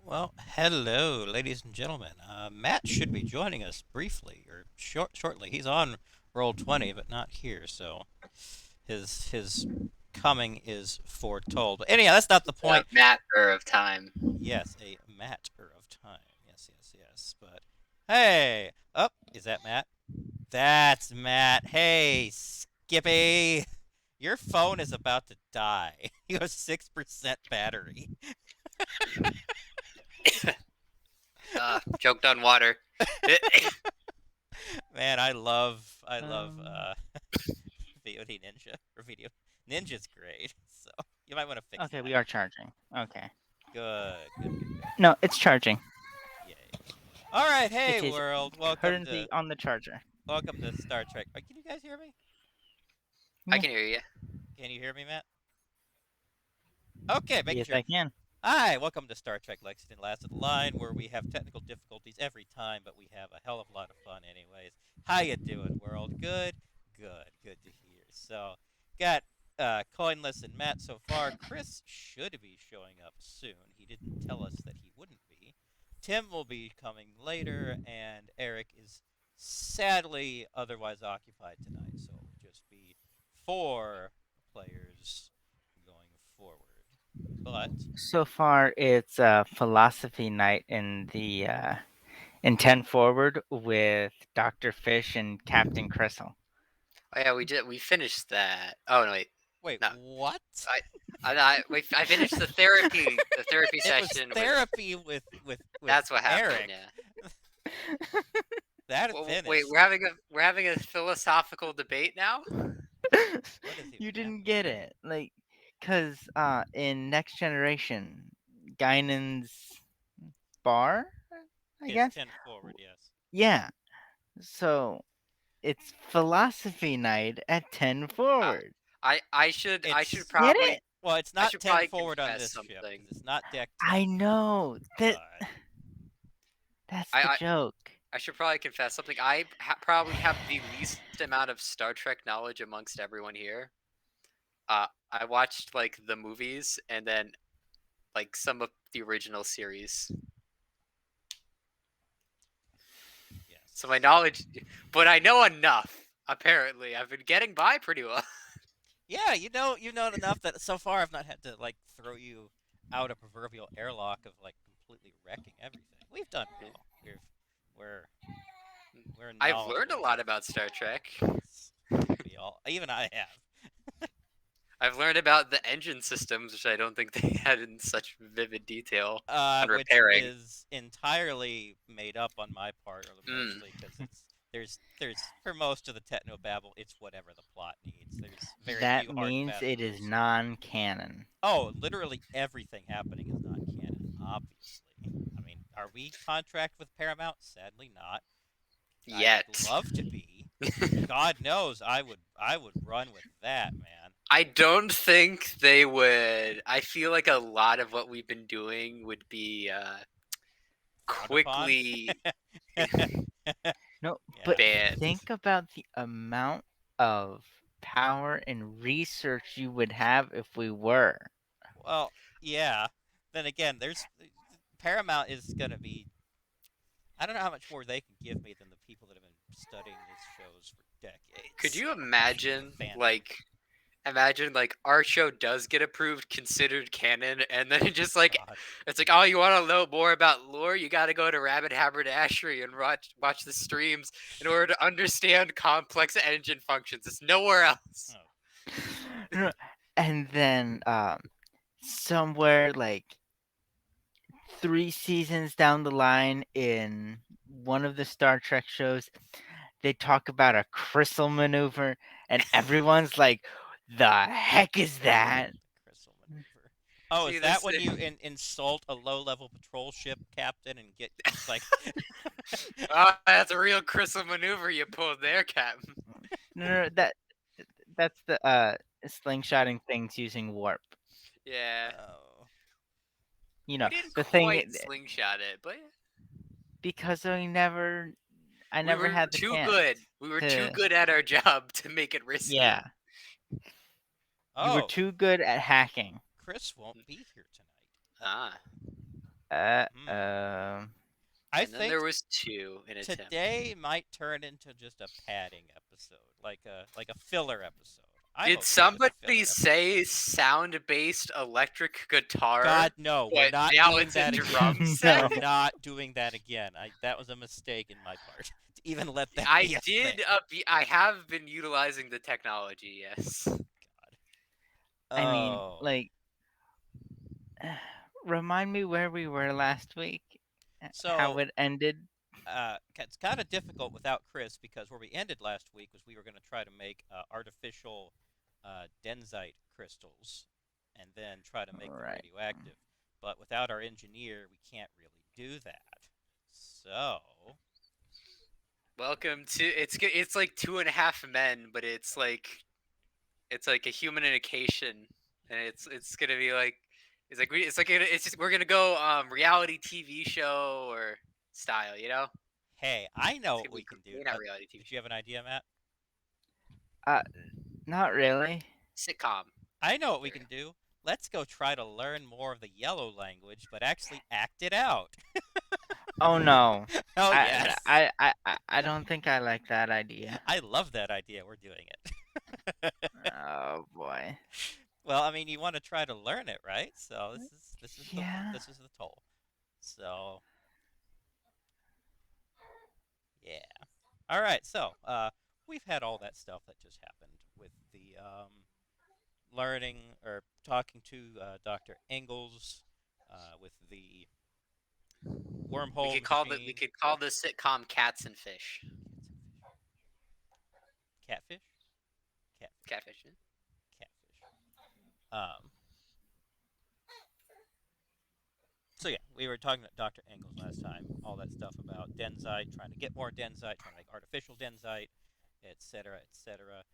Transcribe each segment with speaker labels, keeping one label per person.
Speaker 1: Well, hello, ladies and gentlemen. Matt should be joining us briefly or shortly. He's on Roll20, but not here, so his coming is foretold. But anyhow, that's not the point.
Speaker 2: Matter of time.
Speaker 1: Yes, a matter of time. Yes, yes, yes. But hey, is that Matt? That's Matt. Hey, Skippy, your phone is about to die. You have 6% battery.
Speaker 2: Choked on water.
Speaker 1: Man, I love
Speaker 3: Um,
Speaker 1: VOD Ninja or Video Ninja's great. So you might want to fix
Speaker 3: Okay,
Speaker 1: that.
Speaker 3: we are charging. Okay.
Speaker 1: Good, good, good, good.
Speaker 3: No, it's charging.
Speaker 1: Yay. All right, hey
Speaker 3: It is
Speaker 1: world,
Speaker 3: currently on the charger.
Speaker 1: welcome to Star Trek. Can you guys hear me?
Speaker 2: I can hear you.
Speaker 1: Can you hear me, Matt? Okay, making
Speaker 3: Yes,
Speaker 1: sure.
Speaker 3: I can.
Speaker 1: Hi, welcome to Star Trek Lexington Last of the Line, where we have technical difficulties every time, but we have a hell of a lot of fun anyways. How you doing, world? Good? Good to hear. So, got Coinless and Matt so far. Chris should be showing up soon. He didn't tell us that he wouldn't be. Tim will be coming later, and Eric is sadly otherwise occupied tonight, so it'll just be 4 players going forward. But
Speaker 3: So far, it's philosophy night in 10 Forward with Dr. Fish and Captain Crystal.
Speaker 2: Oh yeah, we did. We finished that. Oh no, wait.
Speaker 1: wait,
Speaker 2: No,
Speaker 1: what?
Speaker 2: I finished the therapy
Speaker 1: It was
Speaker 2: session with.
Speaker 1: therapy with
Speaker 2: That's what happened.
Speaker 1: Eric.
Speaker 2: Yeah.
Speaker 1: That
Speaker 2: Wait,
Speaker 1: finished.
Speaker 2: we're having a philosophical debate now.
Speaker 1: What is
Speaker 3: You
Speaker 1: even
Speaker 3: didn't
Speaker 1: happening?
Speaker 3: get it. Cause in Next Generation, Guinan's bar, I
Speaker 1: It's
Speaker 3: guess?
Speaker 1: 10 forward, yes.
Speaker 3: Yeah. So it's philosophy night at 10 Forward.
Speaker 2: I should
Speaker 1: It's
Speaker 3: Get
Speaker 2: probably
Speaker 3: it?
Speaker 1: well, it's
Speaker 2: I
Speaker 1: not
Speaker 2: should
Speaker 1: 10
Speaker 2: probably
Speaker 1: forward on
Speaker 2: confess
Speaker 1: this ship
Speaker 2: something.
Speaker 1: because it's not deck 10.
Speaker 3: I know.
Speaker 1: But
Speaker 3: That's the
Speaker 2: I
Speaker 3: joke.
Speaker 2: I should probably confess something. I probably have the least amount of Star Trek knowledge amongst everyone here. I watched like the movies and then like some of the original series.
Speaker 1: yes.
Speaker 2: So my knowledge, but I know enough. Apparently, I've been getting by pretty well.
Speaker 1: Yeah, you've known enough that so far I've not had to like throw you out a proverbial airlock of like completely wrecking everything. We've done well. We're We're
Speaker 2: I've learned a
Speaker 1: knowledgeable.
Speaker 2: lot about Star Trek.
Speaker 1: Yes. We all, even I have.
Speaker 2: I've learned about the engine systems, which I don't think they had in such vivid detail on
Speaker 1: Which
Speaker 2: repairing.
Speaker 1: is entirely made up on my part, or
Speaker 2: Mm.
Speaker 1: mostly because there's for most of the techno babble, it's whatever the plot needs. There's very
Speaker 3: That
Speaker 1: few hard and
Speaker 3: means
Speaker 1: fast
Speaker 3: it is
Speaker 1: rules.
Speaker 3: non-canon.
Speaker 1: Oh, literally everything happening is not canon, obviously. I mean, are we contract with Paramount? Sadly not. I would
Speaker 2: Yet.
Speaker 1: love to be. God knows I would run with that, man.
Speaker 2: I don't think they would. I feel like a lot of what we've been doing would be
Speaker 1: Frowned upon.
Speaker 2: quickly
Speaker 3: No,
Speaker 1: Yeah.
Speaker 3: but
Speaker 2: banned.
Speaker 3: think about the amount of power and research you would have if we were.
Speaker 1: Well, yeah. Then again, there's Paramount is going to be. I don't know how much more they can give me than the people that have been studying these shows for
Speaker 2: Could
Speaker 1: decades.
Speaker 2: you
Speaker 1: I'm sure the
Speaker 2: imagine,
Speaker 1: fandom.
Speaker 2: like our show does get approved, considered canon, and then it just like
Speaker 1: God.
Speaker 2: it's like, oh, you want to know more about lore? You got to go to Rabbit Haberdashery and watch the streams in order to understand complex engine functions. It's nowhere else.
Speaker 1: Oh,
Speaker 3: No, and then somewhere like 3 seasons down the line in one of the Star Trek shows, they talk about a crystal maneuver, and everyone's like, "The heck is that?"
Speaker 1: the crystal maneuver. Oh,
Speaker 2: See
Speaker 1: is that
Speaker 2: this?
Speaker 1: when you insult a low-level patrol ship captain and get it's like
Speaker 2: Oh, that's a real crystal maneuver you pulled there, Captain.
Speaker 3: No, that's the slingshotting things using warp.
Speaker 2: Yeah,
Speaker 1: oh.
Speaker 3: You
Speaker 2: we
Speaker 3: know,
Speaker 2: didn't
Speaker 3: the thing
Speaker 2: quite slingshot it, but
Speaker 3: because I
Speaker 2: we
Speaker 3: never
Speaker 2: were
Speaker 3: had the
Speaker 2: too
Speaker 3: chance
Speaker 2: good. We were too
Speaker 3: to.
Speaker 2: good at our job to make it risky.
Speaker 3: Yeah, you were
Speaker 1: Oh,
Speaker 3: too good at hacking.
Speaker 1: Chris won't be here tonight.
Speaker 2: Ah,
Speaker 3: Uh,
Speaker 1: Hmm.
Speaker 3: um,
Speaker 1: I
Speaker 2: and then there
Speaker 1: think
Speaker 2: was two in a Tim.
Speaker 1: today might turn into just a padding episode, like a filler episode. I'm
Speaker 2: Did
Speaker 1: okay with a
Speaker 2: somebody
Speaker 1: filler episode.
Speaker 2: say sound-based electric guitar?
Speaker 1: God, no, we're
Speaker 2: But
Speaker 1: not
Speaker 2: now
Speaker 1: doing
Speaker 2: it's a
Speaker 1: that again.
Speaker 2: drum set.
Speaker 3: no.
Speaker 1: We're not doing that again. That was a mistake in my part to even let that
Speaker 2: I
Speaker 1: be a
Speaker 2: did.
Speaker 1: thing.
Speaker 2: I have been utilizing the technology. Yes.
Speaker 3: I mean,
Speaker 1: Oh,
Speaker 3: like, remind me where we were last week, how
Speaker 1: so
Speaker 3: it ended.
Speaker 1: it's kind of difficult without Chris because where we ended last week was we were going to try to make artificial densite crystals and then try to make them
Speaker 3: Right.
Speaker 1: radioactive. But without our engineer, we can't really do that. So,
Speaker 2: Welcome to it's like 2.5 men, but it's like a human in a cation, and it's gonna be like it's just we're gonna go reality TV show or style, you know?
Speaker 1: hey, I know
Speaker 2: It's
Speaker 1: what
Speaker 2: gonna be
Speaker 1: we can do.
Speaker 2: maybe not reality TV
Speaker 1: Did you
Speaker 2: show,
Speaker 1: have an idea, Matt?
Speaker 3: Uh, not really.
Speaker 2: sitcom.
Speaker 1: I know what we
Speaker 2: There we
Speaker 1: can do. Let's go try to learn more of the yellow language, but actually act it out.
Speaker 3: Oh no.
Speaker 1: Oh,
Speaker 3: I
Speaker 1: yes.
Speaker 3: I I I don't think I like that idea.
Speaker 1: I love that idea. We're doing it.
Speaker 3: Oh boy.
Speaker 1: Well, I mean, you want to try to learn it, right? So this is the
Speaker 3: Yeah.
Speaker 1: this is the toll. So yeah. All right. So we've had all that stuff that just happened with the learning or talking to Dr. Engels with the
Speaker 2: We
Speaker 1: wormhole
Speaker 2: could call the
Speaker 1: machine.
Speaker 2: sitcom Cats and Fish.
Speaker 1: Catfish? Catfish.
Speaker 2: Catfish.
Speaker 1: Catfish. Um, so yeah, we were talking to Dr. Engels last time, all that stuff about densite, trying to get more densite, trying to make artificial densite, etc., etc.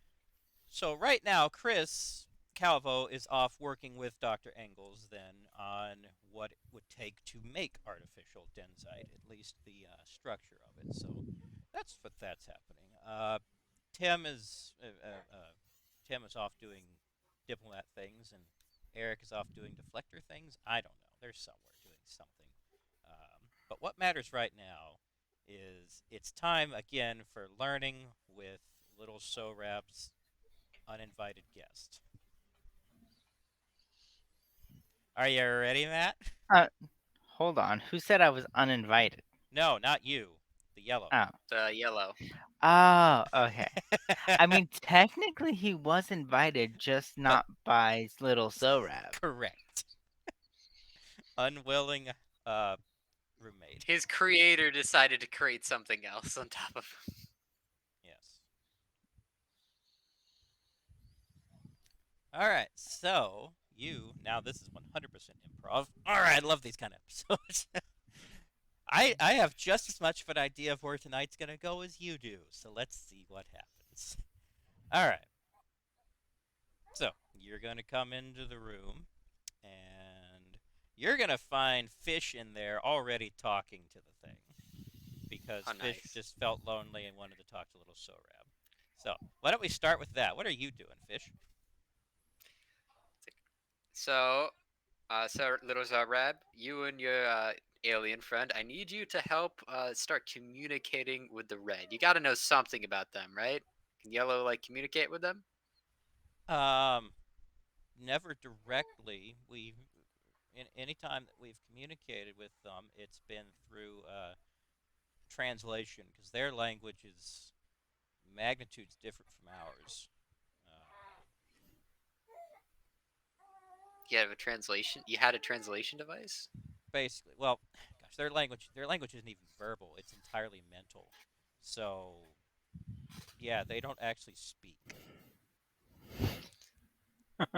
Speaker 1: So right now, Chris Calvo is off working with Dr. Engels then on what it would take to make artificial densite, at least the structure of it. So that's happening. Tim is uh, uh, uh, Tim is off doing diplomat things, and Eric is off doing deflector things. I don't know. They're somewhere doing something. But what matters right now is it's time again for learning with Little Sorab's uninvited guest. Are you ready, Matt?
Speaker 3: Uh, hold on. Who said I was uninvited?
Speaker 1: No, not you. The yellow.
Speaker 3: Oh.
Speaker 2: The yellow.
Speaker 3: Oh, okay. I mean, technically, he was invited, just
Speaker 1: But
Speaker 3: not by little Sorab.
Speaker 1: correct. Unwilling roommate.
Speaker 2: His creator decided to create something else on top of him.
Speaker 1: Yes. All right. So you now this is 100% improv. All right. I love these kind of episodes. I have just as much of an idea of where tonight's gonna go as you do. So let's see what happens. All right. So you're gonna come into the room, and you're gonna find Fish in there already talking to the thing because
Speaker 2: Oh,
Speaker 1: Fish
Speaker 2: nice.
Speaker 1: just felt lonely and wanted to talk to little Sorab. So why don't we start with that? What are you doing, Fish?
Speaker 2: So, so little Zarab, you and your alien friend, I need you to help start communicating with the red. You got to know something about them, right? Can yellow like communicate with them?
Speaker 1: Um, Never directly. Any time that we've communicated with them, it's been through translation because their language is magnitudes different from ours.
Speaker 2: You have a translation. You had a translation device.
Speaker 1: Basically, well, gosh, their language isn't even verbal; it's entirely mental. So yeah, they don't actually speak.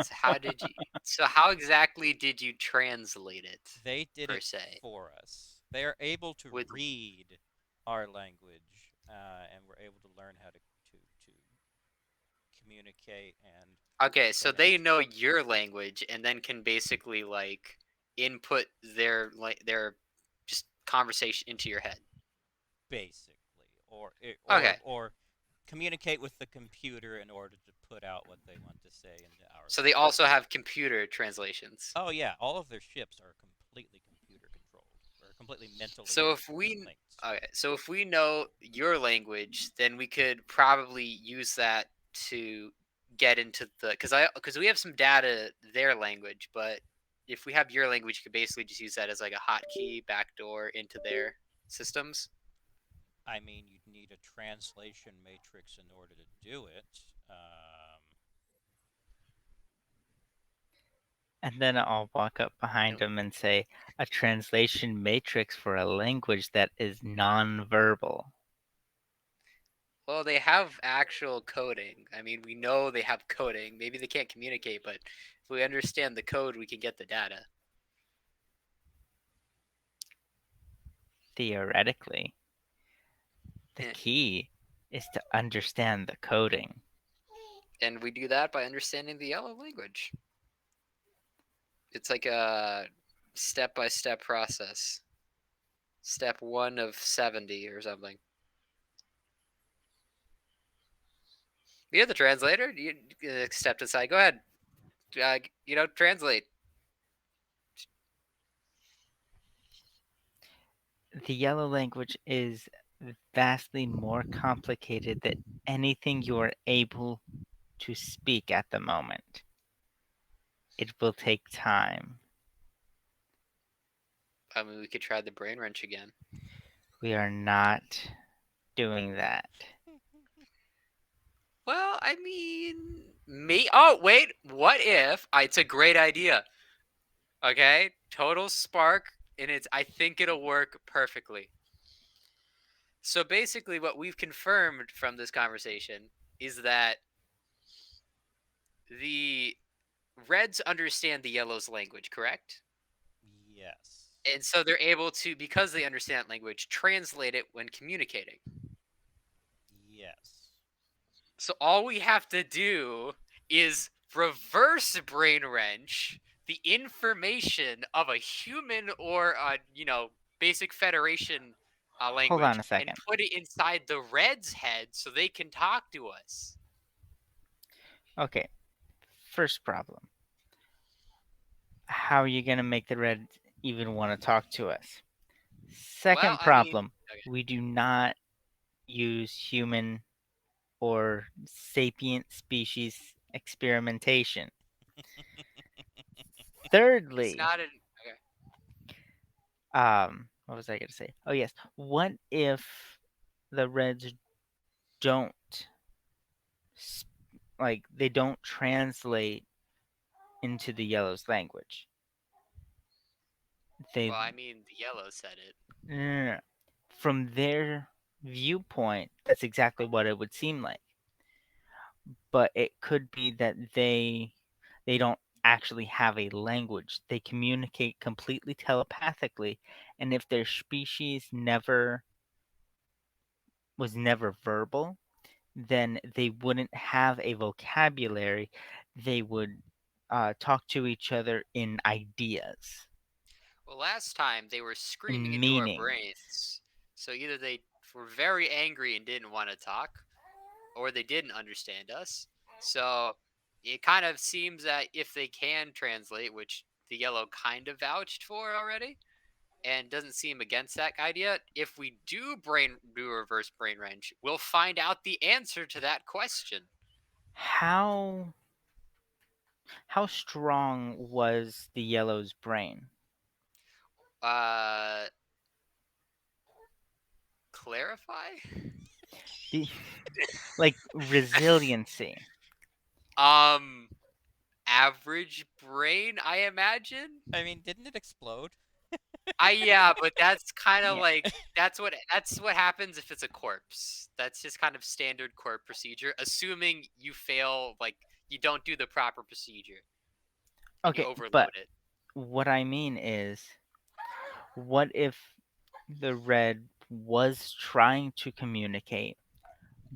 Speaker 2: So how did you? So how exactly did you translate it,
Speaker 1: They did
Speaker 2: per
Speaker 1: it
Speaker 2: se?
Speaker 1: for us. They are able to
Speaker 2: With
Speaker 1: read our language, and we're able to learn how to communicate and
Speaker 2: okay, so
Speaker 1: understand.
Speaker 2: they know your language and then can basically like input their just conversation into your head.
Speaker 1: Basically, or
Speaker 2: Okay,
Speaker 1: communicate with the computer in order to put out what they want to say into our
Speaker 2: so they
Speaker 1: language.
Speaker 2: also have computer translations.
Speaker 1: Oh yeah, all of their ships are completely computer controlled or completely mentally
Speaker 2: So if we
Speaker 1: linked.
Speaker 2: okay, so if we know your language, then we could probably use that to get into the because we have some data their language, but if we have your language, you could basically just use that as like a hotkey backdoor into their systems.
Speaker 1: I mean, you'd need a translation matrix in order to do it.
Speaker 3: And then I'll walk up behind him and say, a translation matrix for a language that is nonverbal.
Speaker 2: Well, they have actual coding. I mean, we know they have coding. Maybe they can't communicate, but if we understand the code, we can get the data.
Speaker 3: Theoretically, the
Speaker 2: Eh,
Speaker 3: key is to understand the coding.
Speaker 2: And we do that by understanding the yellow language. It's like a step-by-step process. Step 1 of 70 or something. You're the translator. You step aside. Go ahead. Translate.
Speaker 3: The yellow language is vastly more complicated than anything you are able to speak at the moment. It will take time.
Speaker 2: I mean, we could try the brain wrench again.
Speaker 3: We are not doing that.
Speaker 2: Well, I mean, me. Oh, wait. What if? It's a great idea. Okay, total spark, and I think it'll work perfectly. So basically, what we've confirmed from this conversation is that the Reds understand the Yellows' language, correct?
Speaker 1: Yes.
Speaker 2: And so they're able to, because they understand that language, translate it when communicating.
Speaker 1: Yes.
Speaker 2: So all we have to do is reverse brain wrench the information of a human or basic Federation
Speaker 3: Hold on
Speaker 2: language
Speaker 3: a
Speaker 2: and
Speaker 3: second.
Speaker 2: put it inside the Reds' head so they can talk to us.
Speaker 3: Okay, first problem. How are you going to make the Reds even want to talk to us?
Speaker 2: Well,
Speaker 3: Second
Speaker 2: I mean,
Speaker 3: problem.
Speaker 2: okay.
Speaker 3: We do not use human or sapient species experimentation.
Speaker 2: It's
Speaker 3: Thirdly,
Speaker 2: not an okay.
Speaker 3: what was I going to say? Oh yes, what if the Reds don't they don't translate into the Yellow's language. They
Speaker 2: Well, I mean, the yellow said it.
Speaker 3: no, no, no. From their viewpoint, that's exactly what it would seem like. But it could be that they don't actually have a language. They communicate completely telepathically, and if their species never verbal, then they wouldn't have a vocabulary. They would talk to each other in ideas,
Speaker 2: Well, last time they were screaming
Speaker 3: in
Speaker 2: into our
Speaker 3: meaning.
Speaker 2: brains. So either they were very angry and didn't want to talk, or they didn't understand us. So it kind of seems that if they can translate, which the yellow kind of vouched for already, and doesn't seem against that idea, if we do a reverse brain wrench, we'll find out the answer to that question.
Speaker 3: How how strong was the yellow's brain?
Speaker 2: Uh, clarify?
Speaker 3: The like resiliency.
Speaker 2: Um, average brain, I imagine.
Speaker 1: I mean, didn't it explode?
Speaker 2: Yeah, but that's kind of
Speaker 3: Yeah.
Speaker 2: like that's what happens if it's a corpse. That's just kind of standard corp procedure, assuming you fail, like you don't do the proper procedure and you
Speaker 3: Okay, but
Speaker 2: overload it.
Speaker 3: what I mean is, what if the red was trying to communicate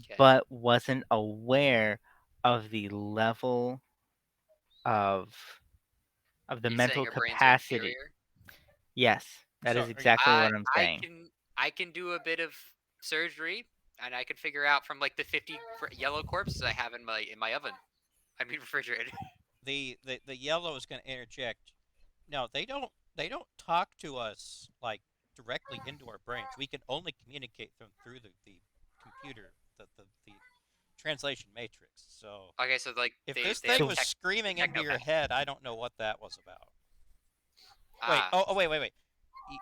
Speaker 2: Okay,
Speaker 3: but wasn't aware of the level of the
Speaker 2: you're saying
Speaker 3: mental
Speaker 2: our brains are
Speaker 3: capacity?
Speaker 2: inferior.
Speaker 3: Yes, that
Speaker 1: So,
Speaker 3: is
Speaker 1: are you?
Speaker 3: exactly
Speaker 2: I
Speaker 3: what I'm
Speaker 2: I
Speaker 3: saying.
Speaker 2: can I can do a bit of surgery, and I could figure out from like the 50 yellow corpses I have in my oven. I mean refrigerator.
Speaker 1: The yellow is going to interject. No, they don't. They don't talk to us like directly into our brains. We can only communicate them through the computer, the translation matrix. So
Speaker 2: Okay, so like
Speaker 1: if
Speaker 2: they
Speaker 1: this
Speaker 2: they have
Speaker 1: thing
Speaker 3: So
Speaker 1: was screaming into your
Speaker 2: technopath.
Speaker 1: head, I don't know what that was about. Wait.
Speaker 2: Ah,
Speaker 1: Wait.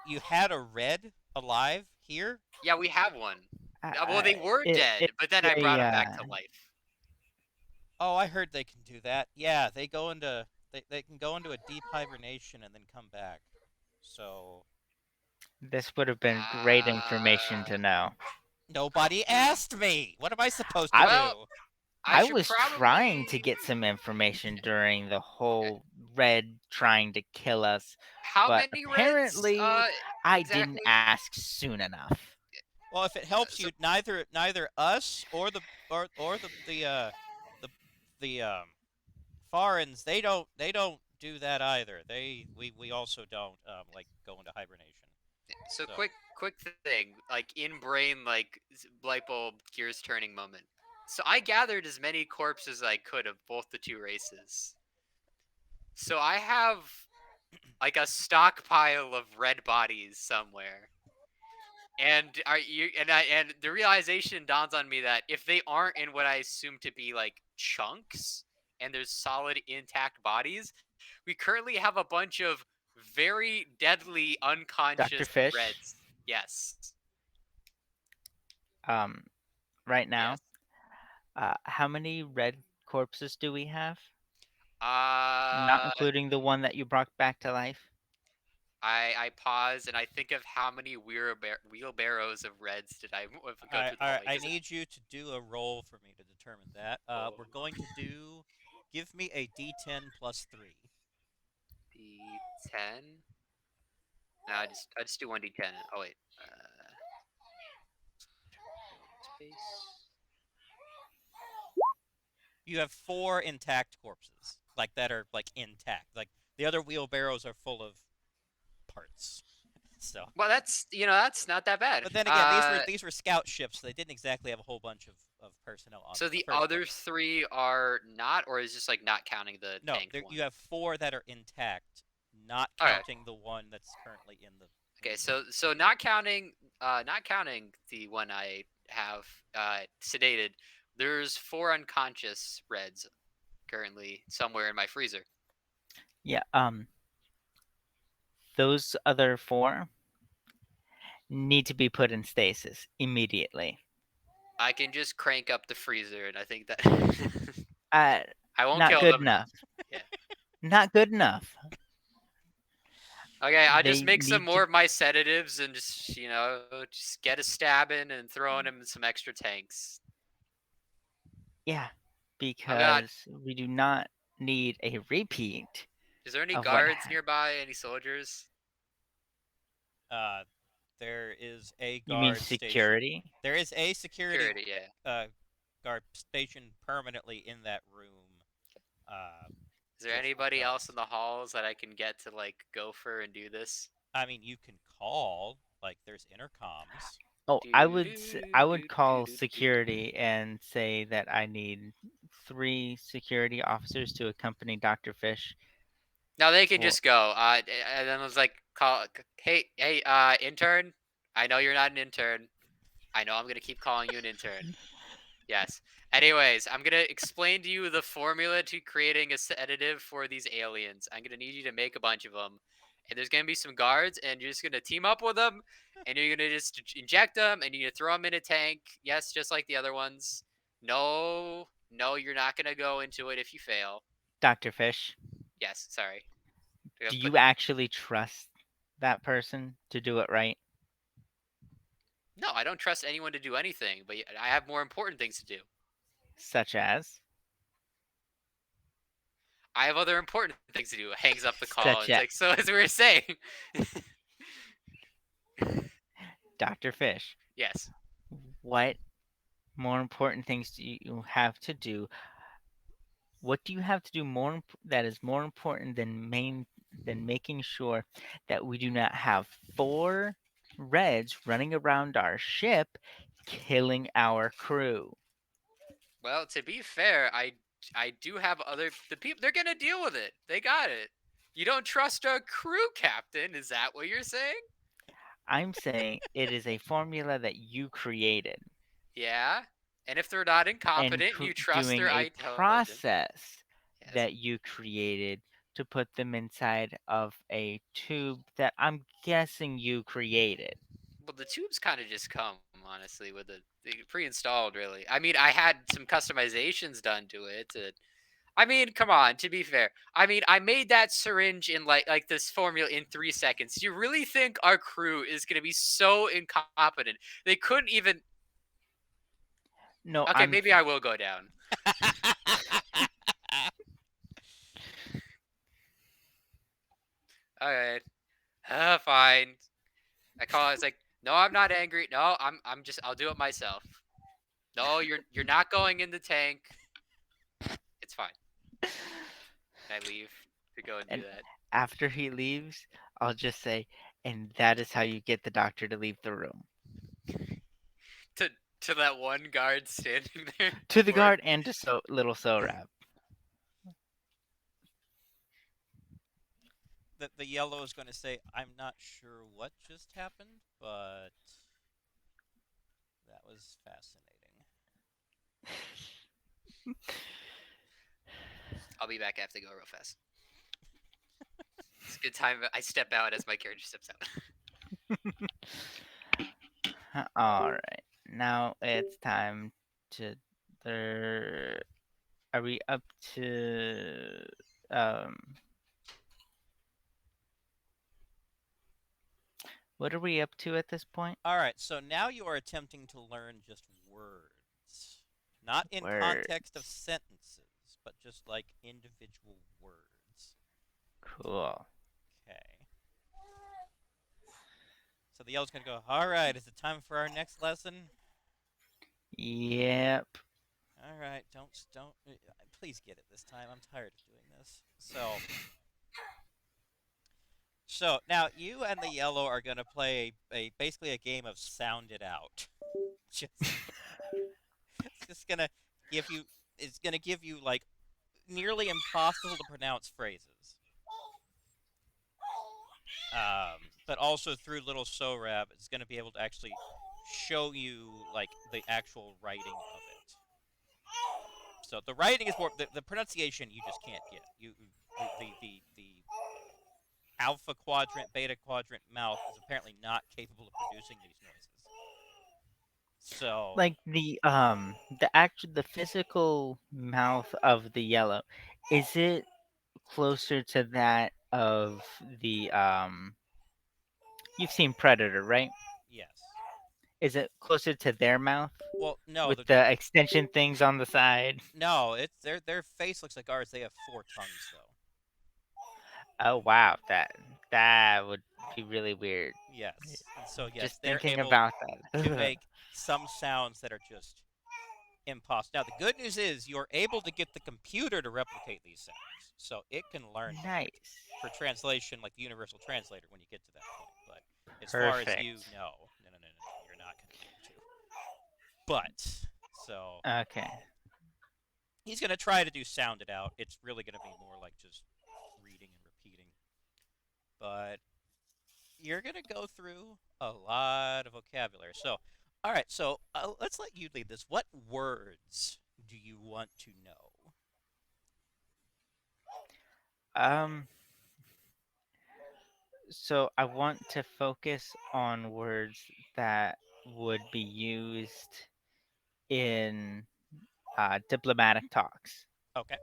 Speaker 1: You had a red alive here?
Speaker 2: yeah, we have one. Well,
Speaker 3: uh,
Speaker 2: they were dead,
Speaker 3: it's
Speaker 2: but then I brought
Speaker 3: a
Speaker 2: them back to life.
Speaker 1: Oh, I heard they can do that. Yeah, they can go into a deep hibernation and then come back. So
Speaker 3: this would have been great information
Speaker 2: Uh,
Speaker 3: to know.
Speaker 1: nobody
Speaker 2: hmm.
Speaker 1: asked me. What am I supposed to
Speaker 3: I
Speaker 2: Well,
Speaker 1: do?
Speaker 2: I
Speaker 3: I
Speaker 2: should
Speaker 3: was trying to
Speaker 2: probably.
Speaker 3: get some information during the
Speaker 2: Okay.
Speaker 3: whole red trying to kill us,
Speaker 2: How
Speaker 3: but
Speaker 2: many reds?
Speaker 3: apparently I didn't
Speaker 2: Exactly.
Speaker 3: ask soon enough.
Speaker 1: Well, if it helps
Speaker 2: So
Speaker 1: you, neither us or the the foreigners, they don't do that either. We also don't like go into hibernation.
Speaker 2: so
Speaker 1: So
Speaker 2: quick thing, like in brain, like light bulb gears turning moment. So I gathered as many corpses as I could of both the two races. So I have like a stockpile of red bodies somewhere. And are you and the realization dawns on me that if they aren't in what I assume to be like chunks and there's solid intact bodies, we currently have a bunch of very deadly
Speaker 3: Dr.
Speaker 2: unconscious
Speaker 3: Fish,
Speaker 2: reds. Yes.
Speaker 3: um, right now,
Speaker 2: Yes.
Speaker 3: how many red corpses do we have? Not
Speaker 2: Uh
Speaker 3: including the one that you brought back to life?
Speaker 2: I pause and I think of how many wheelbarrows of reds did I go through the whole thing
Speaker 1: I
Speaker 2: because
Speaker 1: need you to do a roll for me to determine that.
Speaker 2: oh,
Speaker 1: We're going to do. Give me a D10 plus three.
Speaker 2: D10. No, I just do 1d10. Oh wait. Space.
Speaker 1: You have four intact corpses, like that are like intact. Like the other wheelbarrows are full of parts. So,
Speaker 2: Well, that's not that bad.
Speaker 1: but then again, these were scout ships. So they didn't exactly have a whole bunch of personnel on
Speaker 2: So
Speaker 1: them in the
Speaker 2: the
Speaker 1: first
Speaker 2: other
Speaker 1: place.
Speaker 2: three are not, or is just like not counting the
Speaker 1: No,
Speaker 2: tanked one?
Speaker 1: you have four that are intact, not
Speaker 2: Okay.
Speaker 1: counting the one that's currently in the
Speaker 2: Okay.
Speaker 1: in the
Speaker 2: So not counting the one I have sedated. There's four unconscious reds currently somewhere in my freezer.
Speaker 3: Yeah, those other four need to be put in stasis immediately.
Speaker 2: I can just crank up the freezer, and I think that
Speaker 3: Uh,
Speaker 2: I won't
Speaker 3: not
Speaker 2: kill
Speaker 3: good
Speaker 2: them.
Speaker 3: enough.
Speaker 2: Yeah.
Speaker 3: Not good enough.
Speaker 2: Okay, I'll just
Speaker 3: They
Speaker 2: make some
Speaker 3: need
Speaker 2: more
Speaker 3: to.
Speaker 2: of my sedatives and just just get a stab in and throw in him some extra tanks.
Speaker 3: Yeah,
Speaker 2: I'm not.
Speaker 3: because we do not need a repeat
Speaker 2: Is there any
Speaker 3: of what.
Speaker 2: guards nearby? Any soldiers?
Speaker 1: Uh, there is a
Speaker 3: You mean
Speaker 1: guard station.
Speaker 3: security?
Speaker 1: There is a security
Speaker 2: Security, yeah.
Speaker 1: uh, guard stationed permanently in that room, uh,
Speaker 2: Is there
Speaker 1: just
Speaker 2: anybody else in
Speaker 1: because.
Speaker 2: the halls that I can get to like go for and do this?
Speaker 1: I mean, you can call. Like, there's intercoms.
Speaker 3: Oh,
Speaker 2: Do do
Speaker 3: I
Speaker 2: do
Speaker 3: would
Speaker 2: do do
Speaker 3: call
Speaker 2: do do do.
Speaker 3: security and say that I need 3 security officers to accompany Dr. Fish
Speaker 2: No, they can
Speaker 3: for.
Speaker 2: just go. And then I was like, call, hey, intern. I know you're not an intern. I know I'm gonna keep calling you an intern. Yes. Anyways, I'm gonna explain to you the formula to creating a sedative for these aliens. I'm gonna need you to make a bunch of them, and there's gonna be some guards, and you're just gonna team up with them, and you're gonna just inject them, and you're gonna throw them in a tank. Yes, just like the other ones. No, no, you're not gonna go into it if you fail.
Speaker 3: Dr. Fish.
Speaker 2: Yes, sorry. I'm gonna
Speaker 3: Do
Speaker 2: put.
Speaker 3: you actually trust that person to do it right?
Speaker 2: No, I don't trust anyone to do anything, but I have more important things to do.
Speaker 3: Such as?
Speaker 2: I have other important things to do. Hangs up the call.
Speaker 3: Such
Speaker 2: It's
Speaker 3: as
Speaker 2: like, so as we were saying.
Speaker 3: Dr. Fish.
Speaker 2: Yes.
Speaker 3: What more important things do you have to do? What do you have to do that is more important than making sure that we do not have 4 Reds running around our ship killing our crew?
Speaker 2: Well, to be fair, I do have other the people. They're gonna deal with it. They got it. You don't trust a crew captain? Is that what you're saying?
Speaker 3: I'm saying it is a formula that you created
Speaker 2: Yeah. And if they're not
Speaker 3: and
Speaker 2: incompetent, you trust
Speaker 3: doing
Speaker 2: their
Speaker 3: a
Speaker 2: intelligence.
Speaker 3: process
Speaker 2: Yes.
Speaker 3: that you created to put them inside of a tube that I'm guessing you created.
Speaker 2: Well, the tubes kind of just come honestly with the pre-installed. Really, I mean, I had some customizations done to it. I mean, come on. To be fair, I mean, I made that syringe in like this formula in 3 seconds. You really think our crew is gonna be so incompetent they couldn't even?
Speaker 3: No,
Speaker 2: Okay, maybe I will go down. All right, fine. I call. It's like, no, I'm not angry. No, I'm just. I'll do it myself. No, you're not going in the tank. It's fine. And I leave to go and do
Speaker 3: and
Speaker 2: that.
Speaker 3: after he leaves, I'll just say, and that is how you get the doctor to leave the room.
Speaker 2: To to that one guard standing there.
Speaker 3: To the
Speaker 2: Or
Speaker 3: guard and to little Sorab.
Speaker 1: The yellow is going to say, "I'm not sure what just happened, but that was fascinating."
Speaker 2: I'll be back. I have to go real fast. It's a good time. I step out as my character steps out.
Speaker 3: All right, now it's time to. There, are we up to? Um, what are we up to at this point?
Speaker 1: All right, so now you are attempting to learn just words, not in context of
Speaker 3: Words.
Speaker 1: sentences, but just like individual words.
Speaker 3: Cool.
Speaker 1: Okay. So the yellow's gonna go. All right, is it time for our next lesson?
Speaker 3: Yep.
Speaker 1: All right, don't. Please get it this time. I'm tired of doing this. So now you and the yellow are gonna play a basically a game of sound it out. just it's just gonna give you it's gonna give you like nearly impossible to pronounce phrases. But also through little Sorab, it's gonna be able to actually show you like the actual writing of it. So the writing is more the pronunciation you just can't get. The alpha quadrant, beta quadrant mouth is apparently not capable of producing these noises. So
Speaker 3: Like the physical mouth of the yellow, is it closer to that of the you've seen Predator, right?
Speaker 1: yes.
Speaker 3: Is it closer to their mouth
Speaker 1: Well, no,
Speaker 3: with
Speaker 1: the
Speaker 3: the extension things on the side?
Speaker 1: no, it's their face looks like ours. They have four tongues though.
Speaker 3: Oh wow, that would be really weird.
Speaker 1: Yes, and so
Speaker 3: Just
Speaker 1: yes, they're
Speaker 3: thinking
Speaker 1: able
Speaker 3: about
Speaker 1: to
Speaker 3: that.
Speaker 1: make some sounds that are just impossible. Now the good news is you're able to get the computer to replicate these sounds, so it can learn them
Speaker 3: Nice.
Speaker 1: for translation, like the universal translator, when you get to that point. But as far as you
Speaker 3: Perfect.
Speaker 1: know, no, you're not going to be able to. But so
Speaker 3: Okay.
Speaker 1: he's going to try to do sound it out. It's really going to be more like just reading and repeating. But you're going to go through a lot of vocabulary. So, all right. So let's let you lead this. What words do you want to know?
Speaker 3: Um so I want to focus on words that would be used in diplomatic talks.
Speaker 1: Okay.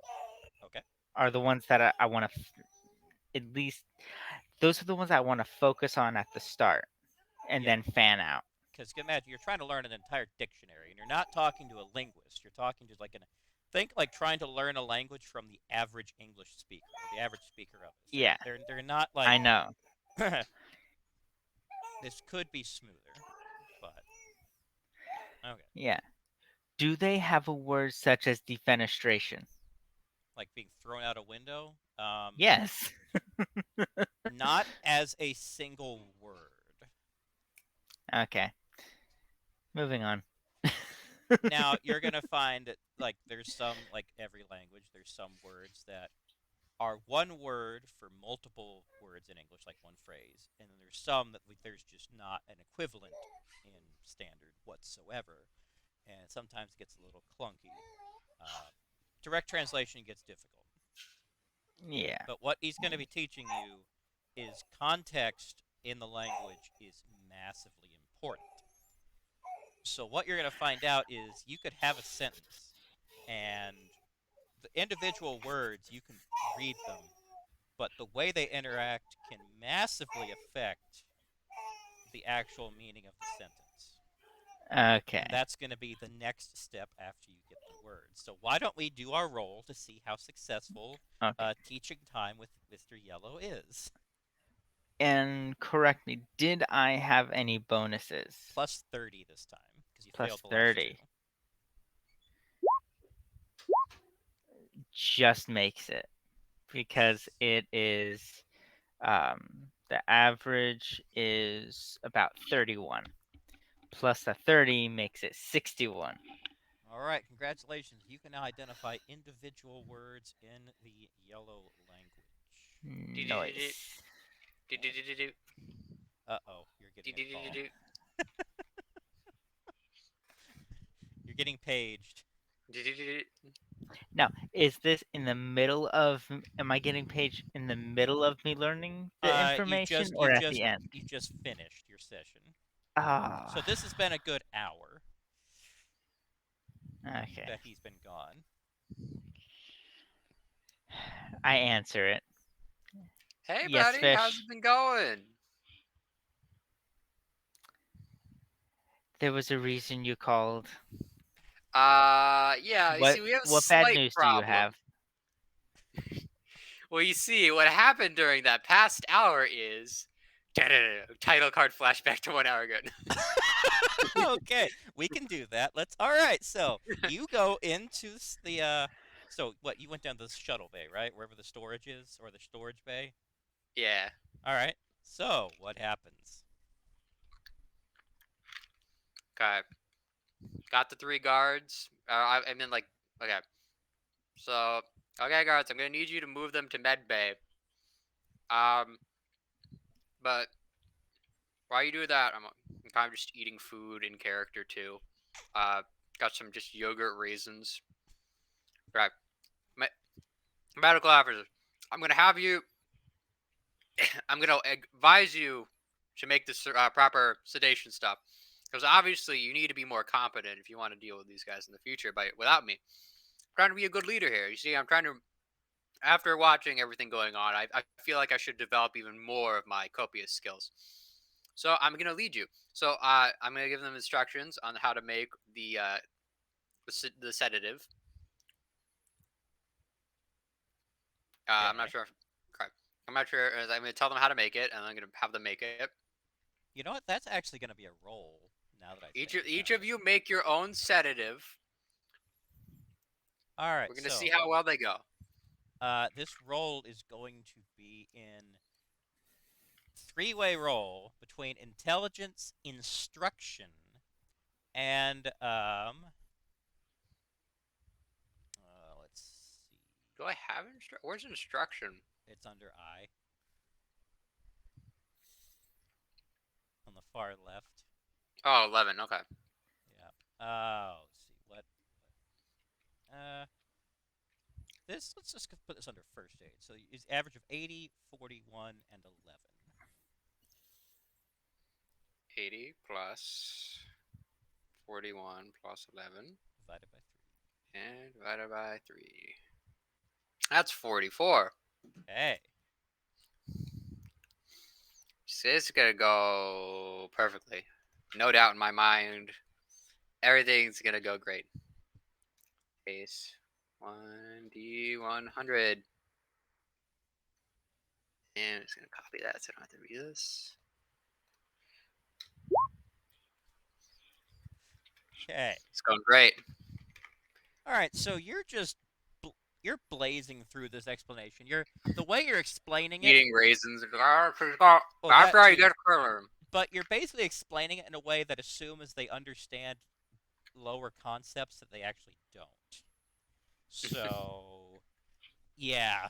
Speaker 1: Okay.
Speaker 3: Are the ones that I want to at least those are the ones I want to focus on at the start and
Speaker 1: Yeah.
Speaker 3: then fan out.
Speaker 1: Because imagine you're trying to learn an entire dictionary, and you're not talking to a linguist. You're talking to like an think like trying to learn a language from the average English speaker or the average speaker of it.
Speaker 3: Yeah,
Speaker 1: They're not
Speaker 3: I
Speaker 1: like
Speaker 3: know.
Speaker 1: this could be smoother, but okay.
Speaker 3: Yeah. Do they have a word such as defenestration?
Speaker 1: Like being thrown out a window.
Speaker 3: Yes.
Speaker 1: Not as a single word.
Speaker 3: Okay. Moving on.
Speaker 1: Now you're gonna find that like there's some like every language there's some words that are one word for multiple words in English, like one phrase, and then there's some that there's just not an equivalent in standard whatsoever, and sometimes it gets a little clunky. Uh, Direct translation gets difficult,
Speaker 3: Yeah.
Speaker 1: but what he's going to be teaching you is context in the language is massively important. So what you're going to find out is you could have a sentence, and the individual words you can read them, but the way they interact can massively affect the actual meaning of the sentence.
Speaker 3: Okay.
Speaker 1: And that's going to be the next step after you get the words. So why don't we do our roll to see how successful
Speaker 3: Okay.
Speaker 1: teaching time with Mr. Yellow is?
Speaker 3: And correct me, did I have any bonuses?
Speaker 1: Plus 30 this time because you
Speaker 3: Plus
Speaker 1: failed the last two.
Speaker 3: 30. Just makes it because it is the average is about 31. Plus a 30 makes it 61.
Speaker 1: All right, congratulations. You can now identify individual words in the yellow language.
Speaker 3: Nice.
Speaker 1: Uh-oh, you're getting a call. You're getting paged.
Speaker 3: Now, is this in the middle of am I getting paged in the middle of me learning the
Speaker 1: You
Speaker 3: information
Speaker 1: just you
Speaker 3: or at
Speaker 1: just
Speaker 3: the end?
Speaker 1: you just finished your session. So
Speaker 3: Ah,
Speaker 1: this has been a good hour
Speaker 3: okay.
Speaker 1: that he's been gone.
Speaker 3: I answer it.
Speaker 2: Hey,
Speaker 3: Yes,
Speaker 2: buddy, how's
Speaker 3: fish.
Speaker 2: it been going?
Speaker 3: There was a reason you called.
Speaker 2: Yeah, you
Speaker 3: What
Speaker 2: see, we have a
Speaker 3: what bad
Speaker 2: slight
Speaker 3: news do you
Speaker 2: problem.
Speaker 3: have?
Speaker 2: Well, you see, what happened during that past hour is title card flashback to 1 hour ago.
Speaker 1: Okay, we can do that. Let's. All right. So you go into the. So what? You went down to the shuttle bay, right? Wherever the storage is, or the storage bay.
Speaker 2: Yeah.
Speaker 1: All right. So what happens?
Speaker 2: Okay. Got the 3 guards. I mean, like, okay. So, okay, guards, I'm gonna need you to move them to med bay. Um, but while you do that, I'm kind of just eating food in character too. Got some just yogurt raisins. Right. Me- Medical officer, I'm gonna have you. I'm gonna advise you to make this proper sedation stuff. Because obviously you need to be more competent if you want to deal with these guys in the future. But without me, I'm trying to be a good leader here. You see, I'm trying to. After watching everything going on, I feel like I should develop even more of my copious skills. So I'm gonna lead you. So I'm gonna give them instructions on how to make the sedative. I'm not
Speaker 1: Okay.
Speaker 2: sure. Okay. I'm not sure. I'm gonna tell them how to make it, and I'm gonna have them make it.
Speaker 1: You know what? That's actually going to be a roll. Now that I
Speaker 2: Each
Speaker 1: think
Speaker 2: of each
Speaker 1: about
Speaker 2: of
Speaker 1: it.
Speaker 2: you make your own sedative.
Speaker 1: All right.
Speaker 2: We're gonna see
Speaker 1: So
Speaker 2: how well they go.
Speaker 1: this roll is going to be in three-way roll between intelligence, instruction, and let's see.
Speaker 2: Do I have Where's instruction?
Speaker 1: It's under I on the far left.
Speaker 2: Oh, 11. Okay.
Speaker 1: Yeah. Let's see what. Uh, this let's just put this under first aid. So it's average of 80, 41, and 11
Speaker 2: 80 plus 41 plus 11
Speaker 1: divided by
Speaker 2: and divided by 3. That's 44.
Speaker 1: 3. Okay.
Speaker 2: So this is gonna go perfectly. No doubt in my mind. Everything's gonna go great. Case 1D100. And I'm just gonna copy that so I don't have to read this.
Speaker 1: Okay.
Speaker 2: It's going great.
Speaker 1: All right. So you're blazing through this explanation. The way you're explaining it.
Speaker 2: Eating raisins.
Speaker 1: Well,
Speaker 2: After
Speaker 1: that
Speaker 2: I
Speaker 1: too.
Speaker 2: get clear.
Speaker 1: But you're basically explaining it in a way that assumes they understand lower concepts that they actually don't. So, yeah.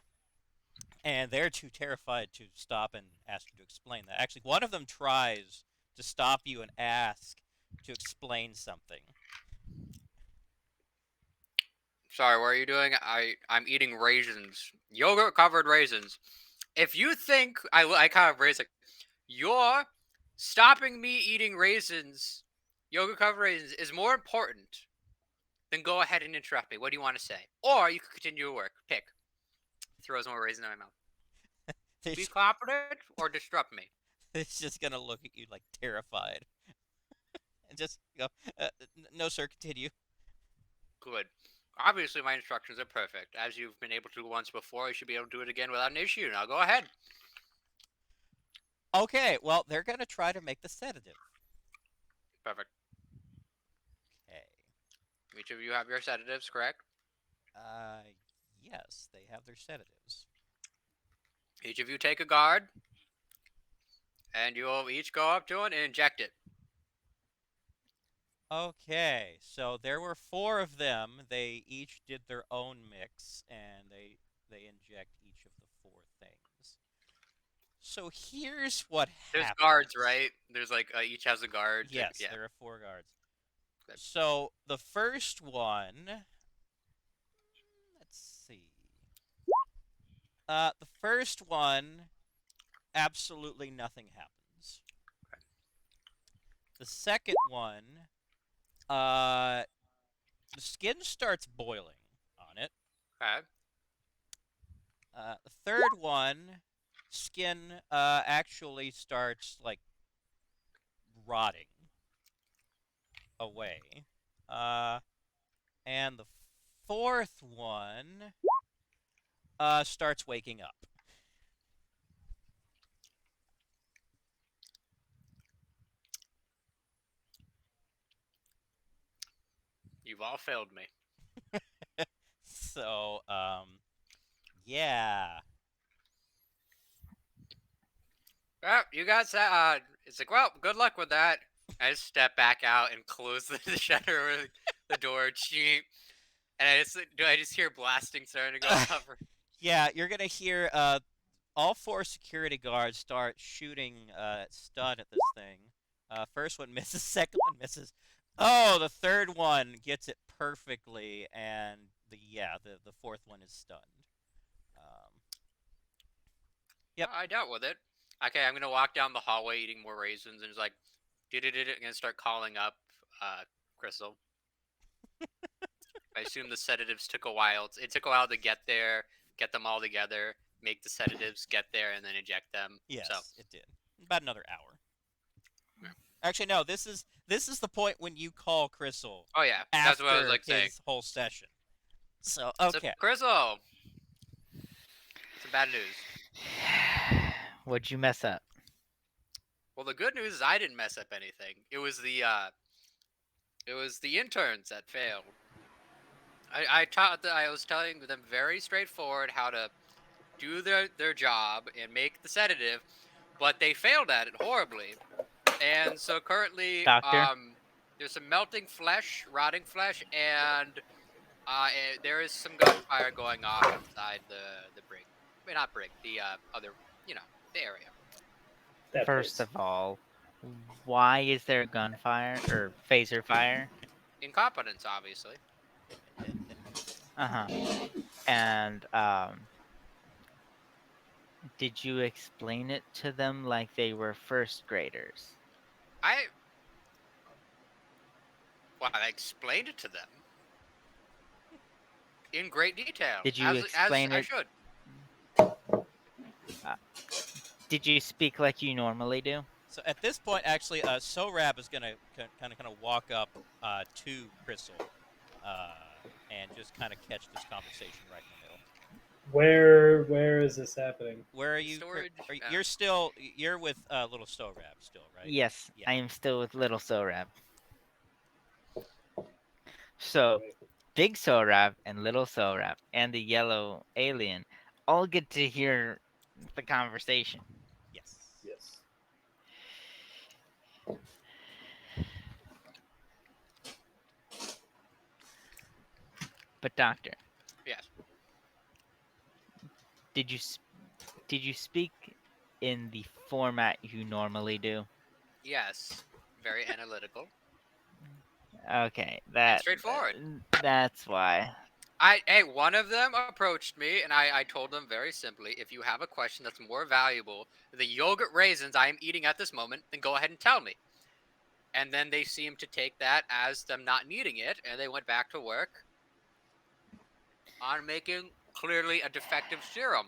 Speaker 1: And they're too terrified to stop and ask you to explain that. Actually, one of them tries to stop you and ask to explain something.
Speaker 2: Sorry, what are you doing? I'm eating raisins, yogurt covered raisins. If you think I kind of raise like you're stopping me eating raisins, yogurt covered raisins is more important, then go ahead and interrupt me. What do you want to say? Or you could continue your work. Pick. Throws more raisin in my mouth. Be competent or disrupt me.
Speaker 1: It's just gonna look at you like terrified and just go, "No, sir, continue."
Speaker 2: Good. Obviously, my instructions are perfect. As you've been able to once before, you should be able to do it again without an issue. Now go ahead.
Speaker 1: Okay, well, they're gonna try to make the sedative.
Speaker 2: Perfect.
Speaker 1: Okay.
Speaker 2: Each of you have your sedatives, correct?
Speaker 1: Uh, yes, they have their sedatives.
Speaker 2: Each of you take a guard, and you will each go up to it and inject it.
Speaker 1: Okay, so there were four of them. They each did their own mix, and they inject each of the four things. So here's what
Speaker 2: There's
Speaker 1: happens.
Speaker 2: guards, right? There's like each has a guard.
Speaker 1: Yes,
Speaker 2: Yeah.
Speaker 1: there are four guards.
Speaker 2: Good.
Speaker 1: So the first one, let's see. The first one, absolutely nothing happens. The second one, the skin starts boiling on it.
Speaker 2: Okay.
Speaker 1: The third one, skin actually starts like rotting away. And the fourth one starts waking up.
Speaker 2: You've all failed me.
Speaker 1: So, yeah.
Speaker 2: Well, you guys, it's like, well, good luck with that. I just step back out and close the shutter, of the door, cheap, and I just hear blasting starting to go off.
Speaker 1: Yeah, you're gonna hear all four security guards start shooting stud at this thing. First one misses, second one misses. Oh, the third one gets it perfectly, and the fourth one is stunned. Yep.
Speaker 2: I dealt with it. Okay, I'm gonna walk down the hallway eating more raisins, and it's like, gonna start calling up Crystal. I assume the sedatives took a while. It took a while to get there, get them all together, make the sedatives get there, and then inject them. So,
Speaker 1: Yes, it did. About another hour.
Speaker 2: yeah.
Speaker 1: Actually, no. This is the point when you call Crystal
Speaker 2: Oh yeah, that's what I was
Speaker 1: after
Speaker 2: like saying.
Speaker 1: his whole session. So
Speaker 2: So
Speaker 1: okay.
Speaker 2: Crystal, some bad news.
Speaker 3: What'd you mess up?
Speaker 2: Well, the good news is I didn't mess up anything. It was the interns that failed. I was telling them very straightforward how to do their job and make the sedative, but they failed at it horribly. And so currently,
Speaker 3: Doctor?
Speaker 2: there's some melting flesh, rotting flesh, and there is some gunfire going off inside the brig. I mean, not brig, the other, you know, the area.
Speaker 4: That
Speaker 3: First
Speaker 4: place.
Speaker 3: of all, why is there gunfire or phaser fire?
Speaker 2: Incompetence, obviously.
Speaker 3: Uh-huh. And did you explain it to them like they were first graders?
Speaker 2: I Well, I explained it to them in great detail,
Speaker 3: Did you
Speaker 2: as
Speaker 3: explain
Speaker 2: I
Speaker 3: it?
Speaker 2: should.
Speaker 3: Uh, did you speak like you normally do?
Speaker 1: So at this point, actually, Sorab is gonna kind of walk up to Crystal, and just kind of catch this conversation right in the middle.
Speaker 4: Where is this happening?
Speaker 1: Where are you?
Speaker 2: Storage.
Speaker 1: You're with little Sorab still, right?
Speaker 3: Yes,
Speaker 1: Yeah.
Speaker 3: I am still with little Sorab. So, Big Sorab and Little Sorab and the yellow alien all get to hear the conversation.
Speaker 1: Yes.
Speaker 4: Yes.
Speaker 3: But doctor,
Speaker 2: Yes.
Speaker 3: did you did you speak in the format you normally do?
Speaker 2: Yes. Very analytical
Speaker 3: Okay,
Speaker 2: and straightforward.
Speaker 3: that's why.
Speaker 2: Hey, one of them approached me, and I told them very simply, if you have a question that's more valuable than the yogurt raisins I am eating at this moment, then go ahead and tell me. And then they seemed to take that as them not needing it, and they went back to work on making clearly a defective serum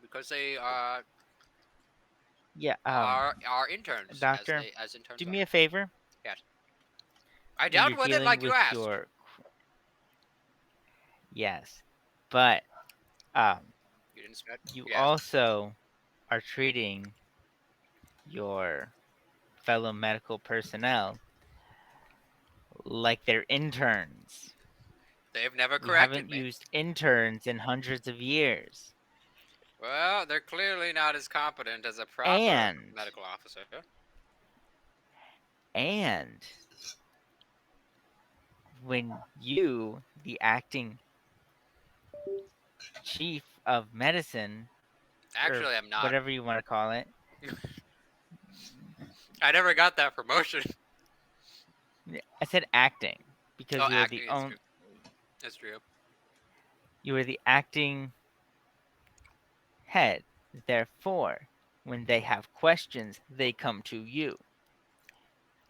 Speaker 2: because they
Speaker 3: Yeah,
Speaker 2: are interns
Speaker 3: doctor,
Speaker 2: as interns
Speaker 3: do
Speaker 2: are.
Speaker 3: me a favor.
Speaker 2: Yes, I
Speaker 3: When you're
Speaker 2: dealt with it
Speaker 3: dealing
Speaker 2: like you
Speaker 3: with
Speaker 2: asked.
Speaker 3: your yes, but um,
Speaker 2: You didn't expect.
Speaker 3: you
Speaker 2: Yes,
Speaker 3: also are treating your fellow medical personnel like they're interns.
Speaker 2: they've never
Speaker 3: We
Speaker 2: corrected
Speaker 3: haven't
Speaker 2: me.
Speaker 3: used interns in hundreds of years.
Speaker 2: Well, they're clearly not as competent as a proper
Speaker 3: And
Speaker 2: medical officer.
Speaker 3: and when you, the acting chief of medicine, or
Speaker 2: Actually, I'm not.
Speaker 3: whatever you want to call it,
Speaker 2: I never got that promotion.
Speaker 3: I said acting because
Speaker 2: Oh, acting is true. That's true.
Speaker 3: you were the acting head. Therefore, when they have questions, they come to you.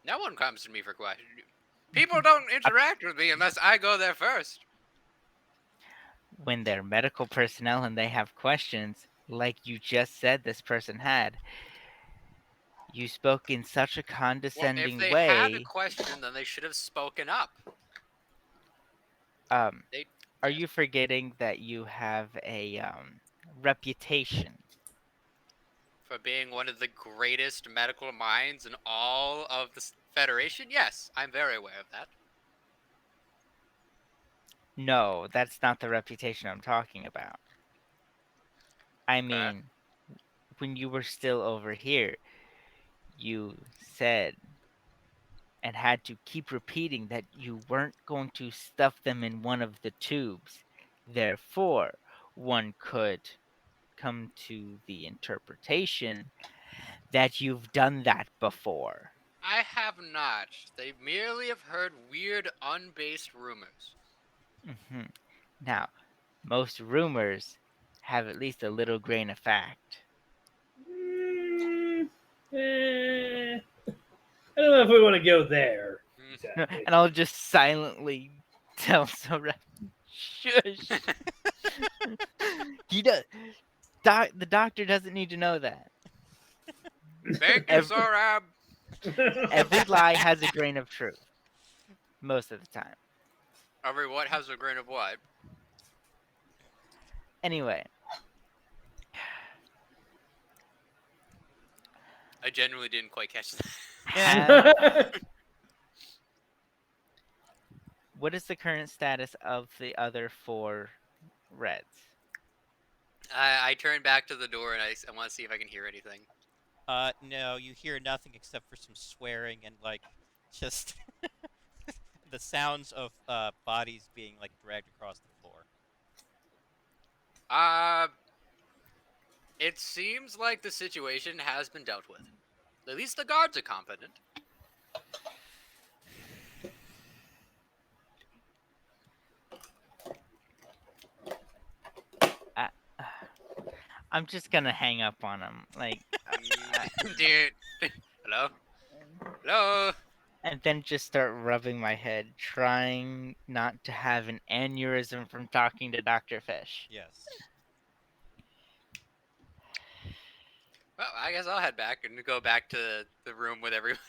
Speaker 2: No one comes to me for questions. People don't interact with me unless I go there first.
Speaker 3: When they're medical personnel and they have questions, like you just said this person had, you spoke in such a
Speaker 2: Well, if
Speaker 3: condescending
Speaker 2: they had a
Speaker 3: way.
Speaker 2: question, then they should have spoken up.
Speaker 3: Um,
Speaker 2: They,
Speaker 3: are
Speaker 2: yes.
Speaker 3: you forgetting that you have a reputation?
Speaker 2: For being one of the greatest medical minds in all of the Federation? Yes, I'm very aware of that.
Speaker 3: No, that's not the reputation I'm talking about. I
Speaker 2: Okay.
Speaker 3: mean, when you were still over here, you said and had to keep repeating that you weren't going to stuff them in one of the tubes. Therefore, one could come to the interpretation that you've done that before.
Speaker 2: I have not. They merely have heard weird, unbased rumors.
Speaker 3: hmm Now, most rumors have at least a little grain of fact.
Speaker 4: Mm, eh. I don't know if we want to go there. Exactly.
Speaker 3: And I'll just silently tell Sora, shush. He does. The doctor doesn't need to know that.
Speaker 2: Thank you, Sorab.
Speaker 3: Every lie has a grain of truth. Most of the time.
Speaker 2: Every what has a grain of what?
Speaker 3: Anyway,
Speaker 2: I genuinely didn't quite catch that.
Speaker 3: what is the current status of the other 4 Reds?
Speaker 2: I turn back to the door and I want to see if I can hear anything.
Speaker 1: No, you hear nothing except for some swearing and like just the sounds of bodies being like dragged across the floor.
Speaker 2: It seems like the situation has been dealt with. At least the guards are competent.
Speaker 3: I'm just gonna hang up on him, like,
Speaker 2: Dude, hello, hello.
Speaker 3: and then just start rubbing my head, trying not to have an aneurysm from talking to Dr. Fish.
Speaker 1: Yes.
Speaker 2: Well, I guess I'll head back and go back to the room with everybody.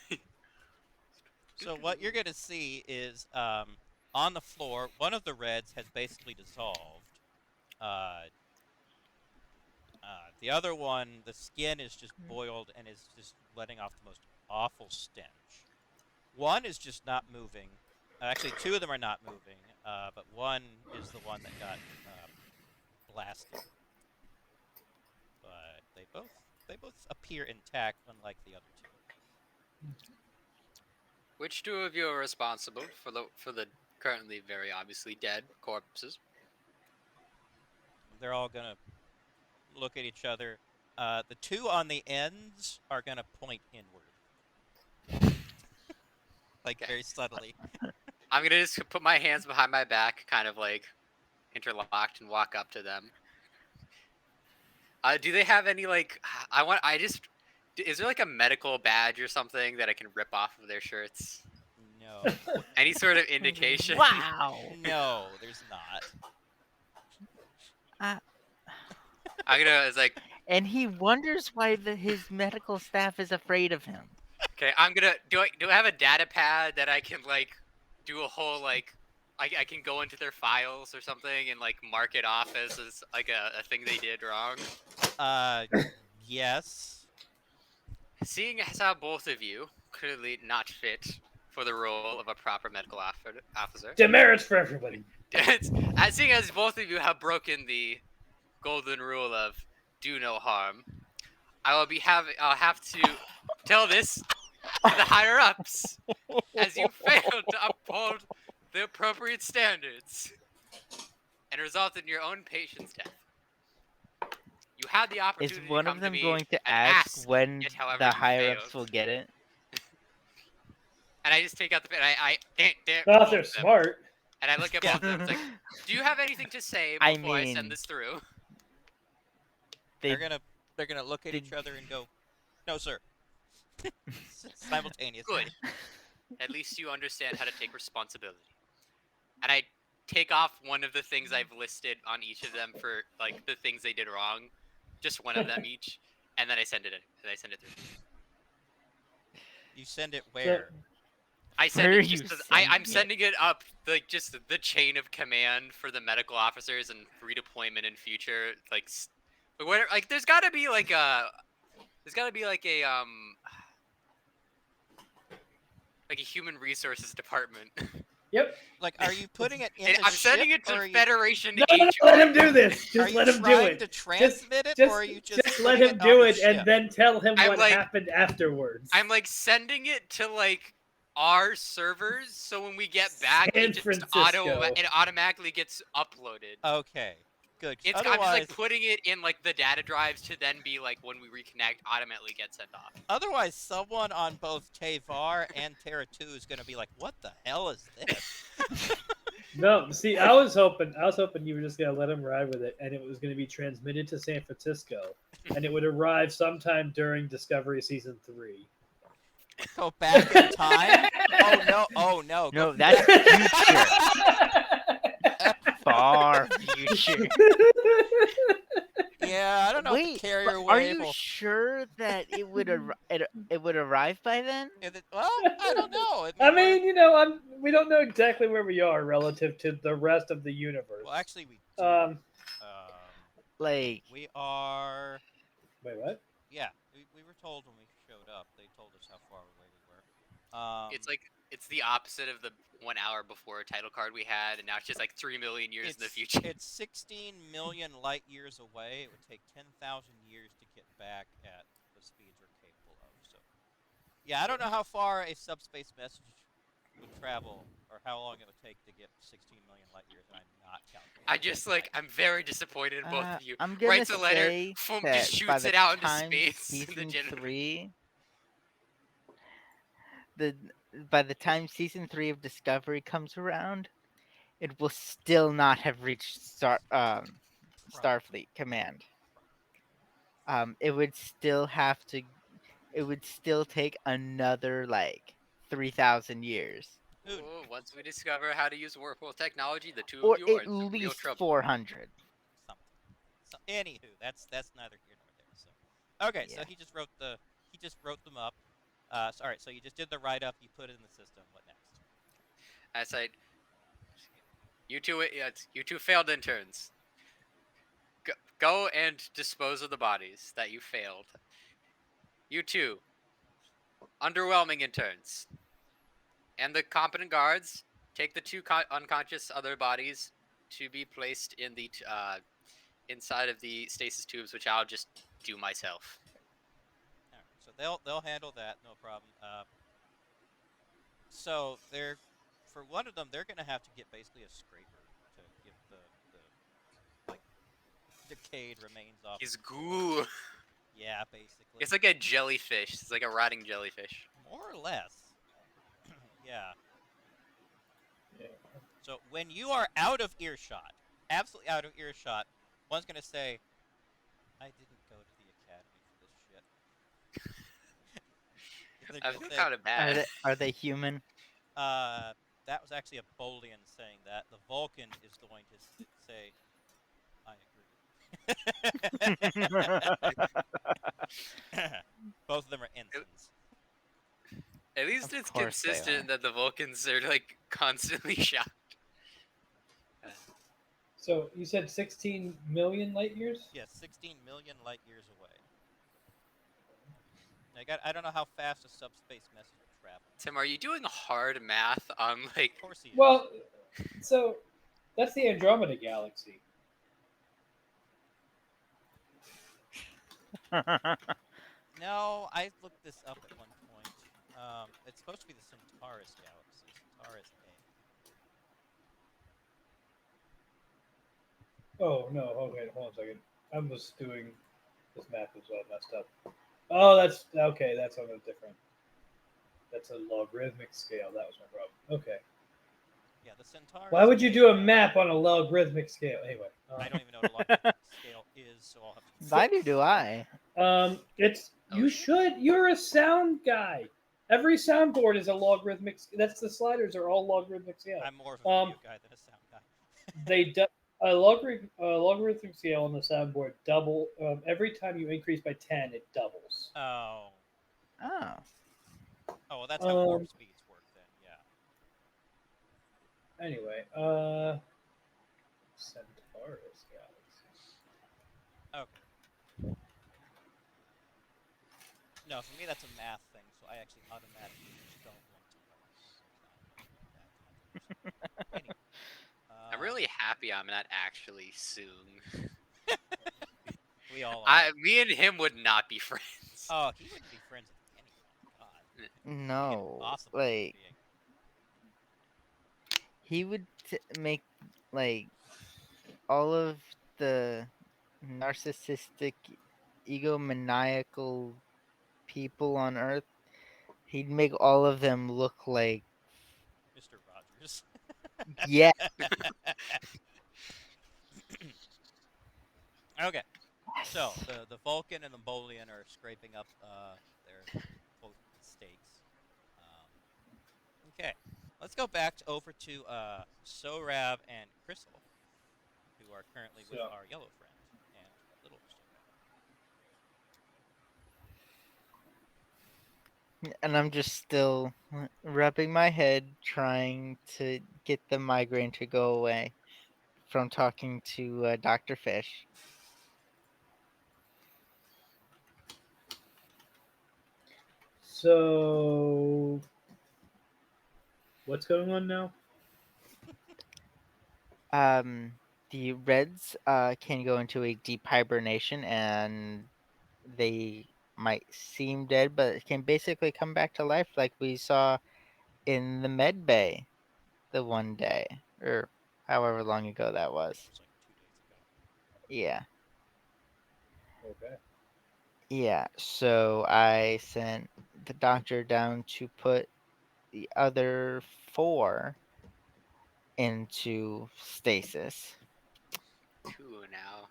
Speaker 1: So what you're gonna see is on the floor, one of the Reds has basically dissolved. The other one, the skin is just boiled and is just letting off the most awful stench. One is just not moving. Actually, 2 of them are not moving, but one is the one that got blasted. But they both appear intact, unlike the other 2.
Speaker 2: Which 2 of you are responsible for the currently very obviously dead corpses?
Speaker 1: They're all gonna look at each other. The 2 on the ends are gonna point inward, like
Speaker 2: Okay.
Speaker 1: very subtly.
Speaker 2: I'm gonna just put my hands behind my back, kind of like interlocked, and walk up to them. Do they have any like? Is there like a medical badge or something that I can rip off of their shirts?
Speaker 1: No,
Speaker 2: Any sort of indication?
Speaker 3: Wow!
Speaker 1: no, there's not.
Speaker 2: I'm gonna. It's like,
Speaker 3: And he wonders why his medical staff is afraid of him.
Speaker 2: okay, I'm gonna. Do I have a data pad that I can like do a whole like? I can go into their files or something and like mark it off as like a thing they did wrong.
Speaker 1: Yes.
Speaker 2: Seeing as how both of you clearly not fit for the role of a proper medical officer,
Speaker 4: Demerits for everybody.
Speaker 2: seeing as both of you have broken the golden rule of do no harm, I'll have to tell this to the higher ups, as you failed to uphold the appropriate standards and result in your own patient's death. You had the opportunity
Speaker 3: Is one
Speaker 2: to come
Speaker 3: of them
Speaker 2: to me
Speaker 3: going to
Speaker 2: and
Speaker 3: ask when
Speaker 2: yet however
Speaker 3: the
Speaker 2: you
Speaker 3: higher ups
Speaker 2: failed.
Speaker 3: will get it?
Speaker 2: And I just take out the pen. I
Speaker 4: Well, if they're smart.
Speaker 2: And I look at both of them. It's like, do you have anything to say
Speaker 3: I
Speaker 2: before I
Speaker 3: mean,
Speaker 2: send this through?
Speaker 1: They're gonna look at each other and go, "No, sir." Simultaneously.
Speaker 2: Good. At least you understand how to take responsibility. And I take off one of the things I've listed on each of them for like the things they did wrong, just one of them each, and then I send it in. And I send it through.
Speaker 1: You send it where?
Speaker 2: I send
Speaker 3: Where
Speaker 2: it
Speaker 3: are you
Speaker 2: just to,
Speaker 3: sending
Speaker 2: I'm
Speaker 3: it?
Speaker 2: sending it up just the chain of command for the medical officers and redeployment in future. Like whatever. Like there's got to be like a human resources department.
Speaker 4: Yep.
Speaker 1: Like, are you putting it in
Speaker 2: And
Speaker 1: the
Speaker 2: I'm sending
Speaker 1: ship,
Speaker 2: it to
Speaker 1: or are you,
Speaker 2: Federation
Speaker 4: No,
Speaker 2: HQ.
Speaker 4: let him do this.
Speaker 1: are
Speaker 4: Just
Speaker 1: you
Speaker 4: let him do
Speaker 1: trying
Speaker 4: it.
Speaker 1: to transmit it,
Speaker 4: Just
Speaker 1: or are you just
Speaker 4: let
Speaker 1: putting
Speaker 4: him
Speaker 1: it
Speaker 4: do
Speaker 1: on
Speaker 4: it
Speaker 1: the
Speaker 4: and
Speaker 1: ship?
Speaker 4: then tell him
Speaker 2: I'm
Speaker 4: what
Speaker 2: like-
Speaker 4: happened afterwards.
Speaker 2: I'm like sending it to like our servers, so when we get back,
Speaker 4: San
Speaker 2: it automatically gets uploaded.
Speaker 1: Okay, good. 'Cause
Speaker 2: I'm just
Speaker 1: otherwise,
Speaker 2: like putting it in like the data drives to then be like when we reconnect, automatically get sent off.
Speaker 1: otherwise, someone on both Tevar and Terra 2 is going to be like, "What the hell is this?"
Speaker 4: No, see, I was hoping you were just gonna let him ride with it, and it was gonna be transmitted to San Francisco, and it would arrive sometime during Discovery Season 3.
Speaker 1: Go back in time? Oh no! Oh no! Go
Speaker 3: No, that's future. Far future.
Speaker 1: Yeah, I don't know if the
Speaker 3: Wait,
Speaker 1: carrier
Speaker 3: are
Speaker 1: wave
Speaker 3: you
Speaker 1: will.
Speaker 3: sure that it would arrive by then?
Speaker 1: Well, I don't know. I
Speaker 4: I
Speaker 1: mean,
Speaker 4: mean, we don't know exactly where we are relative to the rest of the universe.
Speaker 1: well, actually, we do.
Speaker 4: Um,
Speaker 3: Like,
Speaker 1: We are.
Speaker 4: wait, what?
Speaker 1: Yeah, we were told when we showed up. They told us how far away we were.
Speaker 2: It's the opposite of the 1 hour before title card we had, and now it's just like 3 million years in the future.
Speaker 1: It's 16 million light years away. It would take 10,000 years to get back at the speeds we're capable of. So, yeah, I don't know how far a subspace message would travel or how long it would take to get 16 million light years, and I'm not calculating.
Speaker 2: I'm very disappointed in both of you.
Speaker 3: I'm gonna
Speaker 2: Writes a letter,
Speaker 3: say
Speaker 2: Foom
Speaker 3: that
Speaker 2: just
Speaker 3: by
Speaker 2: shoots
Speaker 3: the
Speaker 2: it out into
Speaker 3: time
Speaker 2: space. in the
Speaker 3: season
Speaker 2: generator.
Speaker 3: 3, the by the time season 3 of Discovery comes around, it will still not have reached Starfleet command. It would still have to. It would still take another like 3,000 years,
Speaker 1: Who
Speaker 2: Oh,
Speaker 1: knows?
Speaker 2: once we discover how to use wormhole technology, the two of
Speaker 3: or
Speaker 2: you are
Speaker 3: at
Speaker 2: in some real
Speaker 3: least
Speaker 2: trouble.
Speaker 3: 400.
Speaker 1: Something. So, anywho, that's neither here nor there. So, okay, so
Speaker 3: Yeah.
Speaker 1: he just wrote them up. All right, so you just did the write up. You put it in the system. What next?
Speaker 2: I said, you two failed interns. Go and dispose of the bodies that you failed. You two, underwhelming interns. And the competent guards, take the two unconscious other bodies to be placed in the inside of the stasis tubes, which I'll just do myself.
Speaker 1: All right, so they'll handle that, no problem. So they're for one of them, they're gonna have to get basically a scraper to get the like decayed remains off.
Speaker 2: His goo.
Speaker 1: Yeah, basically.
Speaker 2: It's like a jellyfish. It's like a rotting jellyfish.
Speaker 1: More or less. Yeah.
Speaker 4: Yeah.
Speaker 1: So when you are out of earshot, absolutely out of earshot, one's gonna say, "I didn't go to the academy for this shit." They're
Speaker 2: I
Speaker 1: gonna
Speaker 2: feel
Speaker 1: say,
Speaker 2: kind of bad.
Speaker 3: Are they human?
Speaker 1: that was actually a Bolian saying that. The Vulcan is going to say, "I agree." Both of them are ensigns.
Speaker 2: At least
Speaker 3: Of
Speaker 2: it's
Speaker 3: course they are.
Speaker 2: consistent that the Vulcans are like constantly shocked.
Speaker 4: So you said 16 million light years?
Speaker 1: Yes, 16 million light years away. I don't know how fast a subspace message would travel.
Speaker 2: Tim, are you doing hard math on like?
Speaker 1: Of course he is.
Speaker 4: Well, so that's the Andromeda Galaxy.
Speaker 1: No, I looked this up at one point. It's supposed to be the Centaurus galaxy, Centaurus A.
Speaker 4: Oh no, okay, hold on a second. I was doing this map as well messed up. Oh, that's okay. That's on a different. That's a logarithmic scale. That was my problem. Okay.
Speaker 1: Yeah, the Centaurus.
Speaker 4: Why would you
Speaker 1: A-
Speaker 4: do a map on a logarithmic scale? Anyway.
Speaker 1: I don't even know what a logarithmic scale is, so I'll have to.
Speaker 3: Neither do I.
Speaker 4: It's
Speaker 2: Oh,
Speaker 4: you
Speaker 2: shit.
Speaker 4: should. You're a sound guy. Every soundboard is a logarithmic. That's the sliders are all logarithmic scale.
Speaker 1: I'm more of a video guy than a sound guy.
Speaker 4: A logarithmic scale on the soundboard double every time you increase by 10, it doubles.
Speaker 1: Oh.
Speaker 3: Oh.
Speaker 1: Oh, well, that's how warp speeds work then. Yeah.
Speaker 4: Anyway, Centaurus Galaxy.
Speaker 1: Okay. No, for me that's a math thing, so I actually automatically just don't want to know. Anyway,
Speaker 2: I'm really happy I'm not actually Soong.
Speaker 1: we all are.
Speaker 2: Me and him would not be friends.
Speaker 1: Oh, he wouldn't be friends with anyone. God.
Speaker 3: No.
Speaker 1: Impossible
Speaker 3: Like,
Speaker 1: human being.
Speaker 3: he would make like all of the narcissistic, egomaniacal people on Earth. He'd make all of them look like
Speaker 1: Mr. Rogers.
Speaker 3: yeah.
Speaker 1: Okay. So the Vulcan and the Bolian are scraping up their quote mistakes. Okay, let's go back over to Sorab and Crystal, who are currently with
Speaker 4: So,
Speaker 1: our yellow friend and little Sorab.
Speaker 3: And I'm just still rubbing my head, trying to get the migraine to go away from talking to Dr. Fish.
Speaker 4: so what's going on now?
Speaker 3: Um, the Reds can go into a deep hibernation, and they might seem dead, but can basically come back to life like we saw in the med bay the one day, or however long ago that
Speaker 1: I think
Speaker 3: was.
Speaker 1: it was like 2 days ago.
Speaker 3: Yeah.
Speaker 4: Okay.
Speaker 3: Yeah, so I sent the doctor down to put the other four into stasis.
Speaker 2: Two now.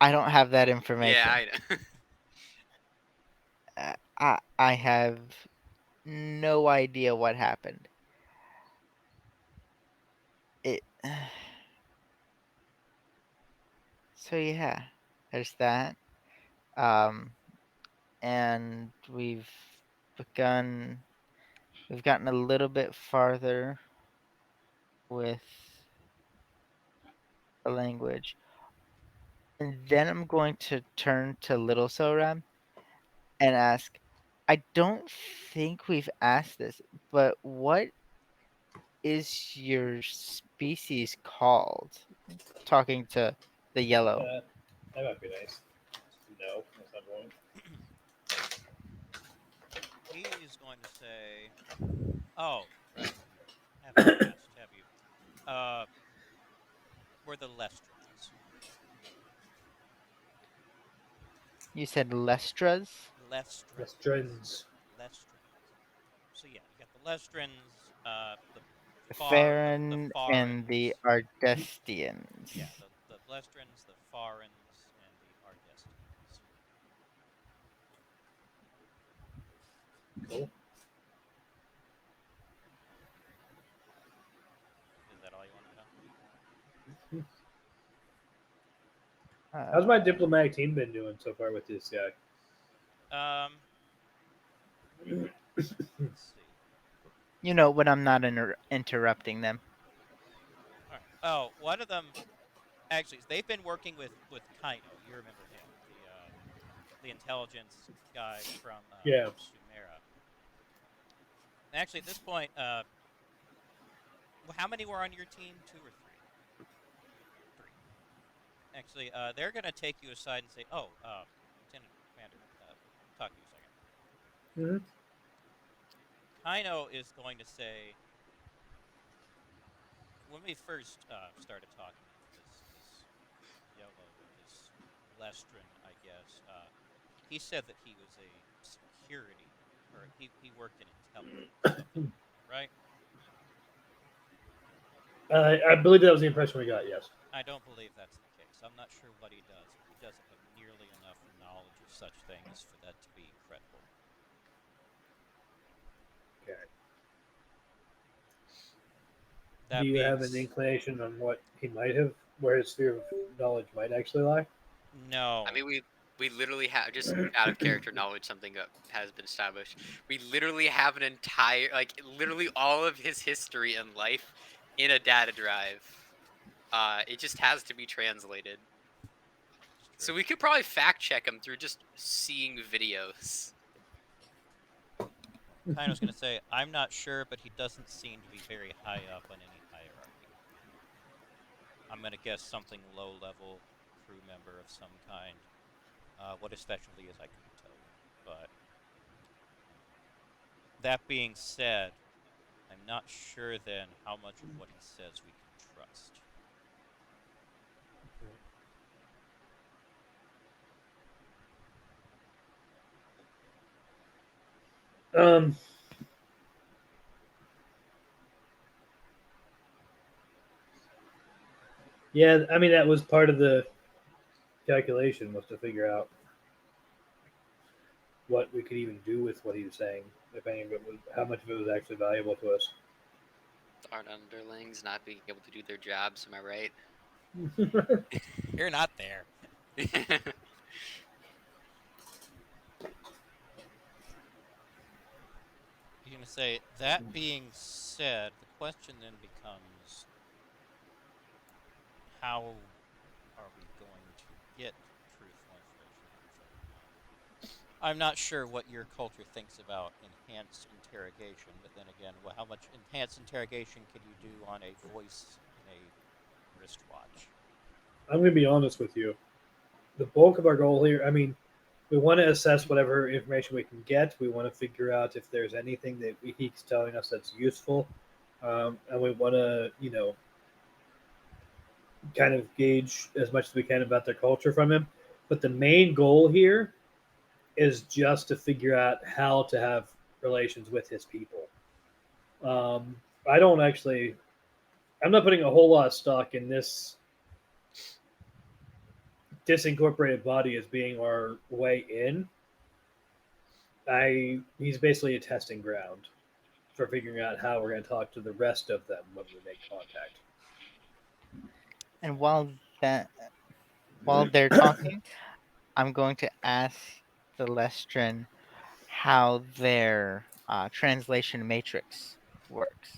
Speaker 3: I don't have that
Speaker 2: Yeah,
Speaker 3: information.
Speaker 2: I know.
Speaker 3: I have no idea what happened. It. So yeah, there's that. Um, and begun. We've gotten a little bit farther with the language. And then I'm going to turn to Little Soram and ask, I don't think we've asked this, but what is your species called? Talking to the yellow.
Speaker 4: That might be nice. No, that's not going.
Speaker 1: He is going to say, "Oh, right, you haven't asked, have you? Uh, we're the Lestrons.
Speaker 3: You said Lestras?
Speaker 4: That's
Speaker 1: Lestrons,
Speaker 4: trends.
Speaker 1: Lestrons. So yeah, you got the Lestrons, the
Speaker 3: Farron and the
Speaker 1: Farans.
Speaker 3: Ardestians.
Speaker 1: Yeah, the Lestrons, the Farans, and the Ardestians.
Speaker 4: Cool.
Speaker 1: Is that all you want to know?
Speaker 4: How's my
Speaker 3: Uh,
Speaker 4: diplomatic team been doing so far with this guy?
Speaker 1: Let's see.
Speaker 3: when I'm not interrupting them.
Speaker 1: All right. Oh, one of them actually, they've been working with Kaino. You remember him, the intelligence guy
Speaker 4: Yeah.
Speaker 1: from Sumera. Actually, at this point, how many were on your team? Two or three? Three. Actually, they're gonna take you aside and say, "Oh, Lieutenant Commander, talk to you a second."
Speaker 4: Mm-hmm.
Speaker 1: Kaino is going to say, when we first started talking to this yellow or this Lestrin, I guess, he said that he was a security, or he worked in intelligence, something like that, right?
Speaker 4: I believe that was the impression we got. Yes.
Speaker 1: I don't believe that's the case. I'm not sure what he does, but he doesn't have nearly enough knowledge of such things for that to be credible.
Speaker 4: Okay. Do
Speaker 1: That
Speaker 4: you
Speaker 1: being
Speaker 4: have an inclination on what he might have, where his sphere of knowledge might actually lie?
Speaker 2: I
Speaker 1: no,
Speaker 2: mean, we literally have, just out of character knowledge, something that has been established. We literally have an entire, like, literally all of his history and life in a data drive. It just has to be translated.
Speaker 1: it's
Speaker 2: So
Speaker 1: true.
Speaker 2: we could probably fact check him through just seeing videos.
Speaker 1: Kaino's going to say, I'm not sure, but he doesn't seem to be very high up on any hierarchy. I'm going to guess something low level crew member of some kind. What his specialty is, I couldn't tell you. But that being said, I'm not sure then how much of what he says we can trust.
Speaker 4: Um. Yeah, I mean that was part of the calculation was to figure out what we could even do with what he was saying, if any of it was, how much of it was actually valuable to us.
Speaker 2: Our underlings not being able to do their jobs. Am I right?
Speaker 1: You're not there. You're going to say, that being said, the question then becomes, how are we going to get truthful information out of them? I'm not sure what your culture thinks about enhanced interrogation, but then again, how much enhanced interrogation can you do on a voice in a wristwatch?
Speaker 4: I'm going to be honest with you. The bulk of our goal here, I mean, we want to assess whatever information we can get. We want to figure out if there's anything that he's telling us that's useful, and we want to, kind of gauge as much as we can about their culture from him. But the main goal here is just to figure out how to have relations with his people. I don't actually. I'm not putting a whole lot of stock in this disincorporated body as being our way in. He's basically a testing ground for figuring out how we're going to talk to the rest of them when we make contact.
Speaker 3: And while they're talking, I'm going to ask the Lestrin how their translation matrix works.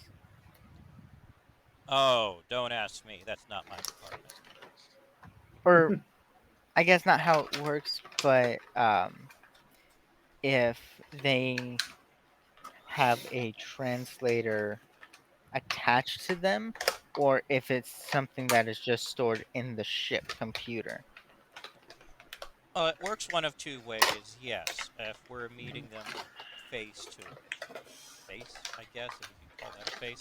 Speaker 1: Oh, don't ask me. That's not my department.
Speaker 3: Or I guess not how it works, but if they have a translator attached to them, or if it's something that is just stored in the ship computer.
Speaker 1: It works one of two ways. Yes, if we're meeting them face to face, I guess, if you can call that a face,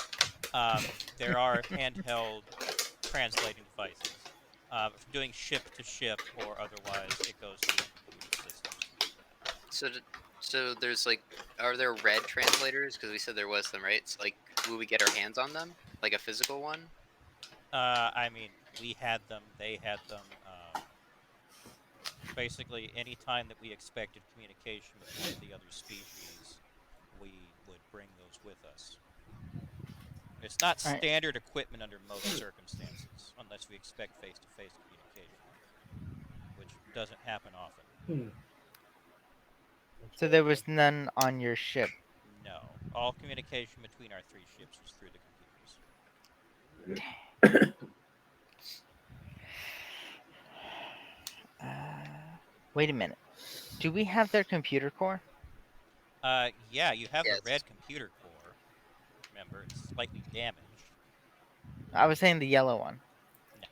Speaker 1: there are handheld translating devices. If doing ship to ship or otherwise, it goes through computer systems to do that.
Speaker 2: So, so there's like, are there red translators? Because we said there was them, right? It's like, will we get our hands on them, like a physical one?
Speaker 1: I mean, we had them, they had them. Basically, any time that we expected communication with one of the other species, we would bring those with us. It's not
Speaker 3: All right.
Speaker 1: standard equipment under most circumstances, unless we expect face to face communication, which doesn't happen often.
Speaker 4: Hmm.
Speaker 3: So there was none on your ship.
Speaker 1: No. All communication between our three ships was through the computers.
Speaker 3: Wait a minute. Do we have their computer core?
Speaker 1: Yeah, you have the
Speaker 2: Yes.
Speaker 1: red computer core. Remember, it's slightly damaged.
Speaker 3: I was saying the yellow one.
Speaker 1: No.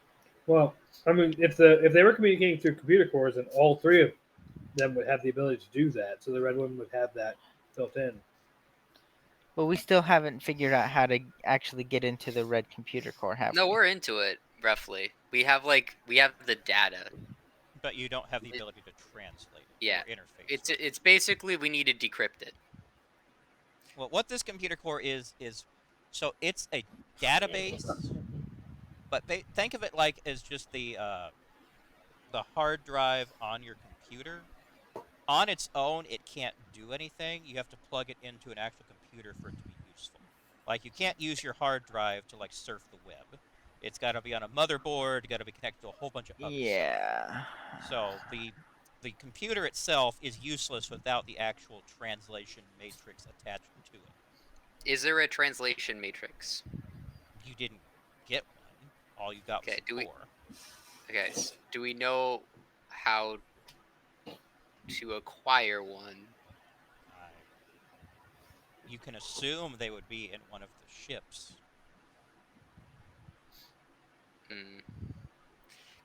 Speaker 4: Well, I mean, if they were communicating through computer cores, then all three of them would have the ability to do that. So the red one would have that built in.
Speaker 3: But we still haven't figured out how to actually get into the red computer core, have
Speaker 2: No,
Speaker 3: we?
Speaker 2: we're into it roughly. We have the data.
Speaker 1: But you don't have the
Speaker 2: It,
Speaker 1: ability to translate it
Speaker 2: yeah,
Speaker 1: or interface
Speaker 2: it's
Speaker 1: with it.
Speaker 2: it's basically we need to decrypt it.
Speaker 1: Well, what this computer core is so it's a database, but think of it like as just the hard drive on your computer. On its own, it can't do anything. You have to plug it into an actual computer for it to be useful. Like you can't use your hard drive to like surf the web. It's got to be on a motherboard. Got to be connected to a whole bunch of other stuff.
Speaker 3: Yeah.
Speaker 1: So the computer itself is useless without the actual translation matrix attached to it.
Speaker 2: Is there a translation matrix?
Speaker 1: You didn't get one. All you got was
Speaker 2: Okay.
Speaker 1: the core.
Speaker 2: Do we know how to acquire one?
Speaker 1: I, you can assume they would be in one of the ships.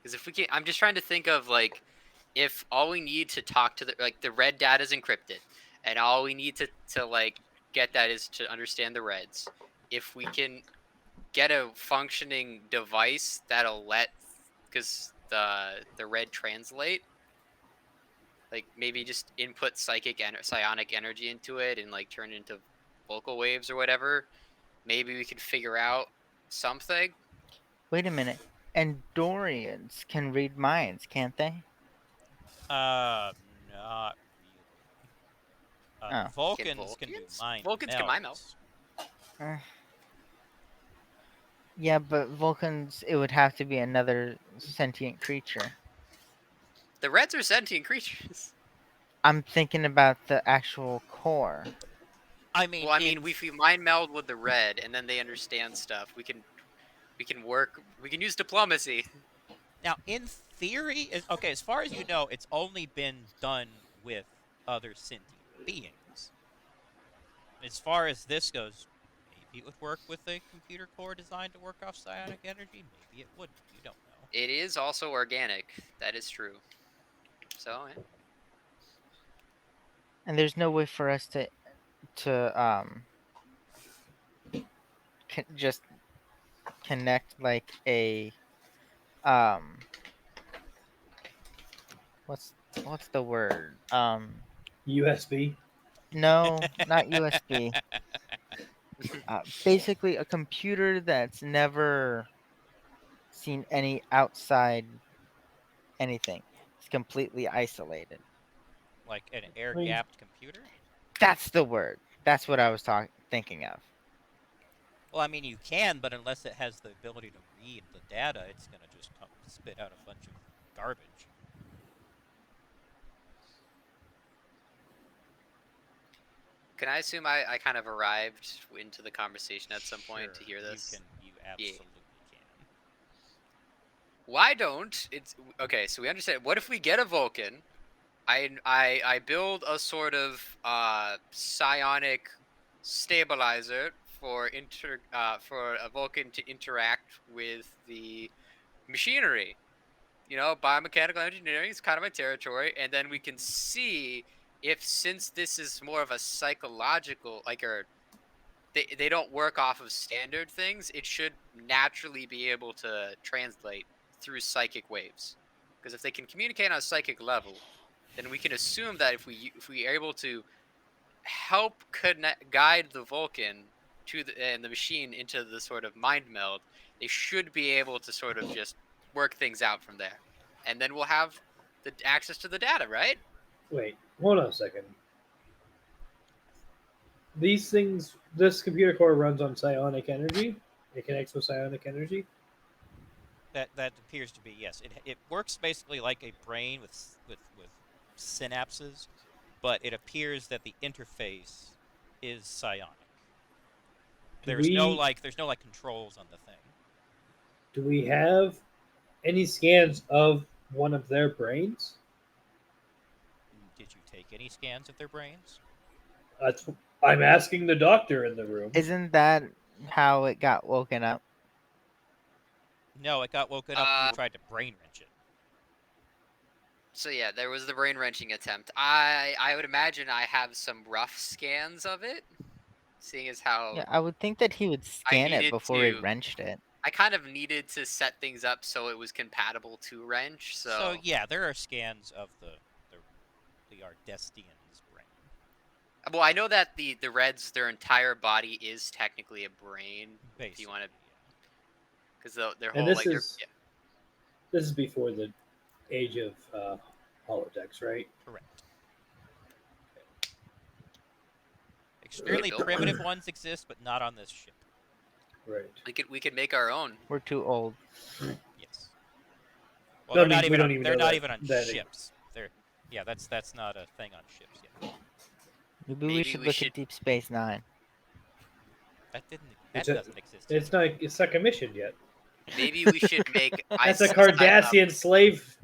Speaker 2: Because if we can, I'm just trying to think of like, if all we need to talk to the red data is encrypted, and all we need to like get that is to understand the reds. If we can get a functioning device that'll let, because the red translate, like maybe just input psionic energy into it and like turn it into vocal waves or whatever. Maybe we could figure out something.
Speaker 3: Wait a minute. Andorians can read minds, can't they?
Speaker 1: Uh, Not really.
Speaker 3: Oh.
Speaker 1: Vulcans can do mind
Speaker 2: Vulcans can mind meld.
Speaker 1: melds.
Speaker 3: Uh, yeah, but Vulcans, it would have to be another sentient creature.
Speaker 2: The Reds are sentient creatures.
Speaker 3: I'm thinking about the actual core.
Speaker 1: I mean,
Speaker 2: Well, I mean, if we mind meld with the Red, and then they understand stuff, we can work. We can use diplomacy.
Speaker 1: now in theory, okay, as far as you know, it's only been done with other sentient beings. As far as this goes, maybe it would work with a computer core designed to work off psionic energy. Maybe it wouldn't. You don't know.
Speaker 2: It is also organic. That is true. So, yeah.
Speaker 3: And there's no way for us to just connect like a um what's the word?
Speaker 4: USB.
Speaker 3: No, not USB. Basically a computer that's never seen any outside anything. It's completely isolated.
Speaker 1: Like an
Speaker 4: I mean,
Speaker 1: air-gapped computer.
Speaker 3: That's the word. That's what I was thinking of.
Speaker 1: Well, I mean, you can, but unless it has the ability to read the data, it's gonna just spit out a bunch of garbage.
Speaker 2: Can I assume I kind of arrived into the conversation at some point to hear
Speaker 1: Sure,
Speaker 2: this?
Speaker 1: You absolutely can.
Speaker 2: Why don't it's okay? So we understand. What if we get a Vulcan? I build a sort of psionic stabilizer for a Vulcan to interact with the machinery. You know, biomechanical engineering is kind of my territory, and then we can see if, since this is more of a psychological, like, or they don't work off of standard things, it should naturally be able to translate through psychic waves. Because if they can communicate on a psychic level, then we can assume that if we are able to help guide the Vulcan to and the machine into the sort of mind meld, they should be able to sort of just work things out from there, and then we'll have the access to the data, right?
Speaker 4: Wait, hold on a second. These things, this computer core runs on psionic energy. It connects with psionic energy.
Speaker 1: That appears to be, yes. It works basically like a brain with synapses, but it appears that the interface is psionic.
Speaker 4: Do we
Speaker 1: There's no like controls on the thing.
Speaker 4: do we have any scans of one of their brains?
Speaker 1: Did you take any scans of their brains?
Speaker 4: That's I'm asking the doctor in the room.
Speaker 3: Isn't that how it got woken up?
Speaker 1: No, it got woken up when you tried to brain wrench it.
Speaker 2: So yeah, there was the brain wrenching attempt. I would imagine I have some rough scans of it, seeing as how
Speaker 3: Yeah, I would think that he would
Speaker 2: I
Speaker 3: scan it
Speaker 2: needed
Speaker 3: before he
Speaker 2: to.
Speaker 3: wrenched it.
Speaker 2: I kind of needed to set things up so it was compatible to wrench.
Speaker 1: So yeah, there are scans of the Ardestian's brain.
Speaker 2: Well, I know that the Reds, their entire body is technically a brain.
Speaker 1: Basically,
Speaker 2: If you want to,
Speaker 1: yeah.
Speaker 2: because their
Speaker 4: And
Speaker 2: whole
Speaker 4: this
Speaker 2: like their,
Speaker 4: is this is before the age of holodecks, right?
Speaker 1: Correct. Extremely
Speaker 2: built
Speaker 1: primitive ones exist, but not on this ship.
Speaker 4: Right.
Speaker 2: we could make our own.
Speaker 3: We're too old.
Speaker 1: Yes. Well,
Speaker 4: No,
Speaker 1: they're
Speaker 4: I mean,
Speaker 1: not
Speaker 4: we
Speaker 1: even
Speaker 4: don't
Speaker 1: on,
Speaker 4: even
Speaker 1: they're
Speaker 4: know
Speaker 1: not
Speaker 4: that-
Speaker 1: even on
Speaker 4: that
Speaker 1: ships. They're that's not a thing on ships yet.
Speaker 3: Maybe we
Speaker 2: Maybe
Speaker 3: should
Speaker 2: we
Speaker 3: look
Speaker 2: should-
Speaker 3: at Deep Space Nine.
Speaker 1: That doesn't exist.
Speaker 4: It's not commissioned yet.
Speaker 2: Maybe we should make.
Speaker 4: That's a Cardassian slave.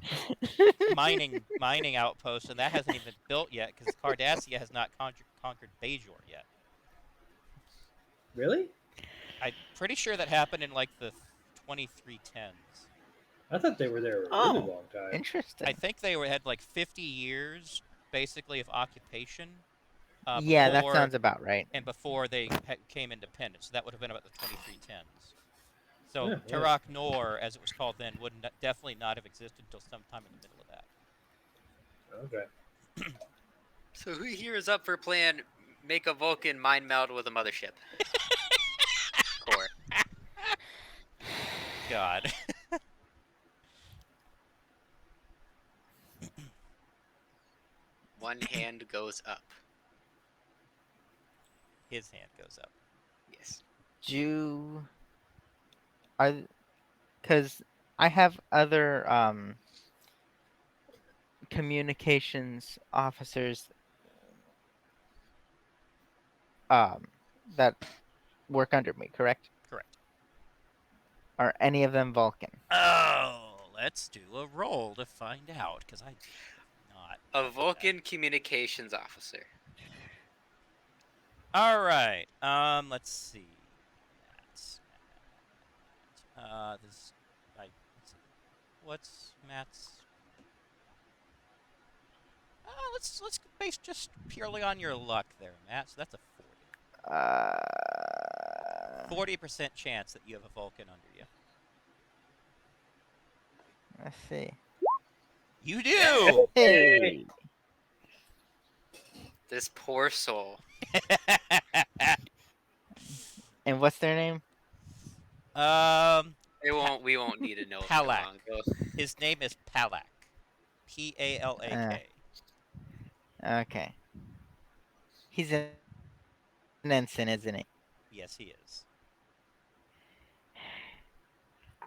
Speaker 1: mining outpost, and that hasn't even been built yet because Cardassia has not conquered Bajor yet.
Speaker 4: Really?
Speaker 1: I'm pretty sure that happened in like the 2310s.
Speaker 4: I thought they were there a
Speaker 3: Oh.
Speaker 4: really long time.
Speaker 3: Interesting.
Speaker 1: I think they had like 50 years basically of occupation.
Speaker 3: Yeah, that
Speaker 1: before-
Speaker 3: sounds about right.
Speaker 1: and before they came independent. So that would have been about the 2310s. So
Speaker 4: Yeah, yeah.
Speaker 1: Turok Nor, as it was called then, would definitely not have existed until sometime in the middle of that.
Speaker 4: Okay.
Speaker 2: So who here is up for playing make a Vulcan mind meld with a mothership? Core.
Speaker 1: God.
Speaker 2: One hand goes up.
Speaker 1: His hand goes up.
Speaker 2: Yes.
Speaker 3: Because I have other communications officers that work under me, correct?
Speaker 1: Correct.
Speaker 3: Are any of them Vulcan?
Speaker 1: Oh, let's do a roll to find out, because I have not.
Speaker 2: A
Speaker 1: done
Speaker 2: Vulcan communications officer.
Speaker 1: that. All right. Let's see. This. Let's see. What's Matt's? Let's base just purely on your luck there, Matt. So that's a 40.
Speaker 3: Uh,
Speaker 1: 40% chance that you have a Vulcan under you.
Speaker 3: let's see.
Speaker 1: You do.
Speaker 3: Hey,
Speaker 2: This poor soul.
Speaker 3: and what's their name?
Speaker 2: We won't need to know for
Speaker 1: Palak.
Speaker 2: long. Though.
Speaker 1: His name is Palak. Palak.
Speaker 3: Okay. He's an ensign, isn't he?
Speaker 1: Yes, he is.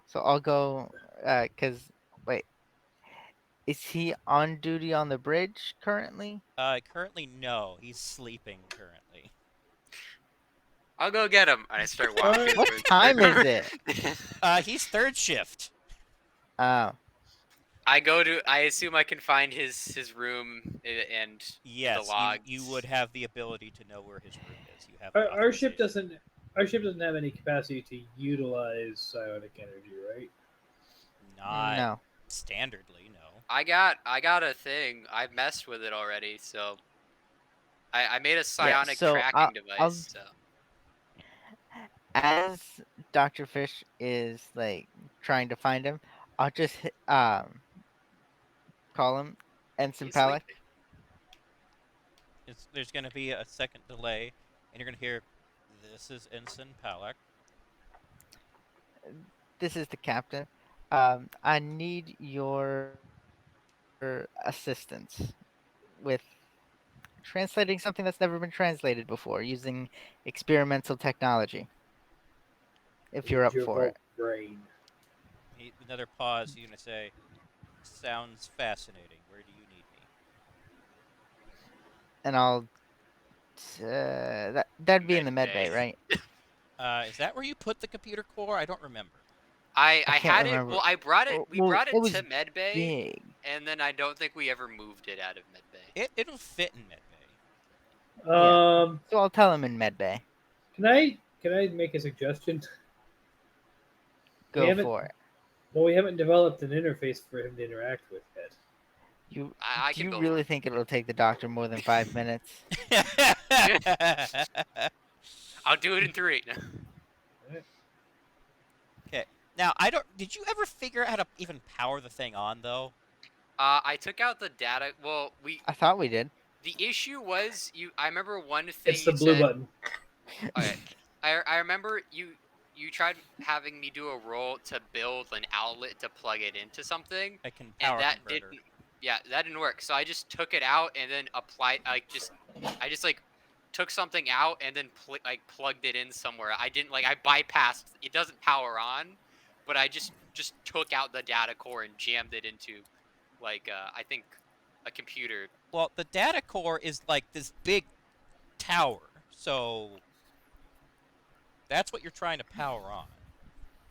Speaker 3: So I'll go. Cause wait, is he on duty on the bridge currently?
Speaker 1: Currently, no. He's sleeping currently.
Speaker 2: I'll go get him. And I start walking.
Speaker 3: What
Speaker 2: towards-
Speaker 3: time is it?
Speaker 1: He's third shift.
Speaker 3: Oh,
Speaker 2: I assume I can find his room and
Speaker 1: Yes,
Speaker 2: the logs.
Speaker 1: you would have the ability to know where his room is. You have
Speaker 4: Our ship
Speaker 1: authorization.
Speaker 4: doesn't have any capacity to utilize psionic energy, right?
Speaker 1: Not
Speaker 3: no.
Speaker 1: standardly, no.
Speaker 2: I got a thing. I've messed with it already, so I made a psionic
Speaker 3: so
Speaker 2: tracking
Speaker 3: I'll-
Speaker 2: device. So
Speaker 3: As Dr. Fish is like trying to find him, I'll just call him Ensign
Speaker 2: he's
Speaker 3: Palak.
Speaker 2: sleeping.
Speaker 1: There's going to be a second delay, and you're going to hear, "This is Ensign Palak."
Speaker 3: This is the captain. I need your assistance with translating something that's never been translated before using experimental technology. If you're
Speaker 4: Use
Speaker 3: up
Speaker 4: your
Speaker 3: for
Speaker 4: Vulcan
Speaker 3: it.
Speaker 4: brain.
Speaker 1: Another pause. You're going to say, "Sounds fascinating. Where do you need me?"
Speaker 3: And I'll that'd be in the med bay,
Speaker 2: Medbay.
Speaker 3: right?
Speaker 1: Is that where you put the computer core? I don't remember.
Speaker 2: I
Speaker 3: can't
Speaker 2: had it.
Speaker 3: remember.
Speaker 2: Well, I brought it. We
Speaker 3: Well,
Speaker 2: brought
Speaker 3: it
Speaker 2: it
Speaker 3: was
Speaker 2: to Medbay,
Speaker 3: big.
Speaker 2: and then I don't think we ever moved it out of Medbay.
Speaker 1: It'll fit in medbay.
Speaker 3: So I'll tell him in med bay.
Speaker 4: Can I make a suggestion? We
Speaker 3: Go
Speaker 4: haven't-
Speaker 3: for it.
Speaker 4: Well, we haven't developed an interface for him to interact with yet.
Speaker 2: I
Speaker 3: Do
Speaker 2: can
Speaker 3: you
Speaker 2: build
Speaker 3: really
Speaker 2: one.
Speaker 3: think it'll take the doctor more than 5 minutes?
Speaker 2: I'll do it in 3.
Speaker 1: Okay. Now, I don't. Did you ever figure out how to even power the thing on, though?
Speaker 2: I took out the data. Well,
Speaker 3: I thought we did.
Speaker 2: the issue was you. I remember one thing
Speaker 4: It's the
Speaker 2: you
Speaker 4: blue
Speaker 2: said.
Speaker 4: button.
Speaker 2: Okay. I remember you tried having me do a roll to build an outlet to plug it into something,
Speaker 1: I can power
Speaker 2: and that
Speaker 1: converter.
Speaker 2: didn't. Yeah, that didn't work. So I just took it out and then applied. I just like took something out and then plugged it in somewhere. I didn't I bypassed. It doesn't power on, but I just took out the data core and jammed it into I think a computer.
Speaker 1: Well, the data core is like this big tower, so that's what you're trying to power on.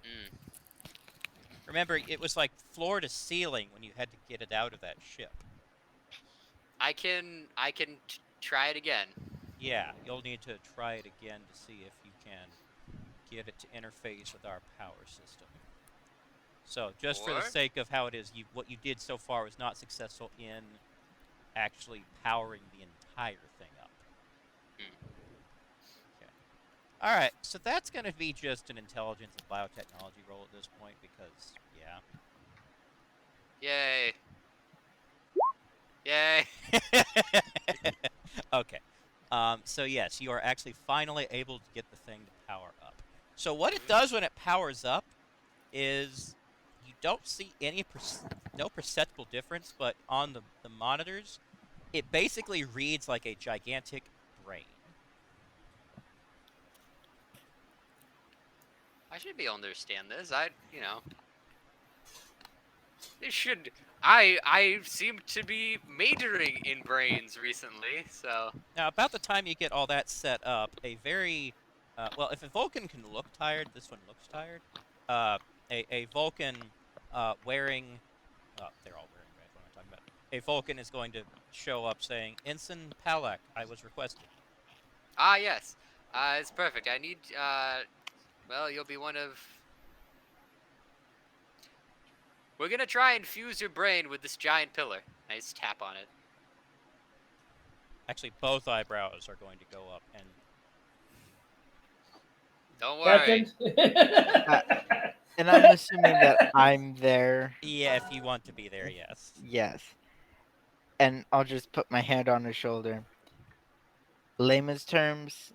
Speaker 2: Mm.
Speaker 1: Remember, it was like floor to ceiling when you had to get it out of that ship.
Speaker 2: I can try it again.
Speaker 1: Yeah, you'll need to try it again to see if you can get it to interface with our power system. So, just for the
Speaker 2: Or-
Speaker 1: sake of how it is, what you did so far was not successful in actually powering the entire thing up. Okay. All right, so that's going to be just an intelligence and biotechnology roll at this point because,
Speaker 2: Yay! Yay!
Speaker 1: Okay. So yes, you are actually finally able to get the thing to power up. So what it does when it powers up is you don't see no perceptible difference, but on the monitors, it basically reads like a gigantic brain.
Speaker 2: I should be able to understand this. This should. I seem to be majoring in brains recently, so.
Speaker 1: Now, about the time you get all that set up, a very well, if a Vulcan can look tired, this one looks tired. Uh, a Vulcan wearing, they're all wearing red. What am I talking about? A Vulcan is going to show up saying, "Ensign Palak, I was requested."
Speaker 2: Ah, yes. It's perfect. I need. Well, you'll be one of. We're gonna try and fuse your brain with this giant pillar. Nice tap on it.
Speaker 1: Actually, both eyebrows are going to go up, and
Speaker 2: Don't worry.
Speaker 3: And I'm assuming that I'm there.
Speaker 1: yeah, if you want to be there, yes.
Speaker 3: Yes. And I'll just put my hand on his shoulder. Layman's terms,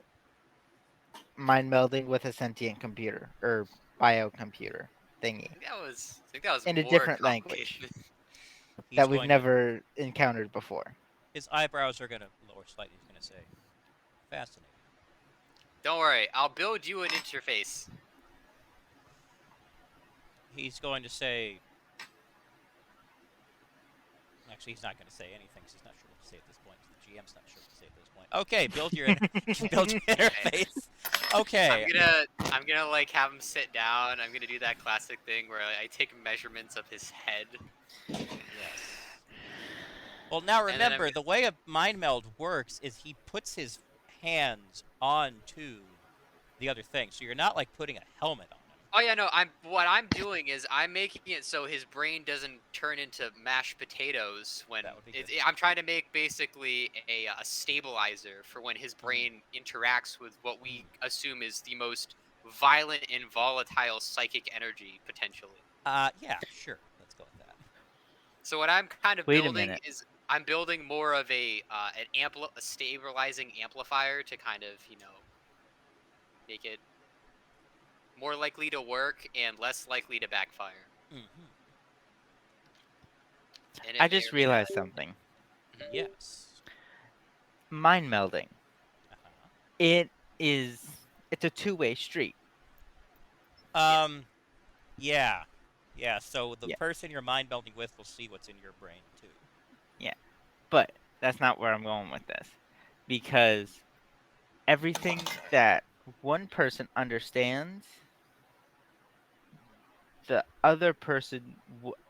Speaker 3: mind melding with a sentient computer or biocomputer thingy
Speaker 2: I think that was
Speaker 3: in a
Speaker 2: more
Speaker 3: different
Speaker 2: complicated.
Speaker 3: language
Speaker 1: He's
Speaker 3: that we've
Speaker 1: going
Speaker 3: never encountered before.
Speaker 1: his eyebrows are going to lower slightly. He's going to say, "Fascinating."
Speaker 2: Don't worry. I'll build you an interface.
Speaker 1: He's going to say. Actually, he's not going to say anything because he's not sure what to say at this point. The GM's not sure what to say at this point. Okay, build your interface. Okay.
Speaker 2: I'm gonna like have him sit down. I'm gonna do that classic thing where I take measurements of his head.
Speaker 1: Yes. Well, now
Speaker 2: And then
Speaker 1: remember, the way a mind meld works is he puts his hands onto the other thing, so you're not like putting a helmet on him.
Speaker 2: Oh yeah, no. What I'm doing is I'm making it so his brain doesn't turn into mashed potatoes when
Speaker 1: That would be good.
Speaker 2: I'm trying to make basically a stabilizer for when his brain interacts with what we assume is the most violent and volatile psychic energy potentially.
Speaker 1: Yeah, sure. Let's go with that.
Speaker 2: So what I'm kind of
Speaker 3: Wait a
Speaker 2: building
Speaker 3: minute.
Speaker 2: is I'm building more of a stabilizing amplifier to kind of make it more likely to work and less likely to backfire.
Speaker 1: Mm-hmm.
Speaker 2: And it
Speaker 3: I
Speaker 2: may
Speaker 3: just
Speaker 2: or may not.
Speaker 3: realized something.
Speaker 1: Yes.
Speaker 3: Mind melding.
Speaker 1: Uh-huh.
Speaker 3: It's a two-way street.
Speaker 1: Yeah. Yeah, so the
Speaker 3: Yeah.
Speaker 1: person you're mind melding with will see what's in your brain, too.
Speaker 3: But that's not where I'm going with this. Because everything that one person understands, the other person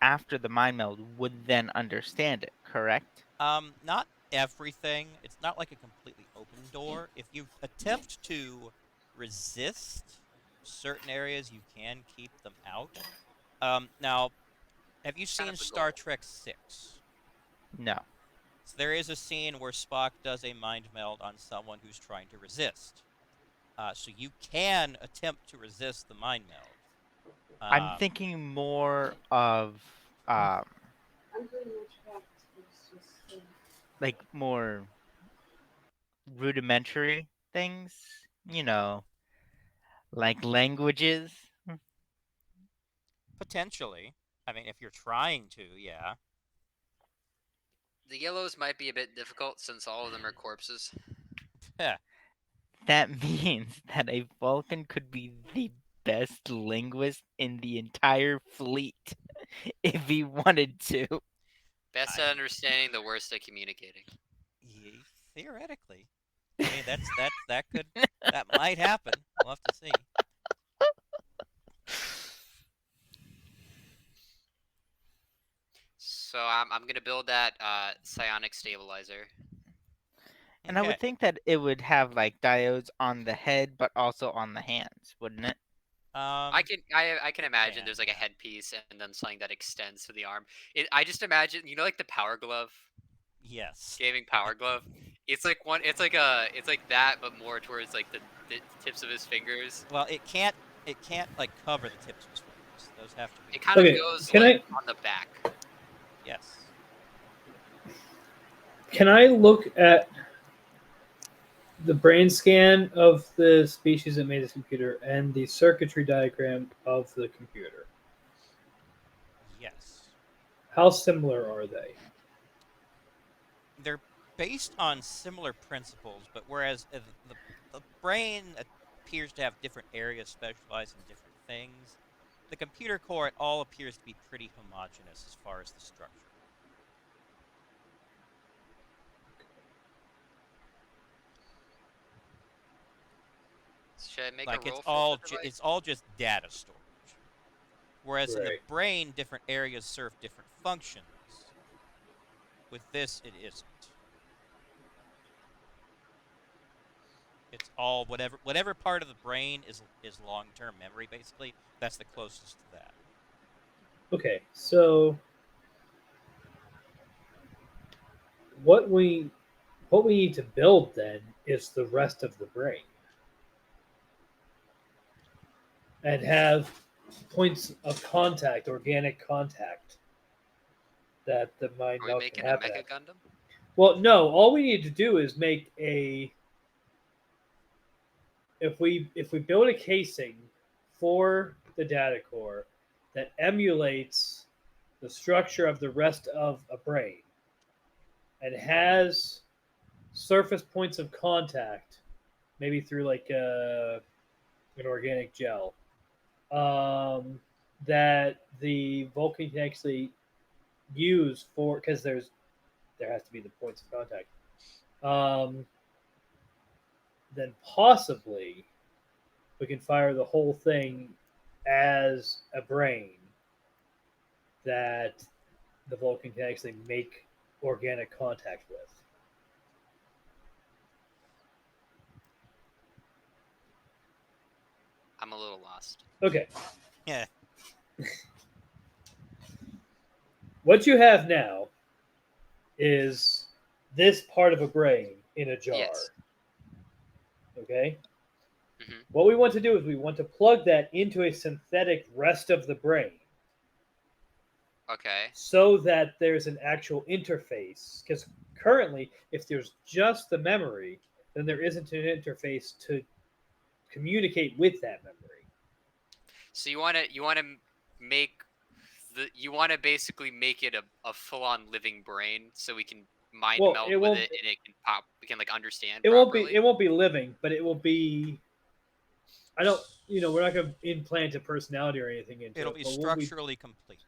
Speaker 3: after the mind meld would then understand it, correct?
Speaker 1: Not everything. It's not like a completely open door. If you attempt to resist certain areas, you can keep them out. Now, have you
Speaker 2: Kind
Speaker 1: seen
Speaker 2: of the
Speaker 1: Star
Speaker 2: goal.
Speaker 1: Trek 6?
Speaker 3: No.
Speaker 1: So there is a scene where Spock does a mind meld on someone who's trying to resist. So you can attempt to resist the mind meld.
Speaker 3: I'm thinking more of like more rudimentary things, like languages.
Speaker 1: potentially. I mean, if you're trying to, yeah.
Speaker 2: The yellows might be a bit difficult since all of them are corpses.
Speaker 3: That means that a Vulcan could be the best linguist in the entire fleet if he wanted to.
Speaker 2: Best at understanding, the worst at communicating.
Speaker 1: Theoretically. I mean, that might happen. We'll have to see.
Speaker 2: So I'm gonna build that psionic stabilizer.
Speaker 3: And I would think that it would have like diodes on the head, but also on the hands, wouldn't it?
Speaker 2: I can imagine
Speaker 1: can,
Speaker 2: there's like a
Speaker 1: yeah.
Speaker 2: headpiece and then something that extends to the arm. I just imagine like the power glove,
Speaker 1: Yes.
Speaker 2: gaming power glove. It's like that, but more towards like the tips of his fingers.
Speaker 1: Well, it can't like cover the tips of his fingers. Those have to be.
Speaker 2: It kind
Speaker 4: Okay,
Speaker 2: of goes
Speaker 4: can
Speaker 2: like on the back.
Speaker 1: Yes.
Speaker 4: Can I look at the brain scan of the species that made this computer and the circuitry diagram of the computer?
Speaker 1: Yes.
Speaker 4: How similar are they?
Speaker 1: They're based on similar principles, but whereas the brain appears to have different areas specialized in different things. The computer core, it all appears to be pretty homogeneous as far as the structure.
Speaker 2: Should I make a
Speaker 1: Like
Speaker 2: roll for the device?
Speaker 1: it's all just data storage. Whereas in the
Speaker 4: Right.
Speaker 1: brain, different areas serve different functions. With this, it isn't. It's all whatever part of the brain is long-term memory. Basically, that's the closest to that.
Speaker 4: Okay, so what we what we need to build then is the rest of the brain and have points of contact, organic contact that the mind
Speaker 2: Are we
Speaker 4: melt can
Speaker 2: making a
Speaker 4: happen
Speaker 2: Mecha
Speaker 4: at.
Speaker 2: Gundam?
Speaker 4: Well, no, all we need to do is make a if we build a casing for the data core that emulates the structure of the rest of a brain and has surface points of contact, maybe through like an organic gel, that the Vulcan can actually use for because there has to be the points of contact. Then possibly we can fire the whole thing as a brain that the Vulcan can actually make organic contact with.
Speaker 2: I'm a little lost.
Speaker 4: Okay,
Speaker 1: Yeah.
Speaker 4: what you have now is this part of a brain in a jar.
Speaker 2: Yes.
Speaker 4: Okay?
Speaker 2: Mhm.
Speaker 4: What we want to do is we want to plug that into a synthetic rest of the brain
Speaker 2: Okay.
Speaker 4: so that there's an actual interface. Because currently, if there's just the memory, then there isn't an interface to communicate with that memory.
Speaker 2: So you wanna make you wanna basically make it a full on living brain so we can mind
Speaker 4: Well,
Speaker 2: meld
Speaker 4: it
Speaker 2: with
Speaker 4: won't.
Speaker 2: it and it can pop we can like understand
Speaker 4: It won't be.
Speaker 2: properly.
Speaker 4: It won't be living, but it will be. I don't. We're not going to implant a personality or anything into
Speaker 1: It'll
Speaker 4: it,
Speaker 1: be
Speaker 4: but
Speaker 1: structurally complete.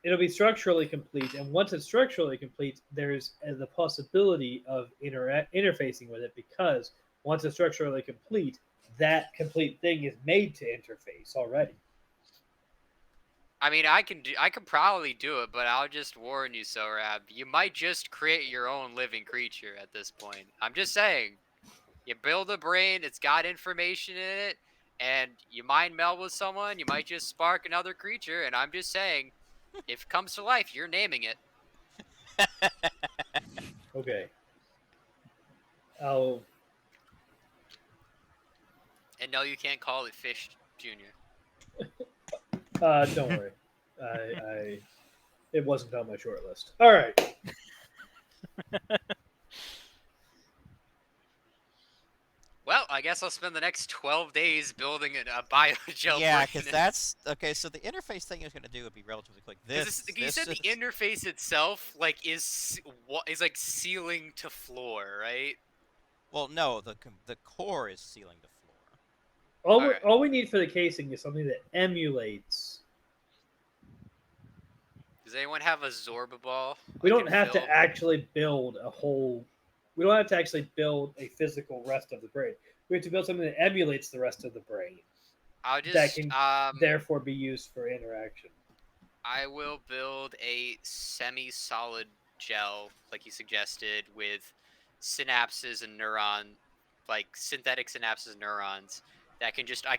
Speaker 4: it'll be structurally complete. And once it's structurally complete, there's the possibility of interfacing with it because once it's structurally complete, that complete thing is made to interface already.
Speaker 2: I mean, I could probably do it, but I'll just warn you, Sorab. You might just create your own living creature at this point. I'm just saying. You build a brain, it's got information in it, and you mind meld with someone, you might just spark another creature, and I'm just saying, if it comes to life, you're naming it.
Speaker 4: Okay. I'll.
Speaker 2: And no, you can't call it Fish Junior.
Speaker 4: Don't worry. I. It wasn't on my short list. All right.
Speaker 2: Well, I guess I'll spend the next 12 days building a biogel
Speaker 1: Yeah,
Speaker 2: brain.
Speaker 1: because that's okay. So the interface thing is going to do would be relatively quick.
Speaker 2: Because you
Speaker 1: This
Speaker 2: said the
Speaker 1: is
Speaker 2: interface itself like is like ceiling to floor, right?
Speaker 1: well, no, the core is sealing the floor.
Speaker 2: Okay.
Speaker 4: All we need for the casing is something that emulates.
Speaker 2: Does anyone have a Zorba ball?
Speaker 4: We
Speaker 2: I
Speaker 4: don't
Speaker 2: can
Speaker 4: have
Speaker 2: fill?
Speaker 4: to actually build a whole. We don't have to actually build a physical rest of the brain. We have to build something that emulates the rest of the brain
Speaker 2: I'll
Speaker 4: that
Speaker 2: just
Speaker 4: can therefore be used for interaction.
Speaker 2: I will build a semi-solid gel, like you suggested, with synapses and like synthetic synapses and neurons that can just I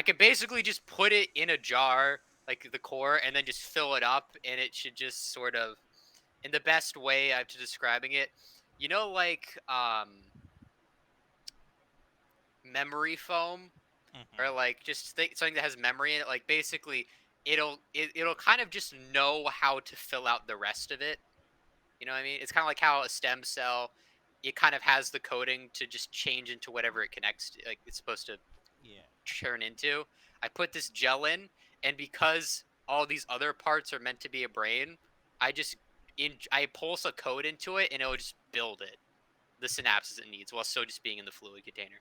Speaker 2: can basically just put it in a jar, like the core, and then just fill it up, and it should just sort of, in the best way I'm to describing it, like memory foam or
Speaker 1: Hmm.
Speaker 2: like just something that has memory in it. Like basically, it'll kind of just know how to fill out the rest of it. You know what I mean? It's kind of like how a stem cell, it kind of has the coding to just change into whatever it connects to, like it's supposed to
Speaker 1: Yeah,
Speaker 2: turn into. I put this gel in, and because all these other parts are meant to be a brain, I pulse a code into it, and it'll just build it, the synapses it needs, while still just being in the fluid container.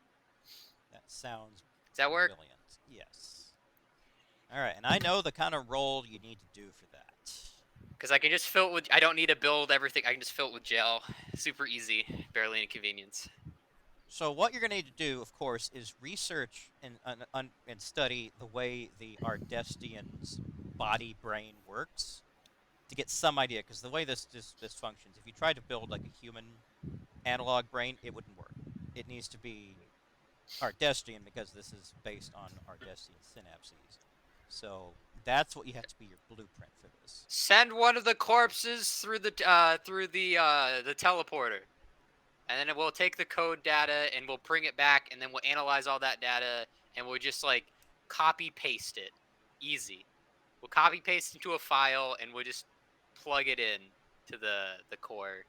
Speaker 1: that sounds
Speaker 2: Does that work?
Speaker 1: brilliant. Yes. All right, and I know the kind of roll you need to do for that.
Speaker 2: Because I can just fill it with. I don't need to build everything. I can just fill it with gel. Super easy. Barely an inconvenience.
Speaker 1: So what you're going to need to do, of course, is research and study the way the Ardestian's body brain works to get some idea. Because the way this functions, if you tried to build like a human analog brain, it wouldn't work. It needs to be Ardestian because this is based on Ardestian synapses. So that's what you have to be your blueprint for this.
Speaker 2: Send one of the corpses through the teleporter, and then we'll take the code data and we'll bring it back, and then we'll analyze all that data, and we'll just like copy paste it. Easy. We'll copy paste into a file, and we'll just plug it in to the core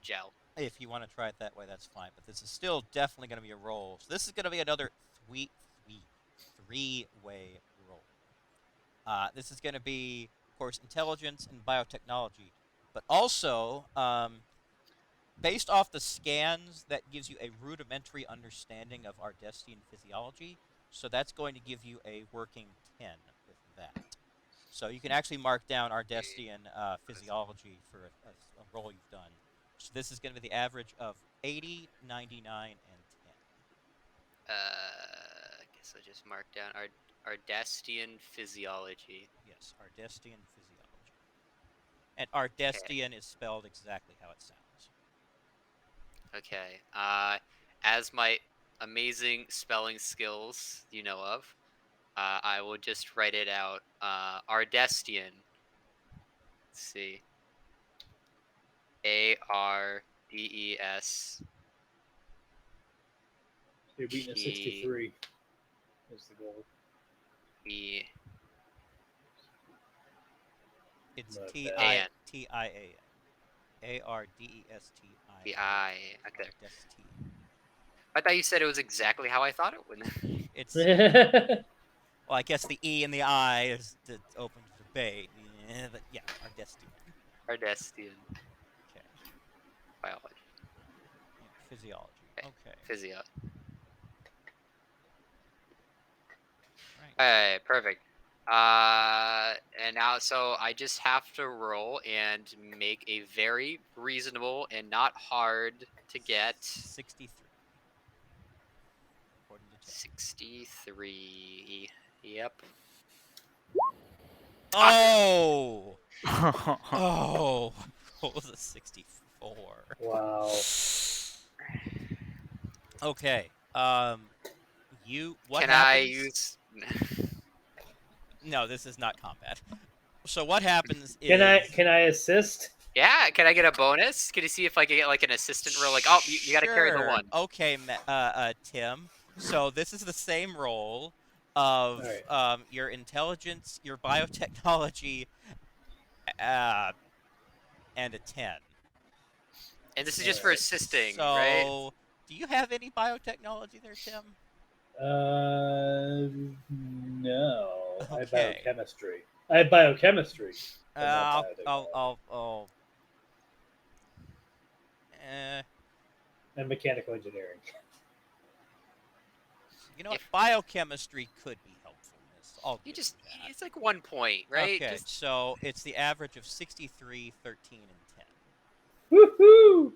Speaker 2: gel.
Speaker 1: If you want to try it that way, that's fine. But this is still definitely going to be a roll. So this is going to be another three-way roll. This is going to be, of course, intelligence and biotechnology, but also based off the scans, that gives you a rudimentary understanding of Ardestian physiology. So that's going to give you a working 10 with that. So you can actually mark down Ardestian physiology for a roll you've done. So this is going to be the average of 80, 99, and 10.
Speaker 2: I guess I'll just mark down Ardestian physiology.
Speaker 1: Yes, Ardestian physiology. And Ardestian is spelled exactly how it sounds.
Speaker 2: Okay. As my amazing spelling skills you know of, I will just write it out. Ardestian. Let's see. ARDES.
Speaker 4: You're beating a 63 is the goal.
Speaker 2: E.
Speaker 1: It's
Speaker 4: Not
Speaker 2: bad.
Speaker 1: T-I-A-N. A-R-D-E-S-T-I-A-N.
Speaker 2: Okay.
Speaker 1: Ardestian.
Speaker 2: I thought you said it was exactly how I thought it would.
Speaker 1: It's well, I guess the E and the I is to open for debate. But yeah, Ardestian.
Speaker 2: Ardestian.
Speaker 1: Okay.
Speaker 2: Biology.
Speaker 1: Yeah, physiology. Okay.
Speaker 2: Physio.
Speaker 1: Right.
Speaker 2: Alright, perfect. And now, so I just have to roll and make a very reasonable and not hard to get
Speaker 1: 63. According to
Speaker 2: 63. Yep.
Speaker 1: Oh! Oh! What was a 64?
Speaker 4: Wow.
Speaker 1: Okay. What
Speaker 2: Can
Speaker 1: happens?
Speaker 2: I use?
Speaker 1: No, this is not combat. So what happens is...
Speaker 4: Can I assist?
Speaker 2: Yeah. Can I get a bonus? Can you see if I can get like an assistant roll? Like, oh, you got to carry the
Speaker 1: Sure.
Speaker 2: one.
Speaker 1: Okay, Tim. So this is the same roll of
Speaker 4: Alright.
Speaker 1: your intelligence, your biotechnology, and a 10.
Speaker 2: And this is just for
Speaker 4: Alright.
Speaker 2: assisting,
Speaker 1: So,
Speaker 2: right?
Speaker 1: do you have any biotechnology there, Tim?
Speaker 4: No. I have
Speaker 1: Okay.
Speaker 4: biochemistry. I have biochemistry. but not
Speaker 1: I'll,
Speaker 4: biotechnology. And mechanical engineering.
Speaker 1: You know what?
Speaker 2: If-
Speaker 1: Biochemistry could be helpful in this.
Speaker 2: You just, it's like 1 point, right?
Speaker 1: Okay,
Speaker 2: Just,
Speaker 1: so it's the average of 63, 13, and 10.
Speaker 4: Woohoo!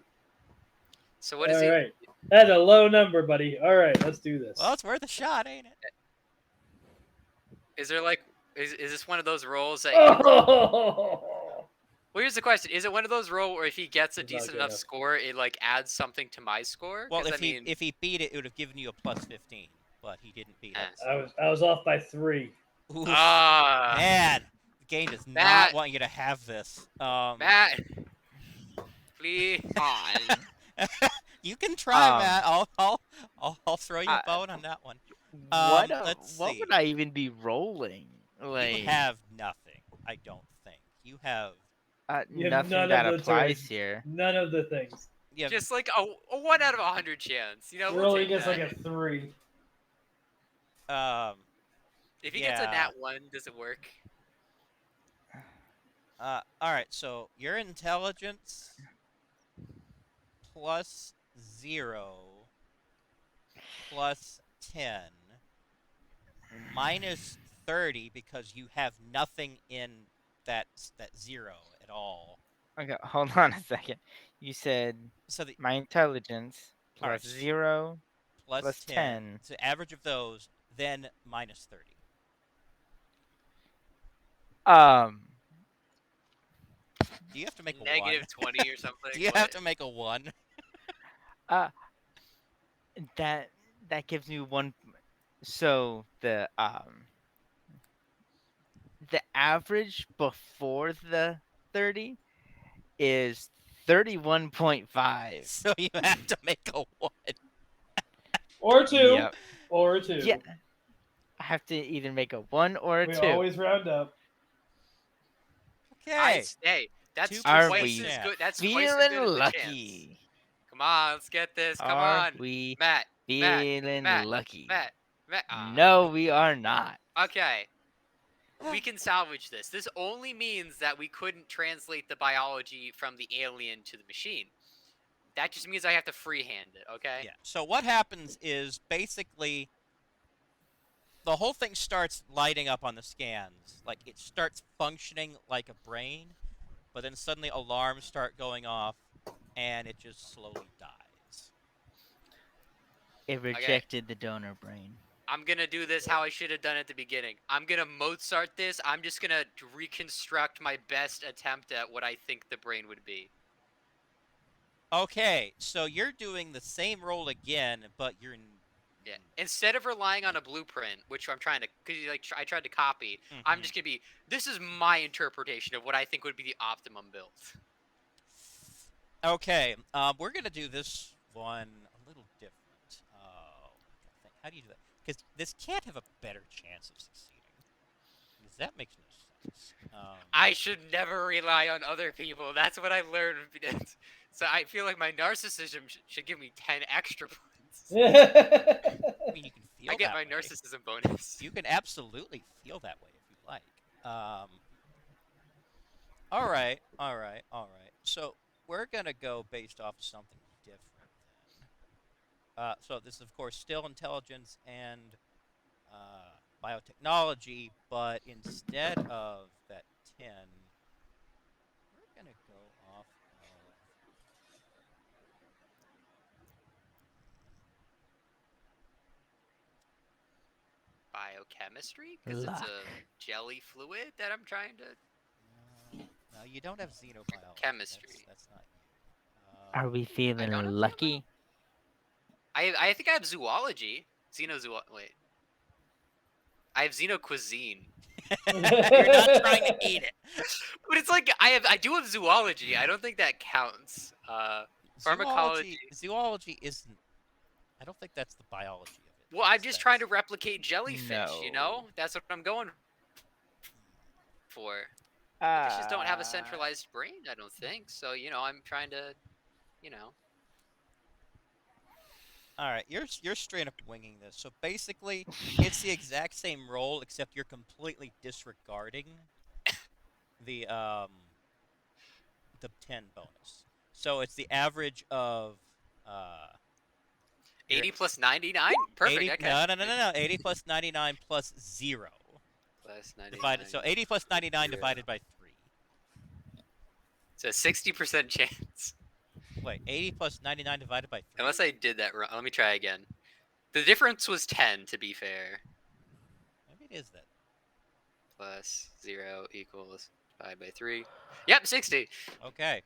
Speaker 2: so what is
Speaker 4: All
Speaker 2: it?
Speaker 4: right. That's a low number, buddy. All right, let's do this.
Speaker 1: Well, it's worth a shot, ain't it?
Speaker 2: Is there like, is this one of those rolls that?
Speaker 4: Oh!
Speaker 2: Well, here's the question: is it one of those rolls where if he gets a
Speaker 4: It's not
Speaker 2: decent
Speaker 4: good
Speaker 2: enough
Speaker 4: enough.
Speaker 2: score, it like adds something to my score?
Speaker 1: Well,
Speaker 2: 'Cause,
Speaker 1: if he beat it, it would have given you a plus 15, but he didn't beat it.
Speaker 4: I was off by 3.
Speaker 1: Oof.
Speaker 2: Ah,
Speaker 1: Man, the game does
Speaker 2: Matt.
Speaker 1: not want you to have this.
Speaker 2: Matt, please.
Speaker 1: You can try,
Speaker 3: Um,
Speaker 1: Matt. I'll throw you a bone on that one. Let's
Speaker 3: what
Speaker 1: see.
Speaker 3: would I even be rolling? Like,
Speaker 1: You have nothing. I don't think you have.
Speaker 4: You have
Speaker 3: nothing
Speaker 4: none
Speaker 3: that
Speaker 4: of the
Speaker 3: applies
Speaker 4: terrains.
Speaker 3: here.
Speaker 4: None of the things.
Speaker 1: You have
Speaker 2: Just like a 1 out of 100 chance, you know. We'll
Speaker 4: Rolling
Speaker 2: take
Speaker 4: is
Speaker 2: that.
Speaker 4: like a 3.
Speaker 2: If he gets a
Speaker 1: yeah.
Speaker 2: nat 1, does it work?
Speaker 1: All right. So your intelligence plus 0 plus 10 minus 30 because you have nothing in that 0 at all.
Speaker 3: Okay, hold on a second. You said
Speaker 1: So the
Speaker 3: my intelligence
Speaker 1: All right,
Speaker 3: plus 0
Speaker 1: plus
Speaker 3: plus
Speaker 1: 10.
Speaker 3: 10.
Speaker 1: So average of those, then minus 30.
Speaker 3: Um,
Speaker 1: Do you have to make a 1?
Speaker 2: Negative 20 or something.
Speaker 1: Do you have to make a 1?
Speaker 3: uh, that that gives me one. So the average before the 30 is 31.5.
Speaker 1: So you have to make a 1.
Speaker 4: Or 2.
Speaker 3: Yep.
Speaker 4: Or a 2.
Speaker 3: Yeah. I have to either make a 1 or a
Speaker 4: We
Speaker 3: 2.
Speaker 4: always round up.
Speaker 1: Okay.
Speaker 2: Hey, that's
Speaker 1: 2%
Speaker 3: Are
Speaker 2: twice
Speaker 3: we
Speaker 2: as good. That's twice
Speaker 3: feeling
Speaker 2: as good as the chance.
Speaker 3: lucky?
Speaker 2: Come on, let's get this. Come
Speaker 3: Are
Speaker 2: on,
Speaker 3: we
Speaker 2: Matt.
Speaker 3: feeling
Speaker 2: Matt.
Speaker 3: lucky?
Speaker 2: Matt.
Speaker 3: No, we are not.
Speaker 2: Okay. We can salvage this. This only means that we couldn't translate the biology from the alien to the machine. That just means I have to freehand it, okay?
Speaker 1: Yeah. So what happens is basically the whole thing starts lighting up on the scans. Like it starts functioning like a brain, but then suddenly alarms start going off and it just slowly dies.
Speaker 3: It rejected the donor brain.
Speaker 2: I'm gonna do this how I should have done at the beginning. I'm gonna Mozart this. I'm just gonna reconstruct my best attempt at what I think the brain would be.
Speaker 1: Okay, so you're doing the same roll again, but you're
Speaker 2: Yeah. Instead of relying on a blueprint, which I'm trying to, because I tried to copy, I'm just gonna be. This is my interpretation of what I think would be the optimum build.
Speaker 1: Okay, we're gonna do this one a little different. Oh, how do you do that? Because this can't have a better chance of succeeding. Because that makes no sense.
Speaker 2: I should never rely on other people. That's what I learned. So I feel like my narcissism should give me 10 extra points.
Speaker 1: I mean, you can feel
Speaker 2: I get
Speaker 1: that
Speaker 2: my
Speaker 1: way.
Speaker 2: narcissism bonus.
Speaker 1: You can absolutely feel that way if you like. All right. So we're gonna go based off of something different then. So this is of course still intelligence and biotechnology, but instead of that 10, we're gonna go off of
Speaker 2: Biochemistry? Because it's a jelly fluid that I'm trying to...
Speaker 1: No, you don't have xenobiology.
Speaker 2: Chemistry.
Speaker 1: That's not you.
Speaker 3: Are we feeling
Speaker 2: don't have
Speaker 3: lucky?
Speaker 2: I think I have zoology. Wait. I have xenocuisine.
Speaker 1: You're not trying to eat it.
Speaker 2: But it's like I do have zoology. I don't think that counts. Pharmacology.
Speaker 1: Zoology isn't. I don't think that's the biology of it.
Speaker 2: Well, I'm just trying to replicate jellyfish. You
Speaker 3: No.
Speaker 2: know, that's what I'm going for. Fishes don't have a centralized brain. I don't think so. You know, I'm trying to, you know.
Speaker 1: All right, you're straight up winging this. So basically, it's the exact same roll, except you're completely disregarding the 10 bonus. So it's the average of
Speaker 2: 80 plus 99? Perfect.
Speaker 1: 80,
Speaker 2: Okay.
Speaker 1: no. 80 plus 99 plus 0.
Speaker 2: Plus 99.
Speaker 1: Divided, so 80 plus 99 divided by 3.
Speaker 2: It's a 60% chance.
Speaker 1: Wait, 80 plus 99 divided by 3?
Speaker 2: Unless I did that wrong. Let me try again. The difference was 10, to be fair.
Speaker 1: Maybe it is that.
Speaker 2: Plus 0 equals divided by 3. Yep, 60.
Speaker 1: Okay.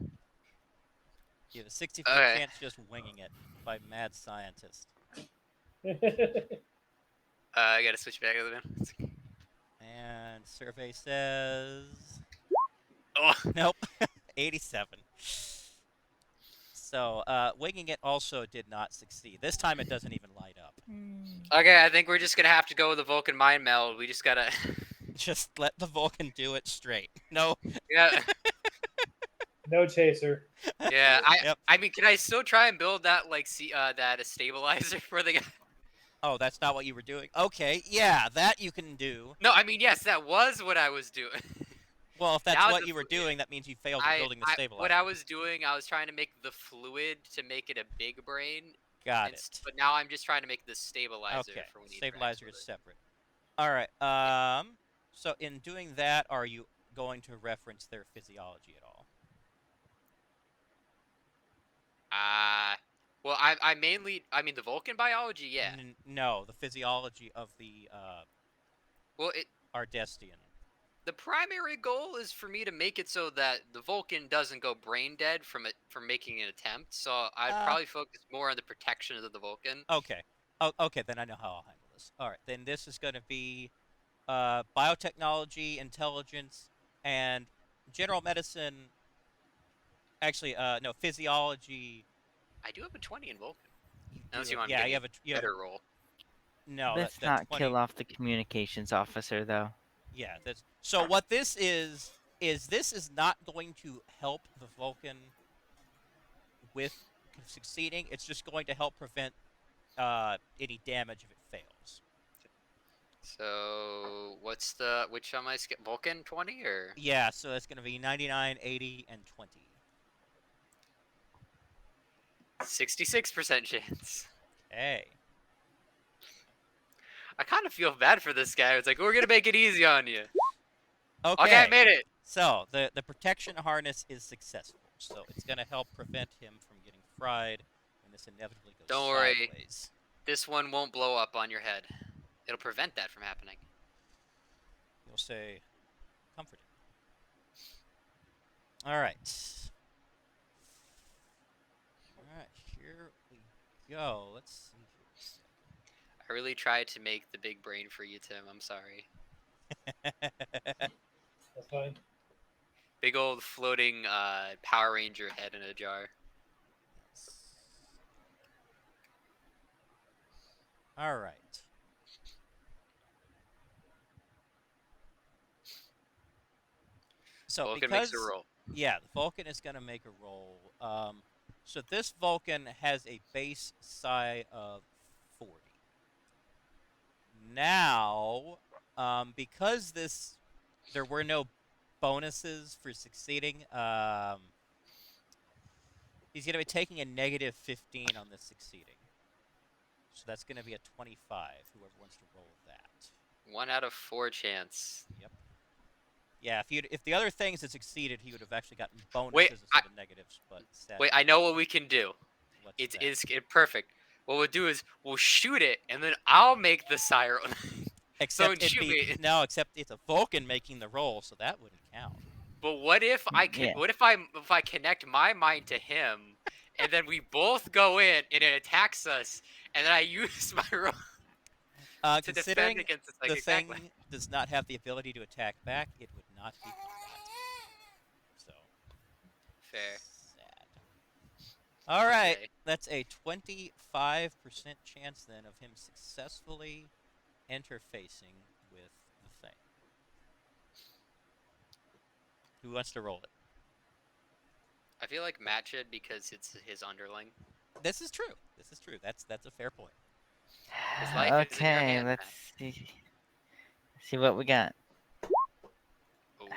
Speaker 1: You have a 60%
Speaker 2: Okay.
Speaker 1: chance just winging it by mad scientist.
Speaker 2: I gotta switch back a little bit.
Speaker 1: And survey says...
Speaker 2: Oh.
Speaker 1: Nope. 87. So, winging it also did not succeed. This time it doesn't even light up.
Speaker 2: Okay, I think we're just gonna have to go with the Vulcan mind meld. We just gotta...
Speaker 1: Just let the Vulcan do it straight. No.
Speaker 2: Yeah.
Speaker 4: No chaser.
Speaker 2: Yeah,
Speaker 1: Yep.
Speaker 2: I mean, can I still try and build that, like, that a stabilizer for the guy?
Speaker 1: Oh, that's not what you were doing? Okay, yeah, that you can do.
Speaker 2: No, I mean, yes, that was what I was doing.
Speaker 1: Well, if that's
Speaker 2: Now
Speaker 1: what
Speaker 2: the
Speaker 1: you were
Speaker 2: fluid.
Speaker 1: doing, that means you failed at building the stabilizer.
Speaker 2: What I was doing, I was trying to make the fluid to make it a big brain.
Speaker 1: Got it.
Speaker 2: But now I'm just trying to make the stabilizer
Speaker 1: Okay,
Speaker 2: for when you
Speaker 1: stabilizer
Speaker 2: interact
Speaker 1: is
Speaker 2: with
Speaker 1: separate. All right. So in doing that, are you going to reference their physiology at all?
Speaker 2: Uh well, I mean the Vulcan biology, yeah.
Speaker 1: No, the physiology of the
Speaker 2: Well, it
Speaker 1: Ardestian.
Speaker 2: the primary goal is for me to make it so that the Vulcan doesn't go brain dead from making an attempt. So I'd
Speaker 1: Uh,
Speaker 2: probably focus more on the protection of the Vulcan.
Speaker 1: okay. Oh, okay, then I know how I'll handle this. All right, then this is going to be biotechnology, intelligence, and general medicine. Actually, no, physiology.
Speaker 2: I do have a 20 in Vulcan.
Speaker 1: You
Speaker 2: Unless
Speaker 1: do,
Speaker 2: you want to
Speaker 1: yeah.
Speaker 2: give me
Speaker 1: You
Speaker 2: a
Speaker 1: have a
Speaker 2: better roll.
Speaker 1: no.
Speaker 3: Let's
Speaker 1: That
Speaker 3: not
Speaker 1: 20.
Speaker 3: kill off the communications officer, though.
Speaker 1: Yeah. That's so. What this is this is not going to help the Vulcan with succeeding. It's just going to help prevent any damage if it fails.
Speaker 2: So which on my Vulcan 20 or
Speaker 1: Yeah, so it's going to be 99, 80, and 20.
Speaker 2: 66% chance?
Speaker 1: Okay.
Speaker 2: I kind of feel bad for this guy. It's like we're gonna make it easy on you. Okay, I
Speaker 1: Okay.
Speaker 2: made it.
Speaker 1: So the protection harness is successful. So it's going to help prevent him from getting fried when this inevitably goes
Speaker 2: Don't worry.
Speaker 1: sideways.
Speaker 2: This one won't blow up on your head. It'll prevent that from happening.
Speaker 1: You'll say, comforting. All right. All right, here we go. Let's see here a
Speaker 2: I really tried to make the big brain for you, Tim. I'm sorry.
Speaker 1: second.
Speaker 4: That's fine.
Speaker 2: Big old floating Power Ranger head in a jar.
Speaker 1: Yes. All right. So
Speaker 2: Vulcan makes a
Speaker 1: because
Speaker 2: roll.
Speaker 1: yeah, the Vulcan is going to make a roll. So this Vulcan has a base psi of 40. Now, because there were no bonuses for succeeding, he's going to be taking a negative 15 on this succeeding. So that's going to be a 25. Whoever wants to roll that.
Speaker 2: 1 out of 4 chance.
Speaker 1: Yep. Yeah, if the other things had succeeded, he would have actually gotten bonuses
Speaker 2: Wait,
Speaker 1: instead of negatives. But
Speaker 2: Wait, I know what we can do.
Speaker 1: what's
Speaker 2: It's
Speaker 1: that?
Speaker 2: perfect. What we'll do is we'll shoot it, and then I'll make the siren.
Speaker 1: Except it'd
Speaker 2: shoot
Speaker 1: be
Speaker 2: me.
Speaker 1: no, except it's a Vulcan making the roll, so that wouldn't count.
Speaker 2: But what if I can?
Speaker 3: Yeah.
Speaker 2: What if I connect my mind to him, and then we both go in and it attacks us, and then I use my roll to defend
Speaker 1: Considering
Speaker 2: against this?
Speaker 1: the
Speaker 2: Like
Speaker 1: thing
Speaker 2: exactly.
Speaker 1: does not have the ability to attack back, it would not be combat. So
Speaker 2: Fair.
Speaker 1: sad. All right,
Speaker 2: Okay.
Speaker 1: that's a 25% chance then of him successfully interfacing with the thing. Who wants to roll it?
Speaker 2: I feel like Matt should because it's his underling.
Speaker 1: This is true. This is true. That's a fair point.
Speaker 2: His life is in your
Speaker 3: Okay,
Speaker 2: hand,
Speaker 3: let's
Speaker 2: Matt.
Speaker 3: see what we got.
Speaker 2: Ooh.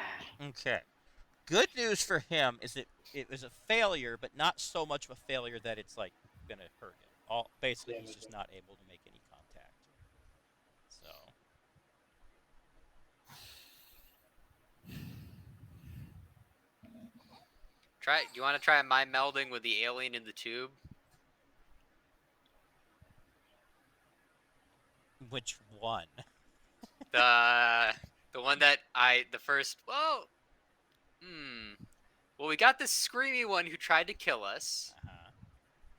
Speaker 1: Okay. Good news for him is that it was a failure, but not so much of a failure that it's like gonna hurt him. Basically, he's just not able to make any contact. So
Speaker 2: Do you want to try mind melding with the alien in the tube?
Speaker 1: which one?
Speaker 2: The one that the first. Whoa. Well, we got this screamy one who tried to kill us.
Speaker 1: Uh-huh.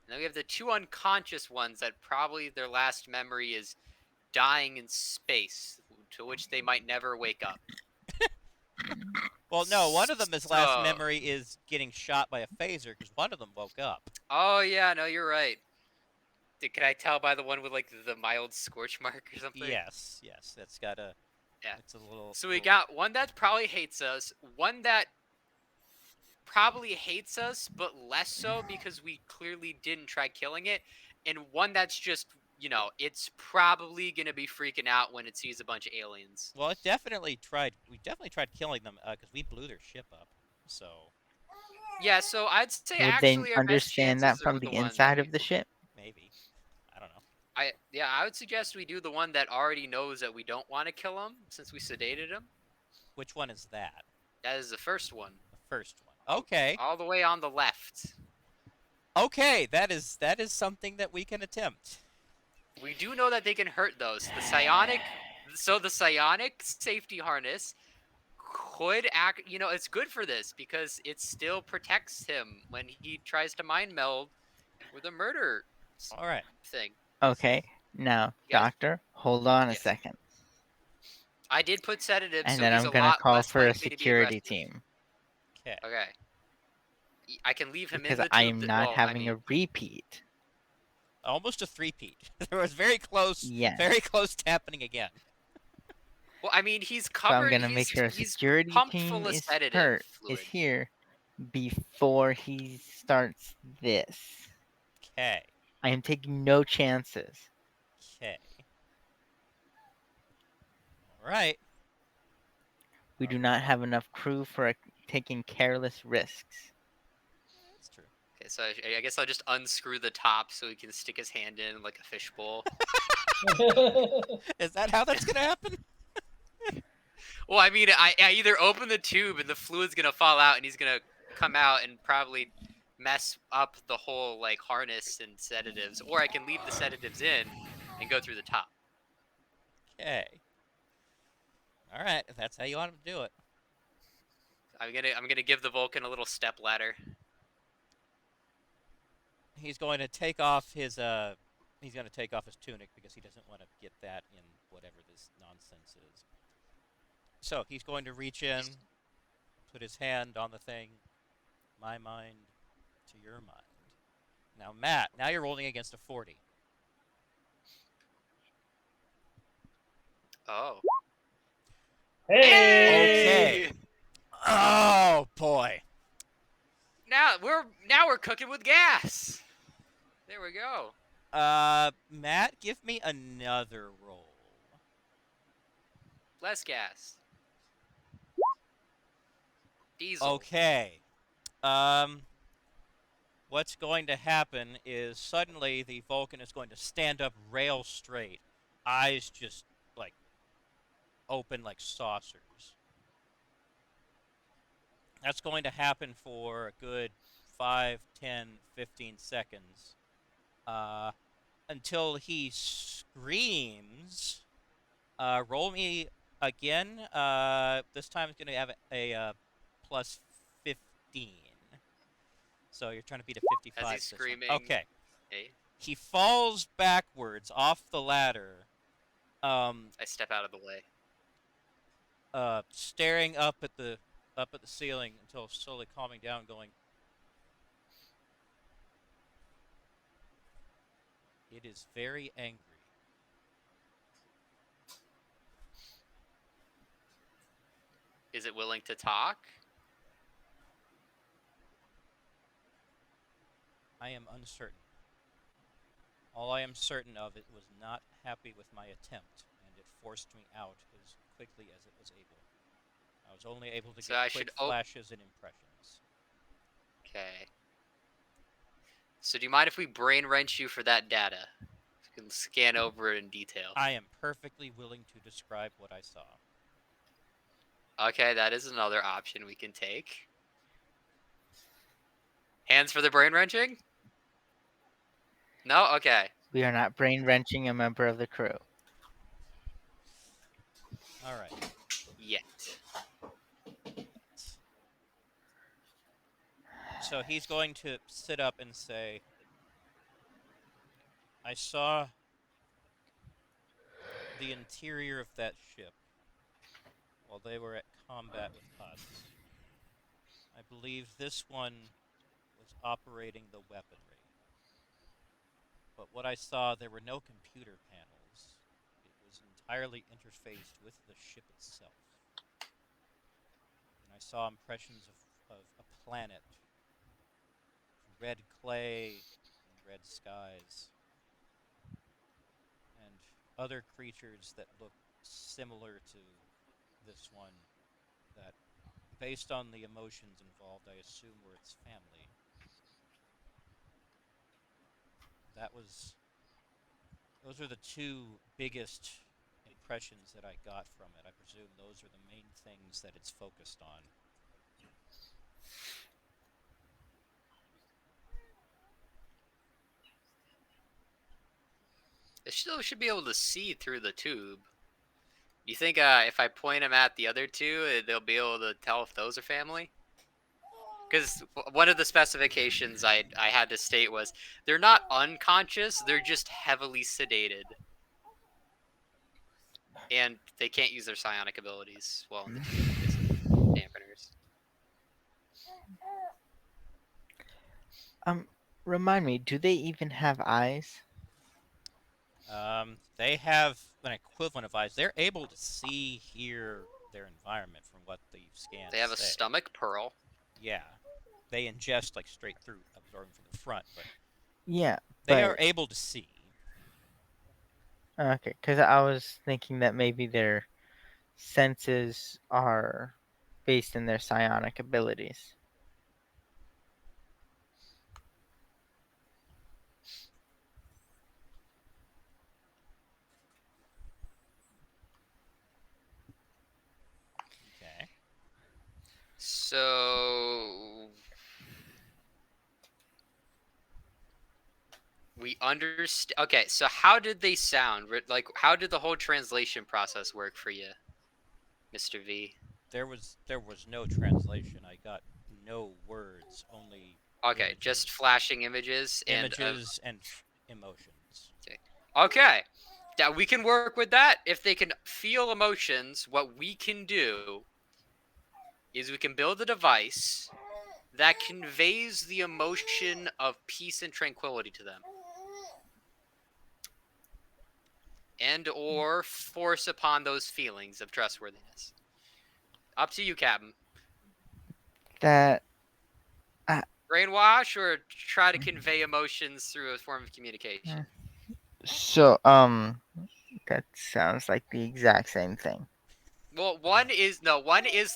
Speaker 2: And then we have the 2 unconscious ones that probably their last memory is dying in space, to which they might never wake up.
Speaker 1: Well, no, one of them, his last
Speaker 2: So-
Speaker 1: memory is getting shot by a phaser because one of them woke up.
Speaker 2: Oh yeah, no, you're right. Can I tell by the one with like the mild scorch mark or something?
Speaker 1: Yes, that's got a.
Speaker 2: Yeah.
Speaker 1: It's a little.
Speaker 2: So we
Speaker 1: little-
Speaker 2: got one that probably hates us, one that probably hates us, but less so because we clearly didn't try killing it, and one that's just, it's probably gonna be freaking out when it sees a bunch of aliens.
Speaker 1: Well, it definitely tried. We definitely tried killing them because we blew their ship up. So
Speaker 2: Yeah, so I'd say
Speaker 3: Would
Speaker 2: actually
Speaker 3: they
Speaker 2: our best
Speaker 3: understand that
Speaker 2: chances are
Speaker 3: from
Speaker 2: with
Speaker 3: the
Speaker 2: ones
Speaker 3: inside
Speaker 2: that
Speaker 3: of the ship?
Speaker 1: maybe, I don't know.
Speaker 2: I would suggest we do the one that already knows that we don't want to kill him since we sedated him.
Speaker 1: Which one is that?
Speaker 2: That is the first one.
Speaker 1: The first one. Okay.
Speaker 2: All the way on the left.
Speaker 1: Okay, that is something that we can attempt.
Speaker 2: We do know that they can hurt those. The psionic safety harness could act, it's good for this because it still protects him when he tries to mind meld with a murder
Speaker 1: All right.
Speaker 2: thing.
Speaker 3: Okay, now,
Speaker 2: Yes.
Speaker 3: doctor, hold on a
Speaker 2: Yes.
Speaker 3: second.
Speaker 2: I did put sedatives,
Speaker 3: And
Speaker 2: so
Speaker 3: then
Speaker 2: he's
Speaker 3: I'm
Speaker 2: a
Speaker 3: gonna
Speaker 2: lot
Speaker 3: call
Speaker 2: less
Speaker 3: for a
Speaker 2: likely to be
Speaker 3: security
Speaker 2: aggressive.
Speaker 3: team
Speaker 1: Okay.
Speaker 2: Okay. I can leave him
Speaker 3: because
Speaker 2: in the
Speaker 3: I
Speaker 2: tube.
Speaker 3: am not having a repeat.
Speaker 1: Almost a three-peat. There was very close.
Speaker 3: Yes.
Speaker 1: Very close to happening again.
Speaker 2: Well, I mean, he's
Speaker 3: So I'm
Speaker 2: covered.
Speaker 3: gonna make sure a
Speaker 2: He's
Speaker 3: security
Speaker 2: pumped
Speaker 3: team
Speaker 2: full of
Speaker 3: is
Speaker 2: sedative fluid.
Speaker 3: here before he starts this.
Speaker 1: Okay.
Speaker 3: I am taking no chances.
Speaker 1: Okay. All right.
Speaker 3: We do not have enough crew for taking careless risks.
Speaker 1: That's true.
Speaker 2: Okay, so I guess I'll just unscrew the top so he can stick his hand in like a fishbowl.
Speaker 1: Is that how that's gonna happen?
Speaker 2: Well, I mean, I either open the tube and the fluid's gonna fall out and he's gonna come out and probably mess up the whole like harness and sedatives, or I can leave the sedatives in and go through the top.
Speaker 1: Okay. All right. If that's how you want him to do it.
Speaker 2: I'm gonna give the Vulcan a little step ladder.
Speaker 1: He's going to take off his tunic because he doesn't want to get that in whatever this nonsense is. So he's going to reach in, put his hand on the thing, my mind to your mind. Now, Matt, now you're rolling against a 40.
Speaker 2: Oh.
Speaker 4: Hey!
Speaker 1: Okay. Oh boy.
Speaker 2: Now we're cooking with gas. There we go.
Speaker 1: Matt, give me another roll.
Speaker 2: Less gas. Diesel.
Speaker 1: Okay. What's going to happen is suddenly the Vulcan is going to stand up rail straight, eyes just like open like saucers. That's going to happen for a good 5, 10, 15 seconds until he screams. Roll me again. This time it's going to have a plus 15. So you're trying to beat a 55.
Speaker 2: As he's
Speaker 1: this one.
Speaker 2: screaming.
Speaker 1: Okay.
Speaker 2: Hey,
Speaker 1: He falls backwards off the ladder,
Speaker 2: I step out of the way.
Speaker 1: staring up at the ceiling until slowly calming down, going, "It is very angry."
Speaker 2: Is it willing to talk?
Speaker 1: I am uncertain. All I am certain of, it was not happy with my attempt, and it forced me out as quickly as it was able. I was only able to
Speaker 2: So I
Speaker 1: get quick
Speaker 2: should
Speaker 1: flashes and impressions.
Speaker 2: Okay. So do you mind if we brain wrench you for that data? You can scan over it in detail.
Speaker 1: I am perfectly willing to describe what I saw.
Speaker 2: Okay, that is another option we can take. Hands for the brain wrenching? No? Okay.
Speaker 3: We are not brain wrenching a member of the crew.
Speaker 1: All right.
Speaker 2: Yet.
Speaker 1: So he's going to sit up and say, "I saw the interior of that ship while they were at combat with us. I believe this one was operating the weaponry. But what I saw, there were no computer panels. It was entirely interfaced with the ship itself. And I saw impressions of a planet, red clay and red skies, and other creatures that look similar to this one, that, based on the emotions involved, I assume were its family. those are the two biggest impressions that I got from it. I presume those are the main things that it's focused on.
Speaker 2: It still should be able to see through the tube. You think if I point them at the other two, they'll be able to tell if those are family? Because one of the specifications I had to state was they're not unconscious; they're just heavily sedated, and they can't use their psionic abilities while in the tube because of dampeners.
Speaker 3: Um, Remind me, do they even have eyes?
Speaker 1: They have an equivalent of eyes. They're able to see, hear their environment from what the scans
Speaker 2: They have a
Speaker 1: say.
Speaker 2: stomach pearl.
Speaker 1: Yeah, they ingest like straight through, absorbing from the front, but
Speaker 3: Yeah,
Speaker 1: they are
Speaker 3: but
Speaker 1: able to see.
Speaker 3: okay, because I was thinking that maybe their senses are based in their psionic abilities.
Speaker 1: Okay.
Speaker 2: So we understand. Okay, so how did they sound? Like, how did the whole translation process work for you, Mr. V?
Speaker 1: There was no translation. I got no words, only
Speaker 2: Okay, just
Speaker 1: images,
Speaker 2: flashing images and
Speaker 1: images and emotions.
Speaker 2: okay. That we can work with that. If they can feel emotions, what we can do is we can build a device that conveys the emotion of peace and tranquility to them. And or force upon those feelings of trustworthiness. Up to you, Captain.
Speaker 3: That uh,
Speaker 2: Brainwash or try to convey emotions through a form of communication.
Speaker 3: so that sounds like the exact same thing.
Speaker 2: Well, one is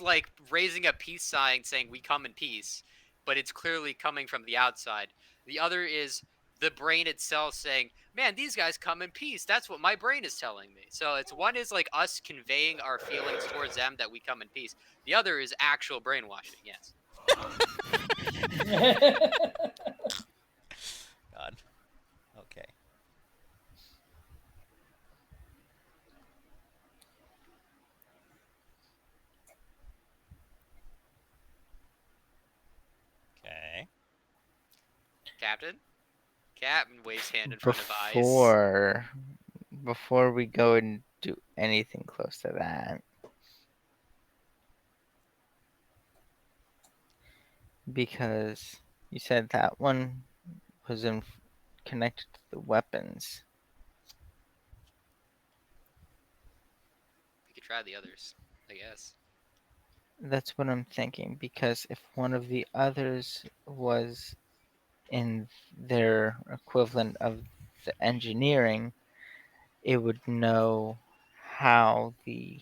Speaker 2: like raising a peace sign saying we come in peace, but it's clearly coming from the outside. The other is the brain itself saying, "Man, these guys come in peace. That's what my brain is telling me." So it's one is like us conveying our feelings towards them that we come in peace. The other is actual brainwashing. Yes.
Speaker 1: God. Okay. Okay.
Speaker 2: Captain? Captain waves hand in front of eyes.
Speaker 3: Before we go and do anything close to that, because you said that one was connected to the weapons.
Speaker 2: We could try the others, I guess.
Speaker 3: That's what I'm thinking, because if one of the others was in their equivalent of the engineering, it would know how the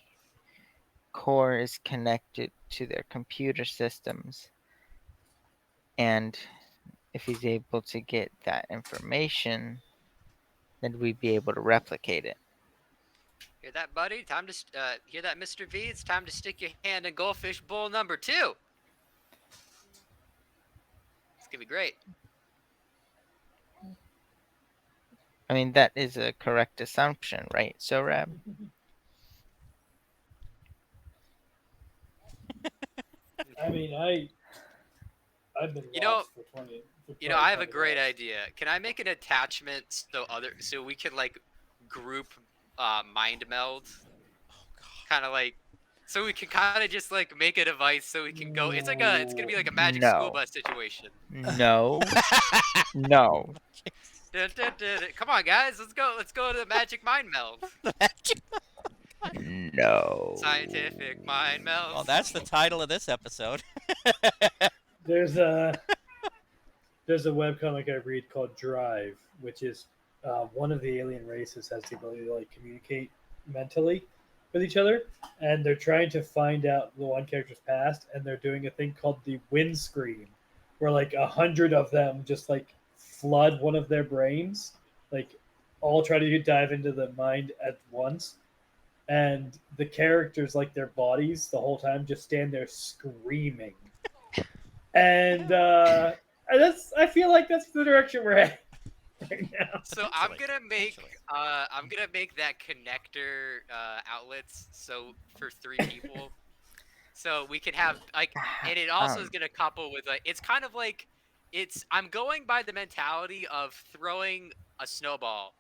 Speaker 3: core is connected to their computer systems. And if he's able to get that information, then we'd be able to replicate it.
Speaker 2: Hear that, buddy? Time to hear that, Mr. V? It's time to stick your hand in goldfish bowl number 2. It's gonna be great.
Speaker 3: I mean, that is a correct assumption, right, Sorab?
Speaker 4: I mean, I've been
Speaker 2: You know,
Speaker 4: lost for 20. For
Speaker 2: I have a
Speaker 4: 20
Speaker 2: great
Speaker 4: minutes.
Speaker 2: idea. Can I make an attachment so we can like group mind meld,
Speaker 1: Oh God.
Speaker 2: kind of like so we can kind of just like make a device so we can go. It's gonna be like a magic school
Speaker 3: No.
Speaker 2: bus situation.
Speaker 3: No. No.
Speaker 2: Come on, guys, let's go. Let's go to the magic mind meld.
Speaker 1: The magic.
Speaker 3: No.
Speaker 2: Scientific mind meld.
Speaker 1: Well, that's the title of this episode.
Speaker 4: There's a webcomic I read called Drive, which is one of the alien races has the ability to like communicate mentally with each other, and they're trying to find out the one character's past, and they're doing a thing called the windscreen, where like 100 of them just like flood one of their brains, like all try to dive into the mind at once, and the characters, like their bodies, the whole time just stand there screaming. And that's I feel like that's the direction we're heading right now.
Speaker 2: So I'm
Speaker 1: Potentially,
Speaker 2: gonna make that connector outlets so for 3 people. So we can have like, and it also is gonna couple with like, it's kind of like, I'm going by the mentality of throwing a snowball,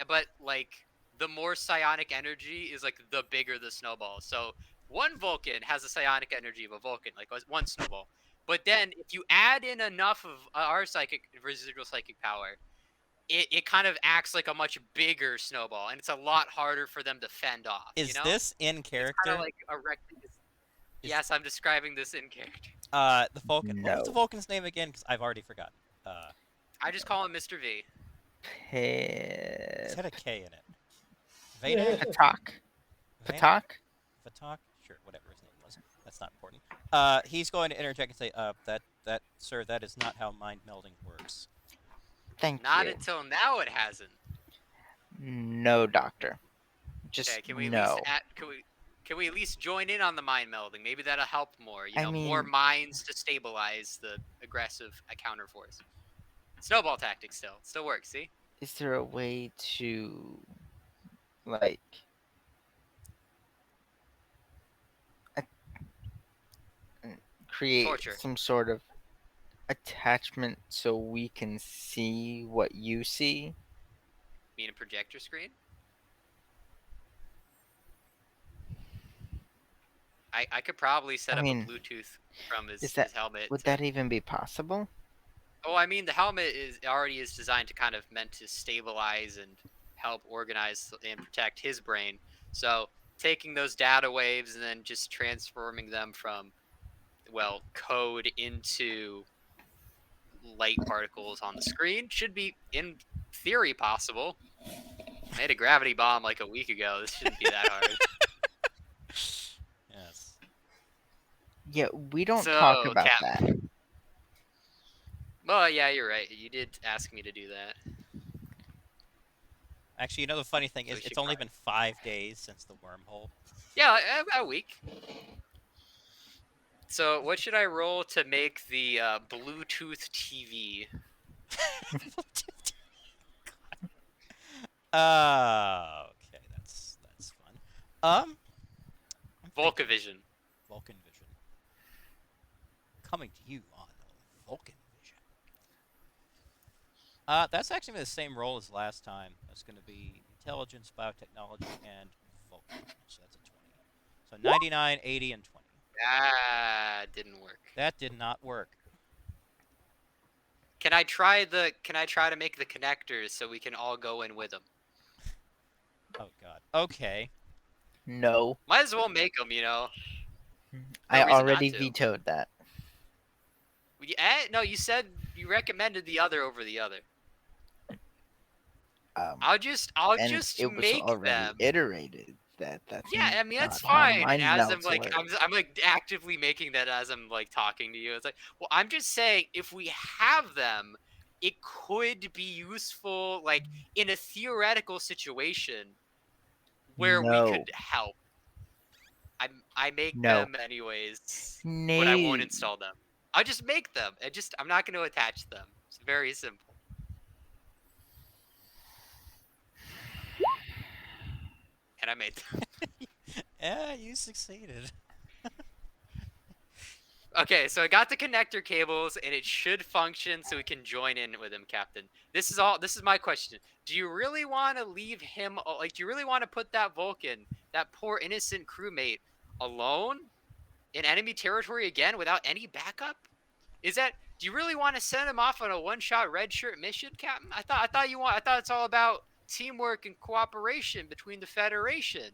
Speaker 2: but like the more psionic energy is like the bigger the snowball. So one Vulcan has the psionic energy of a Vulcan, like one snowball. But then if you add in enough of our residual psychic power, it kind of acts like a much bigger snowball, and it's a lot harder for them to fend off.
Speaker 1: is this in
Speaker 2: It's kind
Speaker 1: character?
Speaker 2: of like a Yes, I'm describing this in character.
Speaker 1: The Vulcan. What was the
Speaker 3: No.
Speaker 1: Vulcan's name again? Because I've already forgotten.
Speaker 2: I just call him Mr. V.
Speaker 1: It's had a K in it. Vadak?
Speaker 3: Patak?
Speaker 1: Vatak? Sure, whatever his name was. That's not important. He's going to interject and say, that, sir, that is not how mind melding works.
Speaker 3: Thank
Speaker 2: Not
Speaker 3: you.
Speaker 2: until now it hasn't.
Speaker 3: No, Doctor. Just
Speaker 2: Okay, can we
Speaker 3: no.
Speaker 2: at least can we at least join in on the mind melding? Maybe that'll help more.
Speaker 3: I
Speaker 2: More
Speaker 3: mean-
Speaker 2: minds to stabilize the aggressive counter force. Snowball tactic still works. See?
Speaker 3: Is there a way to, like, create
Speaker 2: Torture.
Speaker 3: some sort of attachment so we can see what you see?
Speaker 2: Mean a projector screen? I could probably set
Speaker 3: I
Speaker 2: up
Speaker 3: mean,
Speaker 2: a Bluetooth from his
Speaker 3: that-
Speaker 2: helmet.
Speaker 3: Would that even be possible?
Speaker 2: Oh, I mean, the helmet already is designed to kind of meant to stabilize and help organize and protect his brain. So taking those data waves and then just transforming them from, well, code into light particles on the screen should be, in theory, possible. I made a gravity bomb like a week ago. This shouldn't be that hard.
Speaker 1: Yes.
Speaker 3: Yeah, we don't talk
Speaker 2: So,
Speaker 3: about
Speaker 2: Cap.
Speaker 3: that.
Speaker 2: Well, yeah, you're right. You did ask me to do that.
Speaker 1: Actually, the funny thing
Speaker 2: So
Speaker 1: is,
Speaker 2: we
Speaker 1: it's
Speaker 2: should
Speaker 1: only
Speaker 2: probably-
Speaker 1: been 5 days since the wormhole.
Speaker 2: Yeah, a week. So, what should I roll to make the Bluetooth TV?
Speaker 1: Okay, that's fun. I'm thinking
Speaker 2: Volcavision.
Speaker 1: Vulcan Vision. Coming to you on Vulcan Vision. That's actually the same role as last time. That's going to be intelligence, biotechnology, and Vulcan. So that's a 20. So 99, 80, and 20.
Speaker 2: Ah, didn't work.
Speaker 1: That did not work.
Speaker 2: Can I try to make the connectors so we can all go in with them?
Speaker 1: Oh god. Okay.
Speaker 3: No.
Speaker 2: Might as well make them,
Speaker 3: I
Speaker 2: reason not
Speaker 3: already
Speaker 2: to.
Speaker 3: vetoed that.
Speaker 2: No, you said you recommended the other over the other. I'll
Speaker 3: And
Speaker 2: just
Speaker 3: it was
Speaker 2: make
Speaker 3: already
Speaker 2: them.
Speaker 3: iterated that that's
Speaker 2: Yeah, I mean that's
Speaker 3: not how
Speaker 2: fine.
Speaker 3: mind
Speaker 2: And as I'm
Speaker 3: melds
Speaker 2: like,
Speaker 3: work.
Speaker 2: I'm like actively making that as I'm like talking to you. It's like, well, I'm just saying if we have them, it could be useful, like in a theoretical situation where we
Speaker 3: No.
Speaker 2: could help. I make
Speaker 3: No.
Speaker 2: them anyways, but I won't install them. I'll just make them. I'm not going to attach them. It's very simple. And I made them.
Speaker 1: Yeah, you succeeded.
Speaker 2: Okay, so I got the connector cables, and it should function so we can join in with him, Captain. This is my question. Do you really want to leave him, like, do you really want to put that Vulcan, that poor innocent crewmate, alone in enemy territory again without any backup? Do you really want to send him off on a one-shot red shirt mission, Captain? I thought it's all about teamwork and cooperation between the Federation.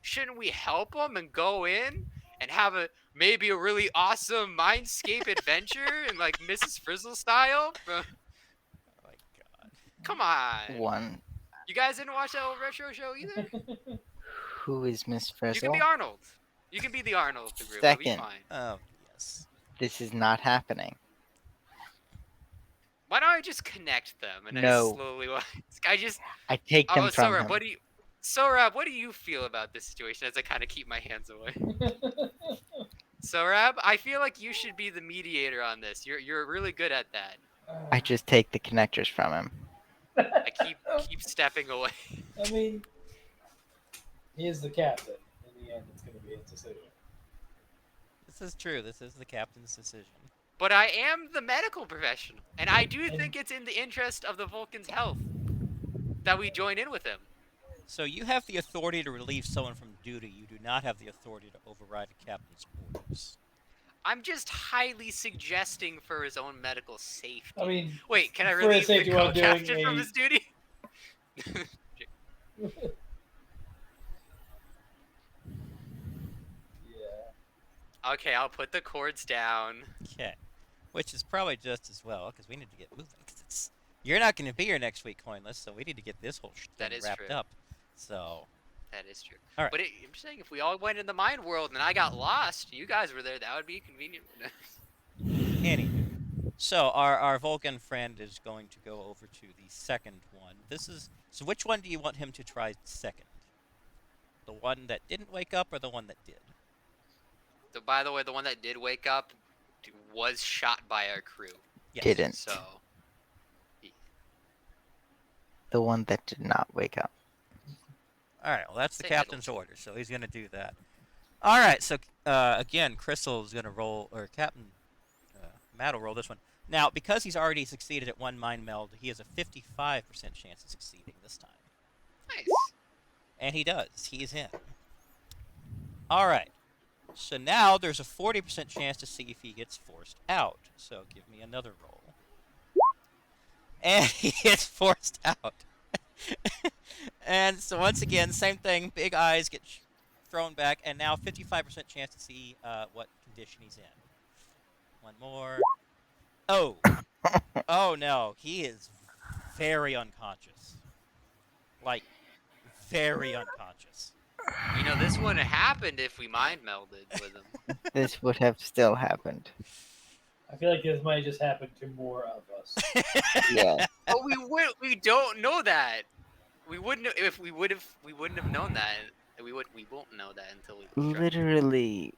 Speaker 2: Shouldn't we help him and go in and have maybe a really awesome Mindscape adventure and like Mrs. Frizzle style?
Speaker 1: Oh my god.
Speaker 2: Come on.
Speaker 3: One.
Speaker 2: You guys didn't watch that old retro show either?
Speaker 3: Who is Miss
Speaker 2: You
Speaker 3: Frizzle?
Speaker 2: can be Arnold. You can be the Arnold of the group. It'll be
Speaker 3: Second.
Speaker 2: fine.
Speaker 1: Oh, yes.
Speaker 3: This is not happening.
Speaker 2: Why don't I just connect them and I
Speaker 3: No.
Speaker 2: slowly? I just.
Speaker 3: I take
Speaker 2: Oh,
Speaker 3: them from
Speaker 2: Sorab,
Speaker 3: him.
Speaker 2: What do you feel about this situation? As I kind of keep my hands away. Sorab, I feel like you should be the mediator on this. You're really good at that.
Speaker 3: I just take the connectors from him.
Speaker 2: I keep stepping away.
Speaker 4: I mean, he is the captain. In the end, it's going to be his decision.
Speaker 1: This is true. This is the captain's decision.
Speaker 2: But I am the medical professional, and I do
Speaker 4: And-
Speaker 2: think it's in the interest of the Vulcan's health that we join in with him.
Speaker 1: So you have the authority to relieve someone from duty. You do not have the authority to override a captain's orders.
Speaker 2: I'm just highly suggesting for his own medical safety.
Speaker 4: I mean,
Speaker 2: Wait, can I
Speaker 4: for his
Speaker 2: relieve the
Speaker 4: safety while doing
Speaker 2: co-captain from
Speaker 4: a-
Speaker 2: his duty?
Speaker 4: yeah.
Speaker 2: Okay, I'll put the cords down.
Speaker 1: Okay. Which is probably just as well, because we need to get moving. Cause you're not going to be here next week, Coinless, so we need to get this whole
Speaker 2: That
Speaker 1: thing
Speaker 2: is
Speaker 1: wrapped
Speaker 2: true.
Speaker 1: up. So,
Speaker 2: That is true.
Speaker 1: All right.
Speaker 2: But I'm just saying, if we all went in the mind world and I got lost, you guys were there, that would be convenient.
Speaker 1: anywho. So, our Vulcan friend is going to go over to the second one. So which one do you want him to try second? The one that didn't wake up or the one that did?
Speaker 2: So, by the way, the one that did wake up was shot by our crew.
Speaker 1: Yes.
Speaker 3: Didn't.
Speaker 2: So,
Speaker 3: The one that did not wake up.
Speaker 1: All right, well, that's the
Speaker 2: Say
Speaker 1: captain's
Speaker 2: middle.
Speaker 1: order, so he's going to do that. All right, so again, Crystal is going to roll, or Captain Matt will roll this one. Now, because he's already succeeded at one mind meld, he has a 55% chance of succeeding this time.
Speaker 2: nice.
Speaker 1: And he does. He's in. All right. So now there's a 40% chance to see if he gets forced out. So give me another roll. And he gets forced out. And so once again, same thing. Big eyes get thrown back, and now 55% chance to see what condition he's in. One more. Oh. Oh no, he is very unconscious. Like, very unconscious.
Speaker 2: You know, this wouldn't have happened if we mind melded with him.
Speaker 3: This would have still happened.
Speaker 4: I feel like this might just happen to more of us.
Speaker 3: Yeah.
Speaker 2: But we don't know that. We wouldn't if we wouldn't have known that. We won't know that until we try.
Speaker 3: Literally,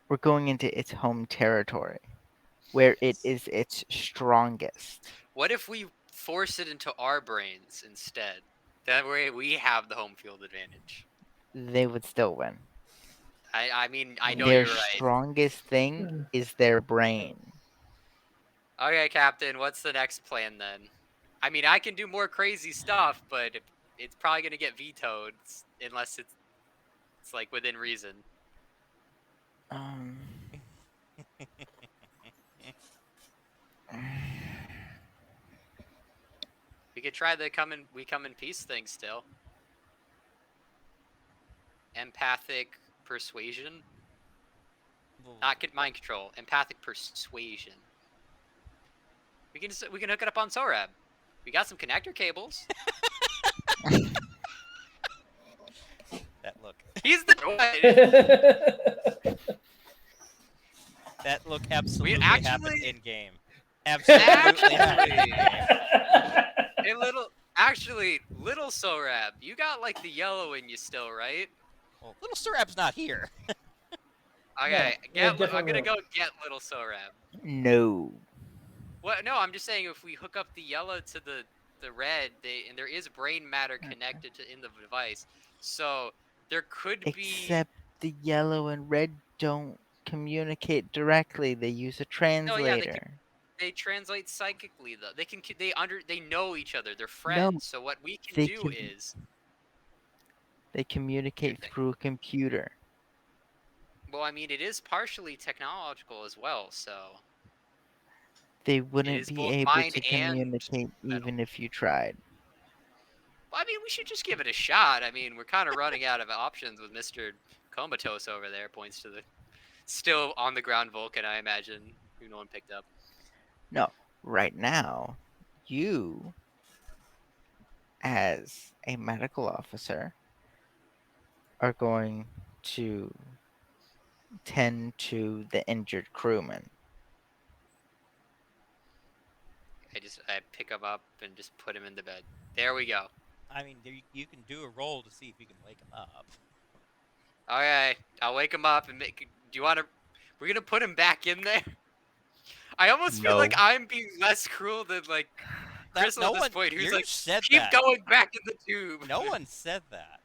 Speaker 3: we're going into its home territory, where it is its strongest.
Speaker 2: What if we force it into our brains instead? That way we have the home field advantage.
Speaker 3: They would still win.
Speaker 2: I mean, I know
Speaker 3: Their
Speaker 2: you're right.
Speaker 3: strongest thing is their brain.
Speaker 2: Okay, Captain, what's the next plan then? I mean, I can do more crazy stuff, but it's probably gonna get vetoed unless it's like within reason.
Speaker 3: Um,
Speaker 2: We could try the we come in peace thing still. Empathic persuasion, not mind control. Empathic persuasion. We can hook it up on Sorab. We got some connector cables.
Speaker 1: That look.
Speaker 2: He's the
Speaker 1: That look absolutely
Speaker 2: actually-
Speaker 1: happened in game. Absolutely happened in game.
Speaker 2: Hey, little Sorab, you got like the yellow in you still, right?
Speaker 1: Well, Little Surab's not here.
Speaker 2: Okay,
Speaker 4: yeah,
Speaker 2: I'm
Speaker 4: different
Speaker 2: gonna
Speaker 4: room.
Speaker 2: go get little Sorab.
Speaker 3: no.
Speaker 2: What? No, I'm just saying if we hook up the yellow to the red, and there is brain matter connected to in the device, so there could be.
Speaker 3: Except the yellow and red don't communicate directly. They use a
Speaker 2: No,
Speaker 3: translator.
Speaker 2: yeah, they translate psychically though. They know each other. They're friends. So what we can
Speaker 3: they
Speaker 2: do
Speaker 3: can-
Speaker 2: is,
Speaker 3: They communicate
Speaker 2: thing.
Speaker 3: through a computer.
Speaker 2: well, I mean, it is partially technological as well. So
Speaker 3: They wouldn't
Speaker 2: is
Speaker 3: be
Speaker 2: both
Speaker 3: able
Speaker 2: mind
Speaker 3: to
Speaker 2: and
Speaker 3: communicate
Speaker 2: metal.
Speaker 3: even if you tried.
Speaker 2: I mean, we should just give it a shot. I mean, we're kind of running out of options with Mr. Comatose over there. Points to the still on the ground Vulcan, I imagine, who no one picked up.
Speaker 3: No, right now, you, as a medical officer, are going to tend to the injured crewman.
Speaker 2: I pick him up and just put him in the bed. There we go.
Speaker 1: I mean, you can do a roll to see if you can wake him up.
Speaker 2: Okay, I'll wake him up and make. Do you want to? We're gonna put him back in there. I almost feel like
Speaker 3: No.
Speaker 2: I'm being less cruel than like Crystal
Speaker 1: No
Speaker 2: at this
Speaker 1: one,
Speaker 2: point, who's
Speaker 1: you
Speaker 2: like,
Speaker 1: said
Speaker 2: keep
Speaker 1: that.
Speaker 2: going back in the tube.
Speaker 1: No one said that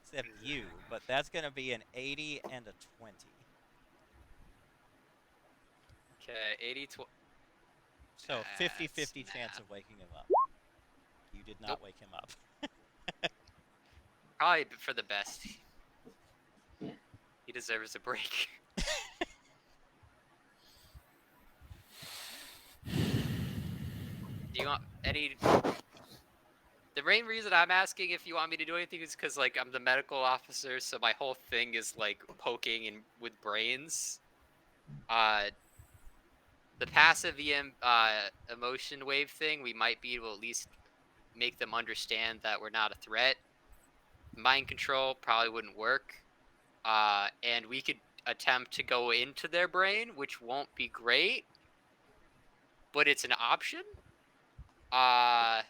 Speaker 1: except you, but that's going to be an 80 and a 20.
Speaker 2: Okay, 80 20.
Speaker 1: So 50-50
Speaker 2: That's
Speaker 1: chance
Speaker 2: math.
Speaker 1: of waking him up. You did not
Speaker 2: Nope.
Speaker 1: wake him up.
Speaker 2: Probably for the best. He deserves a break. Do you want any? The main reason I'm asking if you want me to do anything is because like I'm the medical officer, so my whole thing is like poking and with brains. The passive emotion wave thing, we might be able to at least make them understand that we're not a threat. Mind control probably wouldn't work. And we could attempt to go into their brain, which won't be great, but it's an option. I'm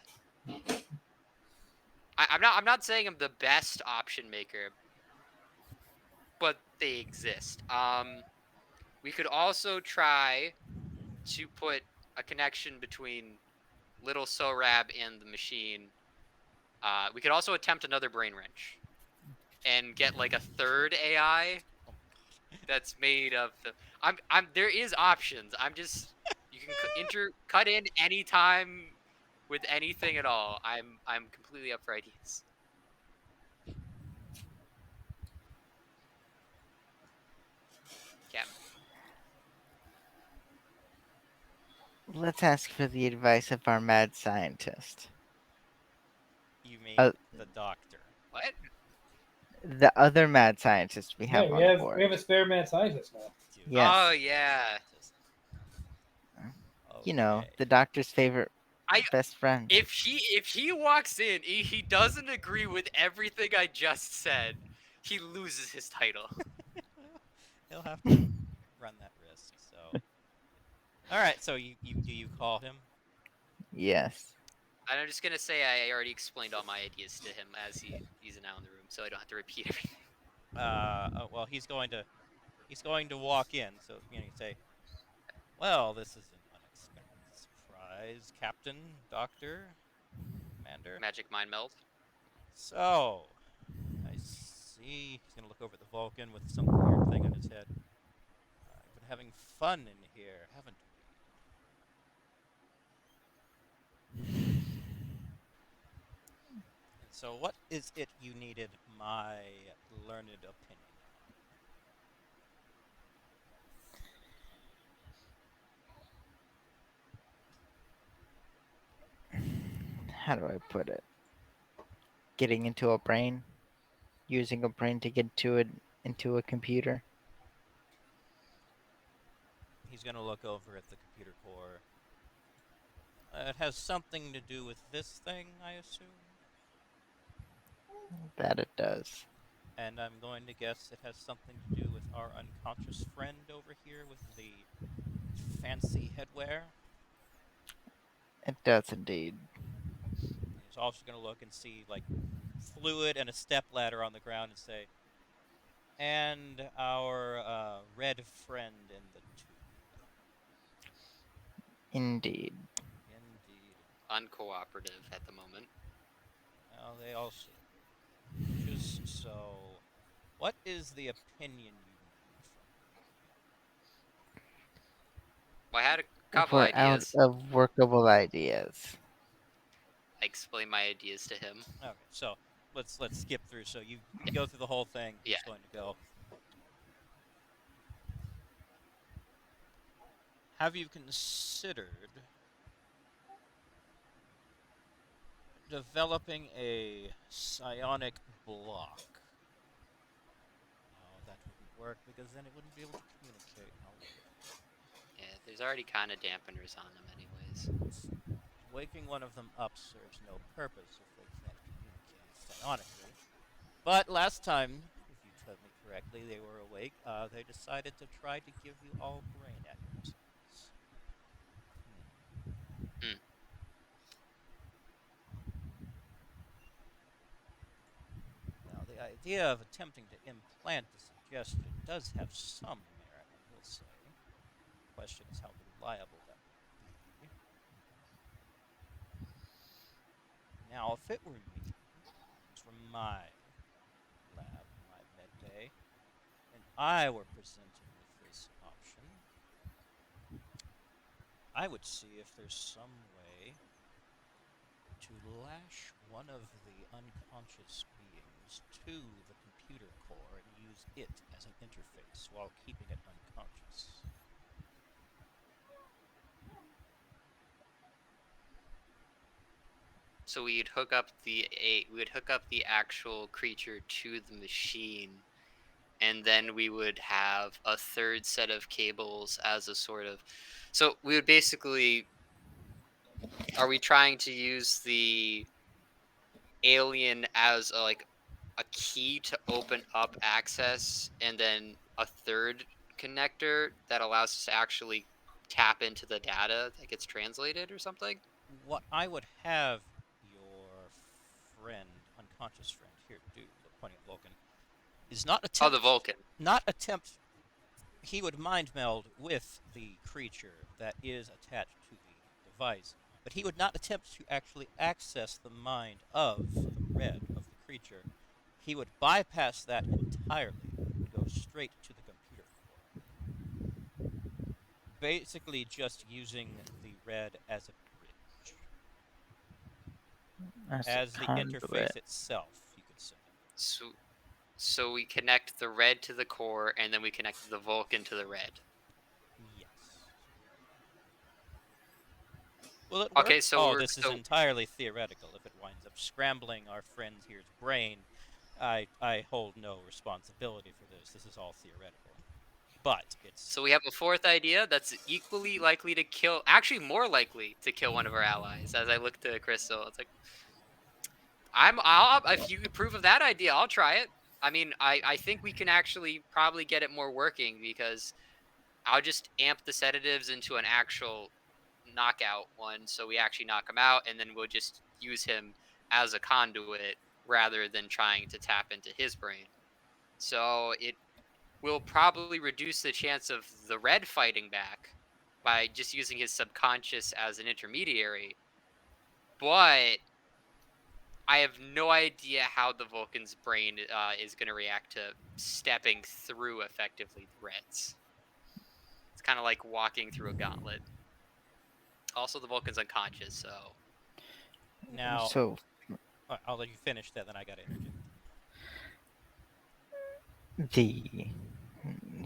Speaker 2: not saying I'm the best option maker, but they exist. We could also try to put a connection between Little Sorab and the machine. We could also attempt another brain wrench and get like a third AI
Speaker 1: Oh my god.
Speaker 2: that's made of the. There is options. I'm just you can cut in anytime with anything at all. I'm completely up for ideas. Captain.
Speaker 3: Let's ask for the advice of our mad scientist.
Speaker 1: You mean
Speaker 3: Uh,
Speaker 1: the doctor.
Speaker 2: What?
Speaker 3: The other mad scientist we have
Speaker 4: Yeah,
Speaker 3: on board.
Speaker 4: we have a spare man scientist now.
Speaker 1: Dude,
Speaker 3: Yes.
Speaker 2: Oh yeah.
Speaker 1: scientist.
Speaker 3: You know,
Speaker 1: Okay.
Speaker 3: the doctor's favorite
Speaker 2: I
Speaker 3: best friend.
Speaker 2: if he walks in, he doesn't agree with everything I just said, he loses his title.
Speaker 1: He'll have to run that risk. So, all right. So you call him?
Speaker 3: Yes.
Speaker 2: And I'm just gonna say I already explained all my ideas to him as he's now in the room, so I don't have to repeat everything.
Speaker 1: Well, he's going to walk in. So you say, "Well, this is an unexpected surprise, Captain, Doctor, Commander."
Speaker 2: Magic mind meld.
Speaker 1: So, I see. He's gonna look over at the Vulcan with some weird thing on his head. I've been having fun in here, haven't we? And so, what is it you needed my learned opinion
Speaker 3: How do I put it? Getting into a brain, using a brain to get into a computer.
Speaker 1: on? He's gonna look over at the computer core. It has something to do with this thing, I assume.
Speaker 3: That it does.
Speaker 1: And I'm going to guess it has something to do with our unconscious friend over here with the fancy headwear.
Speaker 3: It does indeed.
Speaker 1: He's also going to look and see, like, fluid and a step ladder on the ground and say, and our red friend in the tube.
Speaker 3: Indeed.
Speaker 1: Indeed.
Speaker 2: Uncooperative at the moment.
Speaker 1: Well, they all seem. Just so, what is the opinion you need from
Speaker 2: Well, I had a couple
Speaker 3: We're out
Speaker 2: ideas.
Speaker 3: of workable ideas.
Speaker 2: I explained my ideas to him.
Speaker 1: me? Okay, so let's skip through. So you go through the whole thing. He's
Speaker 2: Yeah.
Speaker 1: going to go. Have you considered developing a psionic block? No, that wouldn't work because then it wouldn't be able to communicate. No way.
Speaker 2: Yeah, there's already kind of dampeners on them, anyways.
Speaker 1: Waking one of them up serves no purpose if they can't communicate psionically. But last time, if you told me correctly, they were awake. They decided to try to give you all brain aneurysms. idea of attempting to implant the suggestion does have some merit, I will say. The question is how reliable that will be. Now, if it were me, it was from my lab, my med bay, and I were presented with this option, I would see if there's some way to lash one of the unconscious beings to the computer core and use it as an interface while keeping it unconscious.
Speaker 2: So we'd hook up the actual creature to the machine, and then we would have a third set of cables as a sort of. So we would basically. Are we trying to use the alien as a key to open up access, and then a third connector that allows us to actually tap into the data that gets translated or something?
Speaker 1: What I would have your friend, unconscious friend, here do, pointing at Vulcan, is
Speaker 2: Oh, the Vulcan.
Speaker 1: not attempt. He would mind meld with the creature that is attached to the device, but he would not attempt to actually access the mind of the red of the creature. He would bypass that entirely and go straight to the computer core. Basically, just using the red as a bridge, as the interface itself, you could say.
Speaker 2: So we connect the red to the core, and then we connect the Vulcan to the red.
Speaker 1: Yes. Will it work?
Speaker 2: Okay, so
Speaker 1: this is entirely theoretical. If it winds up scrambling our friend here's brain, I hold no responsibility for this. This is all theoretical. But it's...
Speaker 2: So we have a fourth idea that's equally likely to kill, actually more likely to kill one of our allies. As I look to Crystal, it's like, if you approve of that idea, I'll try it. I mean, I think we can actually probably get it more working, because I'll just amp the sedatives into an actual knockout one, so we actually knock him out, and then we'll just use him as a conduit rather than trying to tap into his brain. So it will probably reduce the chance of the red fighting back by just using his subconscious as an intermediary. But I have no idea how the Vulcan's brain is going to react to stepping through effectively the Reds. It's kind of like walking through a gauntlet. Also, the Vulcan's unconscious, so...
Speaker 1: Now, I'll let you finish that, then I gotta interject.
Speaker 3: The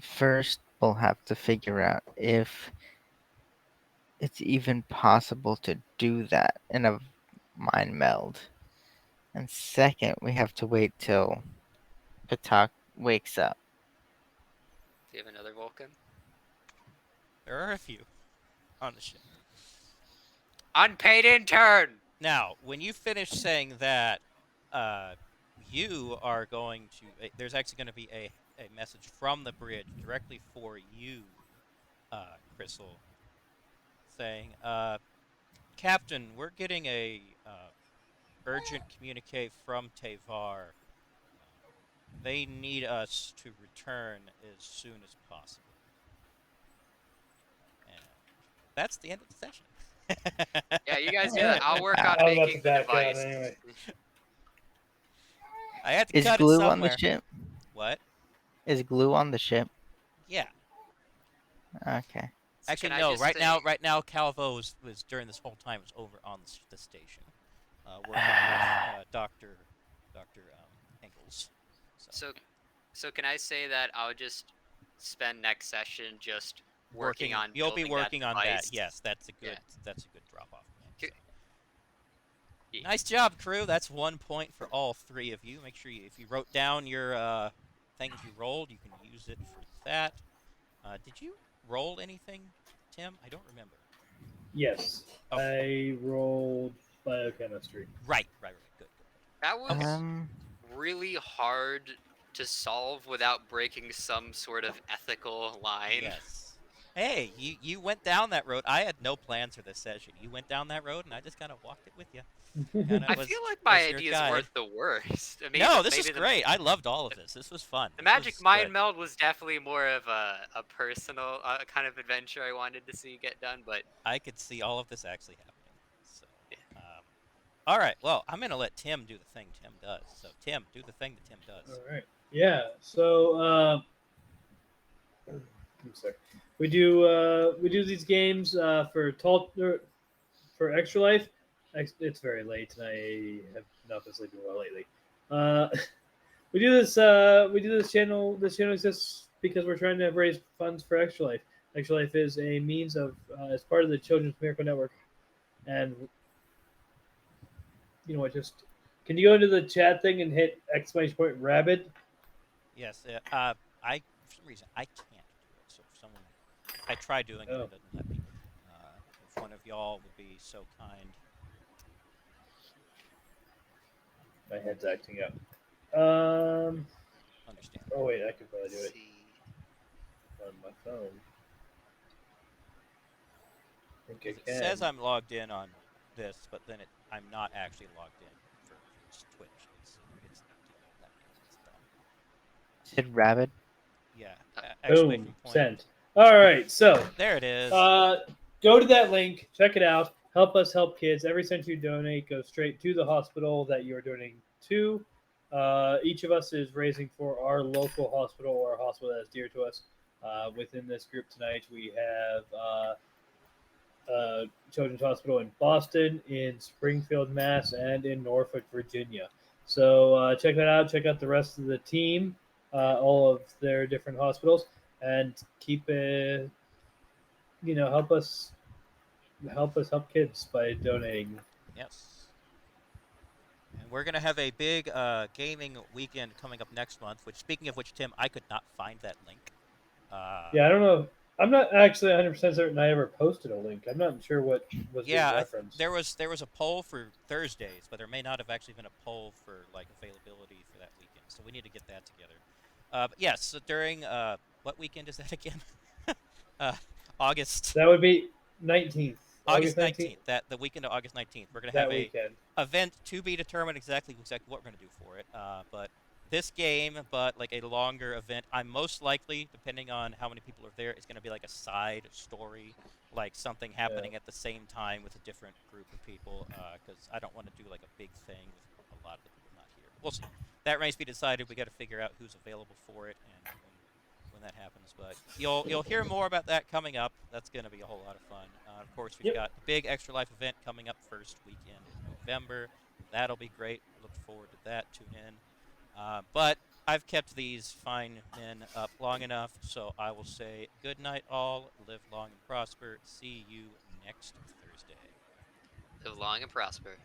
Speaker 3: first, we'll have to figure out if it's even possible to do that in a mind meld. And second, we have to wait till Patak wakes up.
Speaker 2: Do you have another Vulcan?
Speaker 1: There are a few on the ship.
Speaker 2: Unpaid intern!
Speaker 1: Now, when you finish saying that, you are going to... there's actually going to be a message from the bridge directly for you, Crystal, saying, Captain, we're getting a urgent communique from Tevar. They need us to return as soon as possible. And that's the end of the session.
Speaker 2: Yeah, you guys do that. I'll work on making the device.
Speaker 4: Anyway.
Speaker 1: I had to
Speaker 3: Is
Speaker 1: cut
Speaker 3: glue
Speaker 1: it somewhere.
Speaker 3: on the ship?
Speaker 1: What?
Speaker 3: Is glue on the ship?
Speaker 1: Yeah.
Speaker 3: Okay.
Speaker 1: Actually,
Speaker 2: Can I
Speaker 1: no.
Speaker 2: just
Speaker 1: Right
Speaker 2: say-
Speaker 1: now, Kalvo was during this whole time was over on the station, working with Doctor Engels.
Speaker 2: So can I say that I'll just spend next session just working on
Speaker 1: You'll be
Speaker 2: building
Speaker 1: working on that.
Speaker 2: device?
Speaker 1: Yes, that's a good
Speaker 2: Yeah.
Speaker 1: drop off.
Speaker 2: Yeah.
Speaker 1: Nice job, crew. That's 1 point for all three of you. Make sure if you wrote down your things you rolled, you can use it for that. Did you roll anything, Tim? I don't remember.
Speaker 4: Yes, I rolled biochemistry.
Speaker 1: Right. Good.
Speaker 2: That was really hard to solve without breaking some sort of ethical line.
Speaker 1: Yes. Hey, you went down that road. I had no plans for this session. You went down that road, and I just kind of walked it with you. Kind of
Speaker 2: I feel like my
Speaker 1: your
Speaker 2: ideas
Speaker 1: guide.
Speaker 2: weren't the worst. Maybe
Speaker 1: No, this is
Speaker 2: maybe
Speaker 1: great. I loved all of this. This was fun.
Speaker 2: the
Speaker 1: This
Speaker 2: Magic
Speaker 1: was
Speaker 2: Mind
Speaker 1: good.
Speaker 2: Meld was definitely more of a personal kind of adventure I wanted to see get done, but
Speaker 1: I could see all of this actually happening. So, all right. Well, I'm gonna let Tim do the thing Tim does. So, Tim, do the thing that Tim does.
Speaker 4: All right. Yeah. So I'm sorry. We do these games for Extra Life. It's very late, and I have not been sleeping well lately. Uh, we do this. We do this channel. This channel exists because we're trying to raise funds for Extra Life. Extra Life is a means of as part of the Children's Miracle Network, and you know what? Just can you go into the chat thing and hit exclamation point rabid?
Speaker 1: Yes. I for some reason I can't do it. So, if someone, I try doing it,
Speaker 4: Oh,
Speaker 1: it doesn't let me. If one of y'all would be so kind,
Speaker 4: my head's acting up.
Speaker 1: understandable.
Speaker 4: Oh wait, I can probably do
Speaker 2: let's
Speaker 4: it
Speaker 2: see.
Speaker 4: on my phone. I think
Speaker 1: Because
Speaker 4: I
Speaker 1: it
Speaker 4: can.
Speaker 1: says I'm logged in on this, but then I'm not actually logged in for Twitch. It's not even let me. It's dumb.
Speaker 3: Said rabbit.
Speaker 1: Yeah,
Speaker 2: Uh,
Speaker 1: exclamation
Speaker 4: Boom,
Speaker 1: point.
Speaker 4: sent. All right, so
Speaker 1: There it is.
Speaker 4: go to that link, check it out. Help us help kids. Every cent you donate goes straight to the hospital that you're donating to. Each of us is raising for our local hospital or a hospital that's dear to us. Within this group tonight, we have Children's Hospital in Boston, in Springfield, Mass, and in Norfolk, Virginia. So check that out. Check out the rest of the team, all of their different hospitals, and keep help us help kids by donating.
Speaker 1: Yes. And we're gonna have a big gaming weekend coming up next month. Which, speaking of which, Tim, I could not find that link.
Speaker 4: Yeah, I don't know. I'm not actually 100% certain I ever posted a link. I'm not sure what was being
Speaker 1: Yeah,
Speaker 4: referenced.
Speaker 1: there was a poll for Thursdays, but there may not have actually been a poll for like availability for that weekend. So we need to get that together. But yes, so during what weekend is that again? uh, August
Speaker 4: That would be 19th,
Speaker 1: August
Speaker 4: August 19th,
Speaker 1: 19th. The weekend of August 19th, we're gonna have
Speaker 4: that
Speaker 1: a
Speaker 4: weekend.
Speaker 1: event to be determined exactly what we're gonna do for it. But this game, but like a longer event. I'm most likely, depending on how many people are there, it's gonna be like a side story, like something
Speaker 4: Yeah.
Speaker 1: happening at the same time with a different group of people. Because I don't want to do like a big thing with a lot of the people not here. We'll see. That remains to be decided. We got to figure out who's available for it and when that happens. But you'll hear more about that coming up. That's going to be a whole lot of fun. Of course, we've
Speaker 4: Yep.
Speaker 1: got the big Extra Life event coming up first weekend in November. That'll be great. Look forward to that. Tune in. But I've kept these fine men up long enough, so I will say good night, all. Live long and prosper. See you next Thursday.
Speaker 2: Live long and prosper.